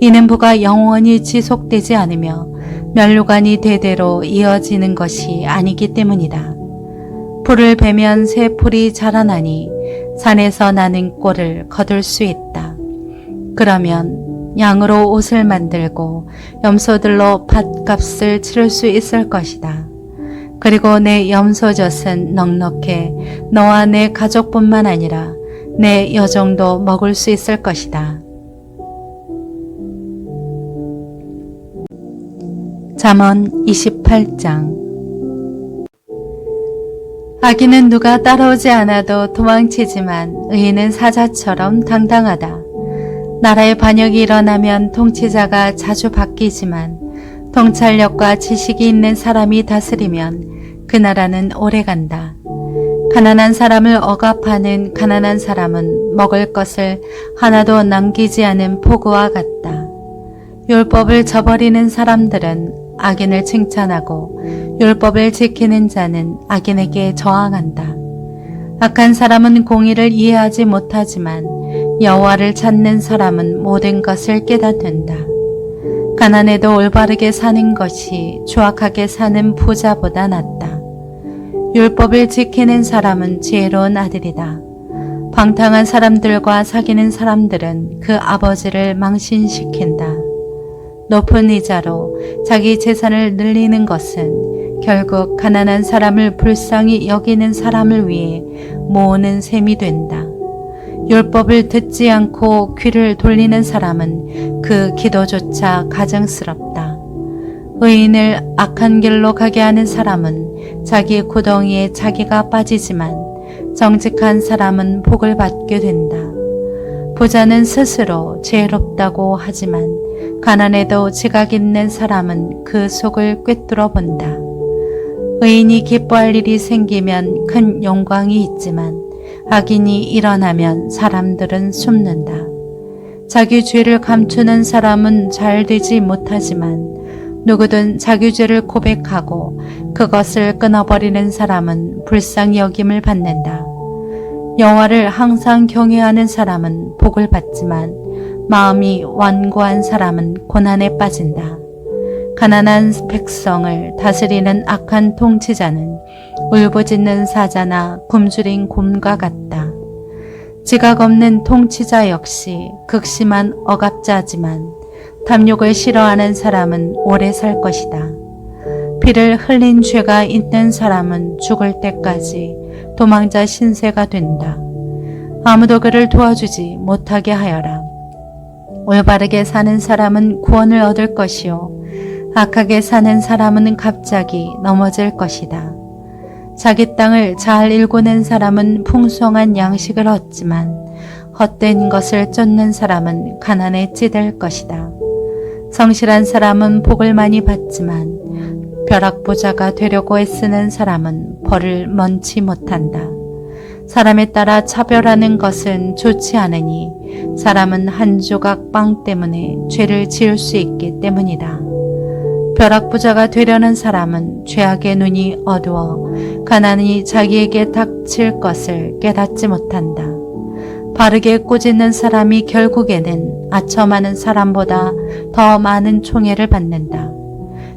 이는 부가 영원히 지속되지 않으며 멸류관이 대대로 이어지는 것이 아니기 때문이다. 풀을 베면 새 풀이 자라나니 산에서 나는 꼴을 거둘 수 있다. 그러면 양으로 옷을 만들고 염소들로 밭값을 치를 수 있을 것이다. 그리고 내 염소젖은 넉넉해 너와 내 가족뿐만 아니라 내 여종도 먹을 수 있을 것이다. 잠언 28장. 악인은 누가 따라오지 않아도 도망치지만 의인은 사자처럼 당당하다. 나라의 반역이 일어나면 통치자가 자주 바뀌지만 통찰력과 지식이 있는 사람이 다스리면 그 나라는 오래간다. 가난한 사람을 억압하는 가난한 사람은 먹을 것을 하나도 남기지 않은 포구와 같다. 율법을 저버리는 사람들은 악인을 칭찬하고 율법을 지키는 자는 악인에게 저항한다. 악한 사람은 공의를 이해하지 못하지만 여호와를 찾는 사람은 모든 것을 깨닫는다. 가난해도 올바르게 사는 것이 추악하게 사는 부자보다 낫다. 율법을 지키는 사람은 지혜로운 아들이다. 방탕한 사람들과 사귀는 사람들은 그 아버지를 망신시킨다. 높은 이자로 자기 재산을 늘리는 것은 결국 가난한 사람을 불쌍히 여기는 사람을 위해 모으는 셈이 된다. 율법을 듣지 않고 귀를 돌리는 사람은 그 기도조차 가증스럽다. 의인을 악한 길로 가게 하는 사람은 자기 구덩이에 자기가 빠지지만 정직한 사람은 복을 받게 된다. 부자는 스스로 지혜롭다고 하지만 가난해도 지각 있는 사람은 그 속을 꿰뚫어 본다. 의인이 기뻐할 일이 생기면 큰 영광이 있지만 악인이 일어나면 사람들은 숨는다. 자기 죄를 감추는 사람은 잘 되지 못하지만 누구든 자기 죄를 고백하고 그것을 끊어버리는 사람은 불쌍히 여김을 받는다. 여호와를 항상 경외하는 사람은 복을 받지만 마음이 완고한 사람은 고난에 빠진다. 가난한 백성을 다스리는 악한 통치자는 울부짖는 사자나 굶주린 곰과 같다. 지각 없는 통치자 역시 극심한 억압자지만 탐욕을 싫어하는 사람은 오래 살 것이다. 피를 흘린 죄가 있는 사람은 죽을 때까지 도망자 신세가 된다. 아무도 그를 도와주지 못하게 하여라. 올바르게 사는 사람은 구원을 얻을 것이요 악하게 사는 사람은 갑자기 넘어질 것이다. 자기 땅을 잘 일궈낸 사람은 풍성한 양식을 얻지만 헛된 것을 쫓는 사람은 가난에 찌들 것이다. 성실한 사람은 복을 많이 받지만 벼락부자가 되려고 애쓰는 사람은 벌을 먼치 못한다. 사람에 따라 차별하는 것은 좋지 않으니 사람은 한 조각 빵 때문에 죄를 지을 수 있기 때문이다. 벼락부자가 되려는 사람은 죄악의 눈이 어두워 가난이 자기에게 닥칠 것을 깨닫지 못한다. 바르게 꾸짖는 사람이 결국에는 아첨하는 사람보다 더 많은 총애를 받는다.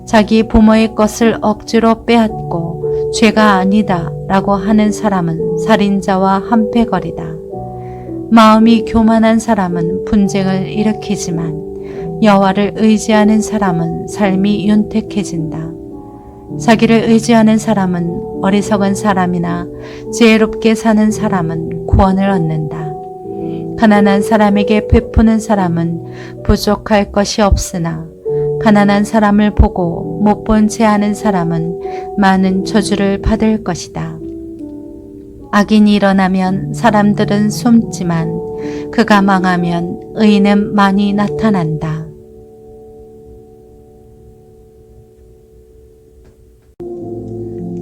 자기 부모의 것을 억지로 빼앗고 죄가 아니다 라고 하는 사람은 살인자와 한패거리다. 마음이 교만한 사람은 분쟁을 일으키지만 여호와를 의지하는 사람은 삶이 윤택해진다. 자기를 의지하는 사람은 어리석은 사람이나 지혜롭게 사는 사람은 구원을 얻는다. 가난한 사람에게 베푸는 사람은 부족할 것이 없으나 가난한 사람을 보고 못 본 채 하는 사람은 많은 저주를 받을 것이다. 악인이 일어나면 사람들은 숨지만 그가 망하면 의인은 많이 나타난다.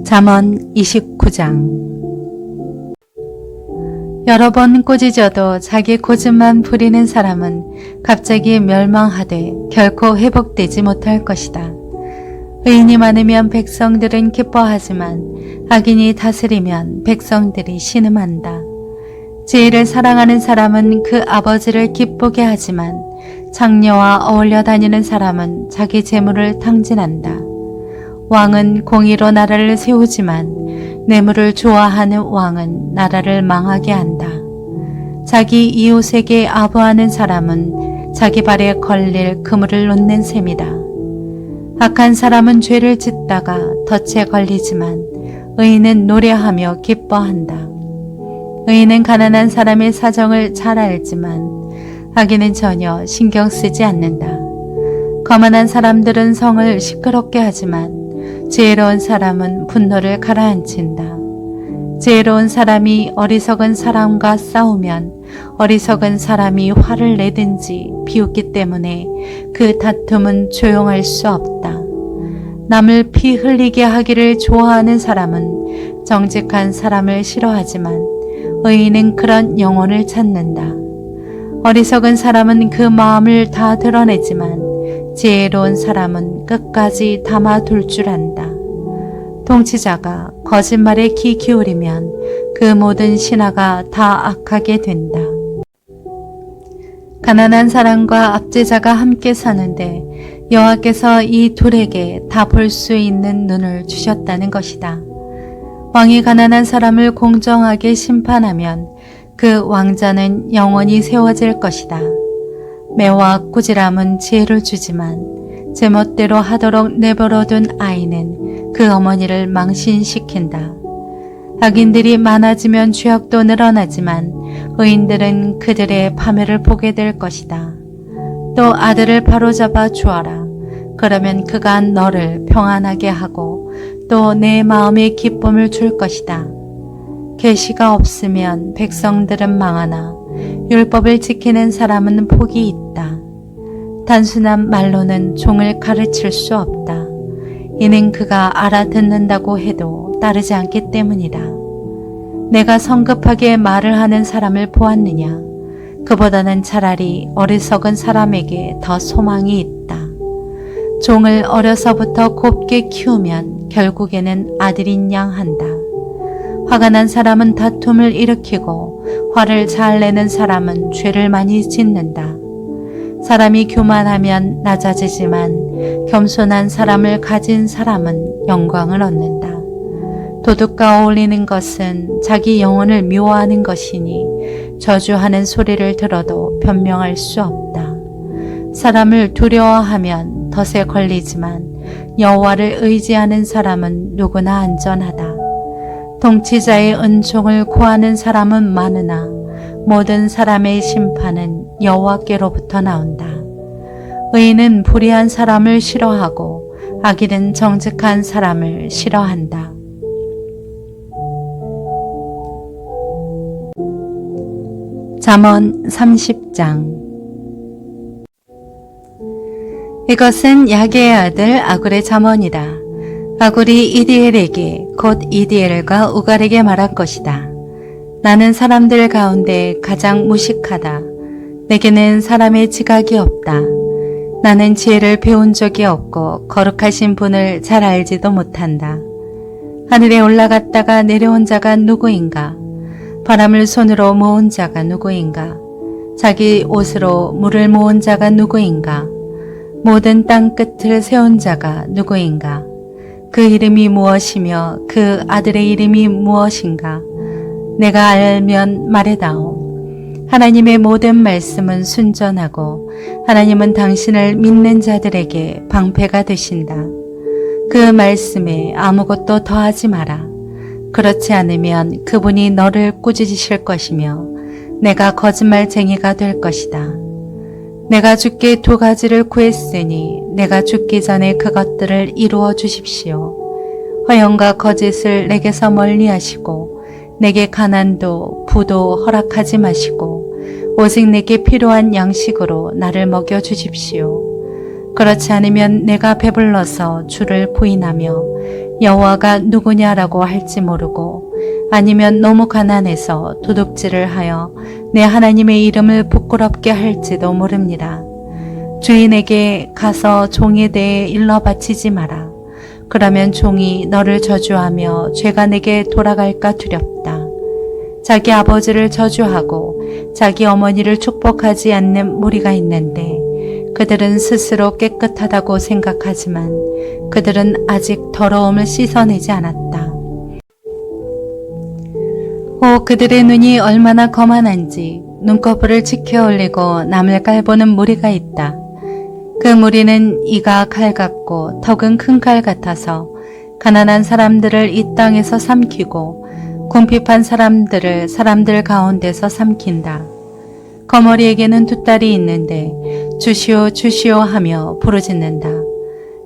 잠언 29장. 여러 번 꾸짖어도 자기 고집만 부리는 사람은 갑자기 멸망하되 결코 회복되지 못할 것이다. 의인이 많으면 백성들은 기뻐하지만 악인이 다스리면 백성들이 신음한다. 지혜를 사랑하는 사람은 그 아버지를 기쁘게 하지만 장녀와 어울려 다니는 사람은 자기 재물을 탕진한다. 왕은 공의로 나라를 세우지만 뇌물을 좋아하는 왕은 나라를 망하게 한다. 자기 이웃에게 아부하는 사람은 자기 발에 걸릴 그물을 놓는 셈이다. 악한 사람은 죄를 짓다가 덫에 걸리지만 의인은 노래하며 기뻐한다. 의인은 가난한 사람의 사정을 잘 알지만 악인은 전혀 신경 쓰지 않는다. 거만한 사람들은 성을 시끄럽게 하지만 지혜로운 사람은 분노를 가라앉힌다. 지혜로운 사람이 어리석은 사람과 싸우면 어리석은 사람이 화를 내든지 비웃기 때문에 그 다툼은 조용할 수 없다. 남을 피 흘리게 하기를 좋아하는 사람은 정직한 사람을 싫어하지만 의인은 그런 영혼을 찾는다. 어리석은 사람은 그 마음을 다 드러내지만 지혜로운 사람은 끝까지 담아둘 줄 안다. 통치자가 거짓말에 귀 기울이면 그 모든 신하가 다 악하게 된다. 가난한 사람과 압제자가 함께 사는데 여호와께서 이 둘에게 다 볼 수 있는 눈을 주셨다는 것이다. 왕이 가난한 사람을 공정하게 심판하면 그 왕자는 영원히 세워질 것이다. 매와 꾸지람은 지혜를 주지만 제멋대로 하도록 내버려둔 아이는 그 어머니를 망신시킨다. 악인들이 많아지면 죄악도 늘어나지만 의인들은 그들의 파멸을 보게 될 것이다. 또 아들을 바로잡아 주어라. 그러면 그가 너를 평안하게 하고 또 내 마음에 기쁨을 줄 것이다. 계시가 없으면 백성들은 망하나 율법을 지키는 사람은 복이 있다. 단순한 말로는 종을 가르칠 수 없다. 이는 그가 알아듣는다고 해도 따르지 않기 때문이다. 내가 성급하게 말을 하는 사람을 보았느냐? 그보다는 차라리 어리석은 사람에게 더 소망이 있다. 종을 어려서부터 곱게 키우면 결국에는 아들인 양 한다. 화가 난 사람은 다툼을 일으키고 화를 잘 내는 사람은 죄를 많이 짓는다. 사람이 교만하면 낮아지지만 겸손한 사람을 가진 사람은 영광을 얻는다. 도둑과 어울리는 것은 자기 영혼을 미워하는 것이니 저주하는 소리를 들어도 변명할 수 없다. 사람을 두려워하면 덫에 걸리지만 여호와를 의지하는 사람은 누구나 안전하다. 통치자의 은총을 구하는 사람은 많으나 모든 사람의 심판은 여호와께로부터 나온다. 의인은 불의한 사람을 싫어하고 악인은 정직한 사람을 싫어한다. 잠언 30장. 이것은 야게의 아들 아굴의 잠언이다. 아굴이 이디엘에게 곧 이디엘과 우갈에게 말한 것이다. 나는 사람들 가운데 가장 무식하다. 내게는 사람의 지각이 없다. 나는 지혜를 배운 적이 없고 거룩하신 분을 잘 알지도 못한다. 하늘에 올라갔다가 내려온 자가 누구인가? 바람을 손으로 모은 자가 누구인가? 자기 옷으로 물을 모은 자가 누구인가? 모든 땅 끝을 세운 자가 누구인가? 그 이름이 무엇이며 그 아들의 이름이 무엇인가? 내가 알면 말해다오. 하나님의 모든 말씀은 순전하고 하나님은 당신을 믿는 자들에게 방패가 되신다. 그 말씀에 아무것도 더하지 마라. 그렇지 않으면 그분이 너를 꾸짖으실 것이며 내가 거짓말쟁이가 될 것이다. 내가 주께 2가지를 구했으니 내가 죽기 전에 그것들을 이루어 주십시오. 허영과 거짓을 내게서 멀리하시고 내게 가난도 부도 허락하지 마시고 오직 내게 필요한 양식으로 나를 먹여 주십시오. 그렇지 않으면 내가 배불러서 주를 부인하며 여호와가 누구냐라고 할지 모르고 아니면 너무 가난해서 도둑질을 하여 내 하나님의 이름을 부끄럽게 할지도 모릅니다. 주인에게 가서 종에 대해 일러 바치지 마라. 그러면 종이 너를 저주하며 죄가 내게 돌아갈까 두렵다. 자기 아버지를 저주하고 자기 어머니를 축복하지 않는 무리가 있는데 그들은 스스로 깨끗하다고 생각하지만 그들은 아직 더러움을 씻어내지 않았다. 그들의 눈이 얼마나 거만한지 눈꺼풀을 치켜 올리고 남을 깔보는 무리가 있다. 그 무리는 이가 칼 같고 턱은 큰 칼 같아서 가난한 사람들을 이 땅에서 삼키고 궁핍한 사람들을 사람들 가운데서 삼킨다. 거머리에게는 2딸이 있는데 주시오 주시오 하며 부르짖는다.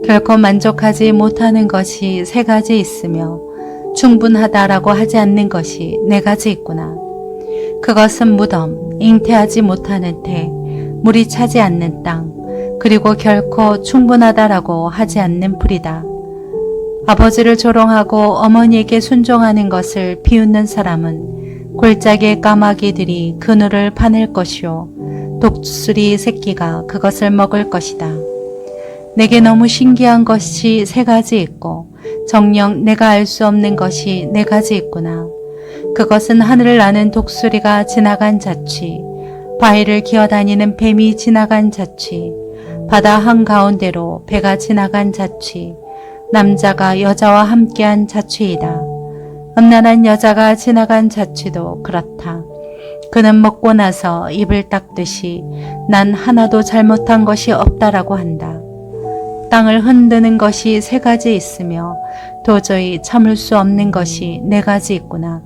결코 만족하지 못하는 것이 3가지 있으며 충분하다라고 하지 않는 것이 4가지 있구나. 그것은 무덤, 잉태하지 못하는 태, 물이 차지 않는 땅, 그리고 결코 충분하다라고 하지 않는 불이다. 아버지를 조롱하고 어머니에게 순종하는 것을 비웃는 사람은 골짜기의 까마귀들이 그늘을 파낼 것이요 독수리 새끼가 그것을 먹을 것이다. 내게 너무 신기한 것이 3가지 있고 정녕 내가 알 수 없는 것이 4가지 있구나. 그것은 하늘을 나는 독수리가 지나간 자취, 바위를 기어다니는 뱀이 지나간 자취, 바다 한가운데로 배가 지나간 자취, 남자가 여자와 함께한 자취이다. 음란한 여자가 지나간 자취도 그렇다. 그는 먹고 나서 입을 닦듯이 난 하나도 잘못한 것이 없다라고 한다. 땅을 흔드는 것이 3가지 있으며 도저히 참을 수 없는 것이 4가지 있구나.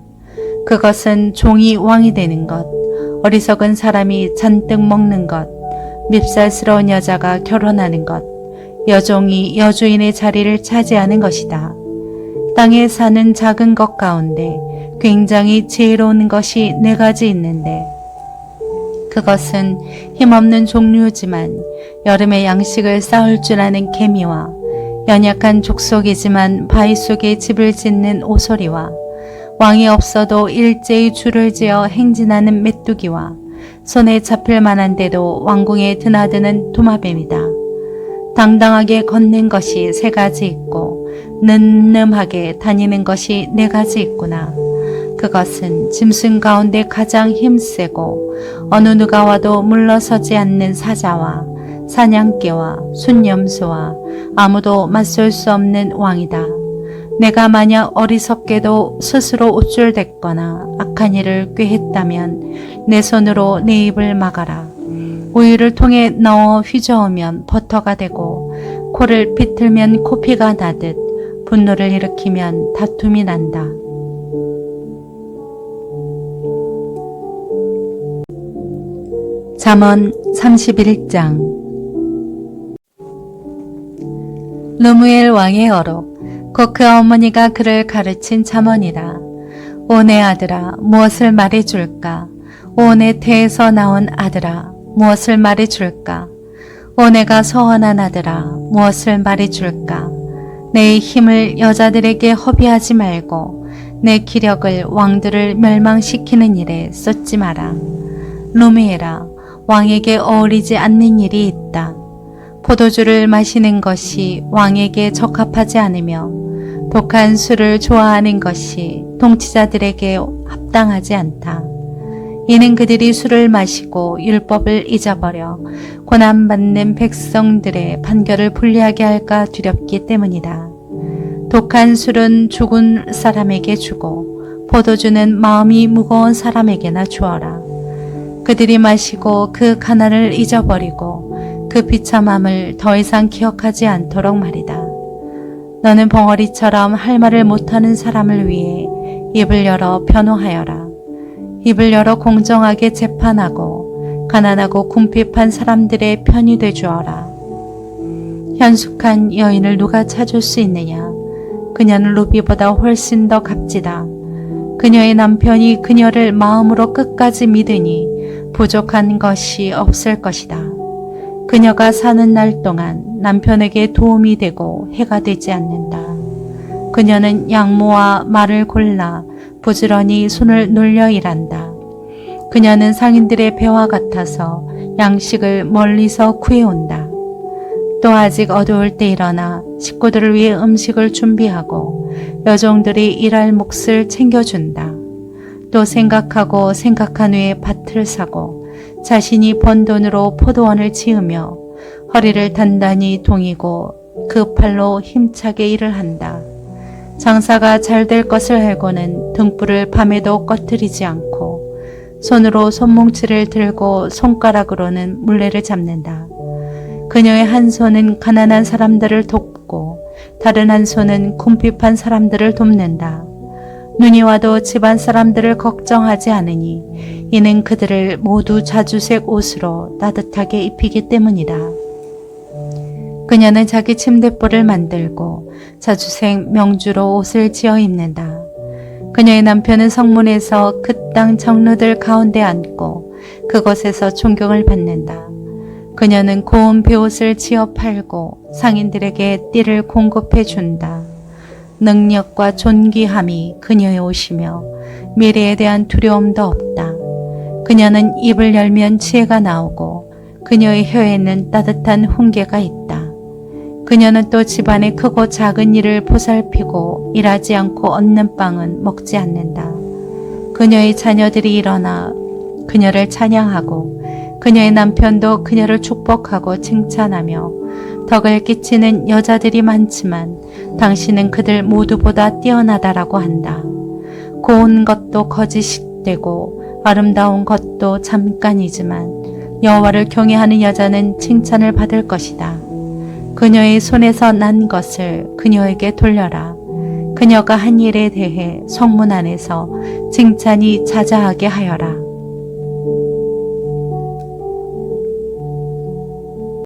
그것은 종이 왕이 되는 것, 어리석은 사람이 잔뜩 먹는 것, 밉살스러운 여자가 결혼하는 것, 여종이 여주인의 자리를 차지하는 것이다. 땅에 사는 작은 것 가운데 굉장히 지혜로운 것이 4가지 있는데 그것은 힘없는 종류지만 여름에 양식을 쌓을 줄 아는 개미와 연약한 족속이지만 바위 속에 집을 짓는 오소리와 왕이 없어도 일제히 줄을 지어 행진하는 메뚜기와 손에 잡힐 만한데도 왕궁에 드나드는 도마뱀이다. 당당하게 걷는 것이 3가지 있고 늠름하게 다니는 것이 4가지 있구나. 그것은 짐승 가운데 가장 힘세고 어느 누가 와도 물러서지 않는 사자와 사냥개와 순념수와 아무도 맞설 수 없는 왕이다. 내가 만약 어리석게도 스스로 우쭐댔거나 악한 일을 꾀했다면 내 손으로 내 입을 막아라. 우유를 통에 넣어 휘저으면 버터가 되고 코를 비틀면 코피가 나듯 분노를 일으키면 다툼이 난다. 잠언 31장. 르무엘 왕의 어록, 곧 그 어머니가 그를 가르친 잠언이라. 오 내 아들아, 무엇을 말해줄까? 오 내 태에서 나온 아들아, 무엇을 말해줄까? 오 내가 서원한 아들아, 무엇을 말해줄까? 내 힘을 여자들에게 허비하지 말고 내 기력을 왕들을 멸망시키는 일에 쏟지 마라. 루미에라, 왕에게 어울리지 않는 일이 있다. 포도주를 마시는 것이 왕에게 적합하지 않으며 독한 술을 좋아하는 것이 통치자들에게 합당하지 않다. 이는 그들이 술을 마시고 율법을 잊어버려 고난받는 백성들의 판결을 불리하게 할까 두렵기 때문이다. 독한 술은 죽은 사람에게 주고 포도주는 마음이 무거운 사람에게나 주어라. 그들이 마시고 그 가난을 잊어버리고 그 비참함을 더 이상 기억하지 않도록 말이다. 너는 벙어리처럼 할 말을 못하는 사람을 위해 입을 열어 변호하여라. 입을 열어 공정하게 재판하고 가난하고 궁핍한 사람들의 편이 되주어라. 현숙한 여인을 누가 찾을 수 있느냐? 그녀는 루비보다 훨씬 더 값지다. 그녀의 남편이 그녀를 마음으로 끝까지 믿으니 부족한 것이 없을 것이다. 그녀가 사는 날 동안 남편에게 도움이 되고 해가 되지 않는다. 그녀는 양모와 말을 골라 부지런히 손을 놀려 일한다. 그녀는 상인들의 배와 같아서 양식을 멀리서 구해온다. 또 아직 어두울 때 일어나 식구들을 위해 음식을 준비하고 여종들이 일할 몫을 챙겨준다. 또 생각하고 생각한 후에 밭을 사고 자신이 번 돈으로 포도원을 지으며 허리를 단단히 동이고 그 팔로 힘차게 일을 한다. 장사가 잘 될 것을 알고는 등불을 밤에도 꺼뜨리지 않고 손으로 손뭉치를 들고 손가락으로는 물레를 잡는다. 그녀의 한 손은 가난한 사람들을 돕고 다른 한 손은 궁핍한 사람들을 돕는다. 눈이 와도 집안 사람들을 걱정하지 않으니 이는 그들을 모두 자주색 옷으로 따뜻하게 입히기 때문이다. 그녀는 자기 침대볼을 만들고 자주색 명주로 옷을 지어 입는다. 그녀의 남편은 성문에서 그 땅 장로들 가운데 앉고 그곳에서 존경을 받는다. 그녀는 고운 베옷을 지어 팔고 상인들에게 띠를 공급해 준다. 능력과 존귀함이 그녀의 옷이며 미래에 대한 두려움도 없다. 그녀는 입을 열면 지혜가 나오고 그녀의 혀에는 따뜻한 훈계가 있다. 그녀는 또 집안의 크고 작은 일을 보살피고 일하지 않고 얻는 빵은 먹지 않는다. 그녀의 자녀들이 일어나 그녀를 찬양하고 그녀의 남편도 그녀를 축복하고 칭찬하며 덕을 끼치는 여자들이 많지만 당신은 그들 모두보다 뛰어나다라고 한다. 고운 것도 거짓되고 아름다운 것도 잠깐이지만 여호와를 경외하는 여자는 칭찬을 받을 것이다. 그녀의 손에서 난 것을 그녀에게 돌려라. 그녀가 한 일에 대해 성문 안에서 칭찬이 자자하게 하여라.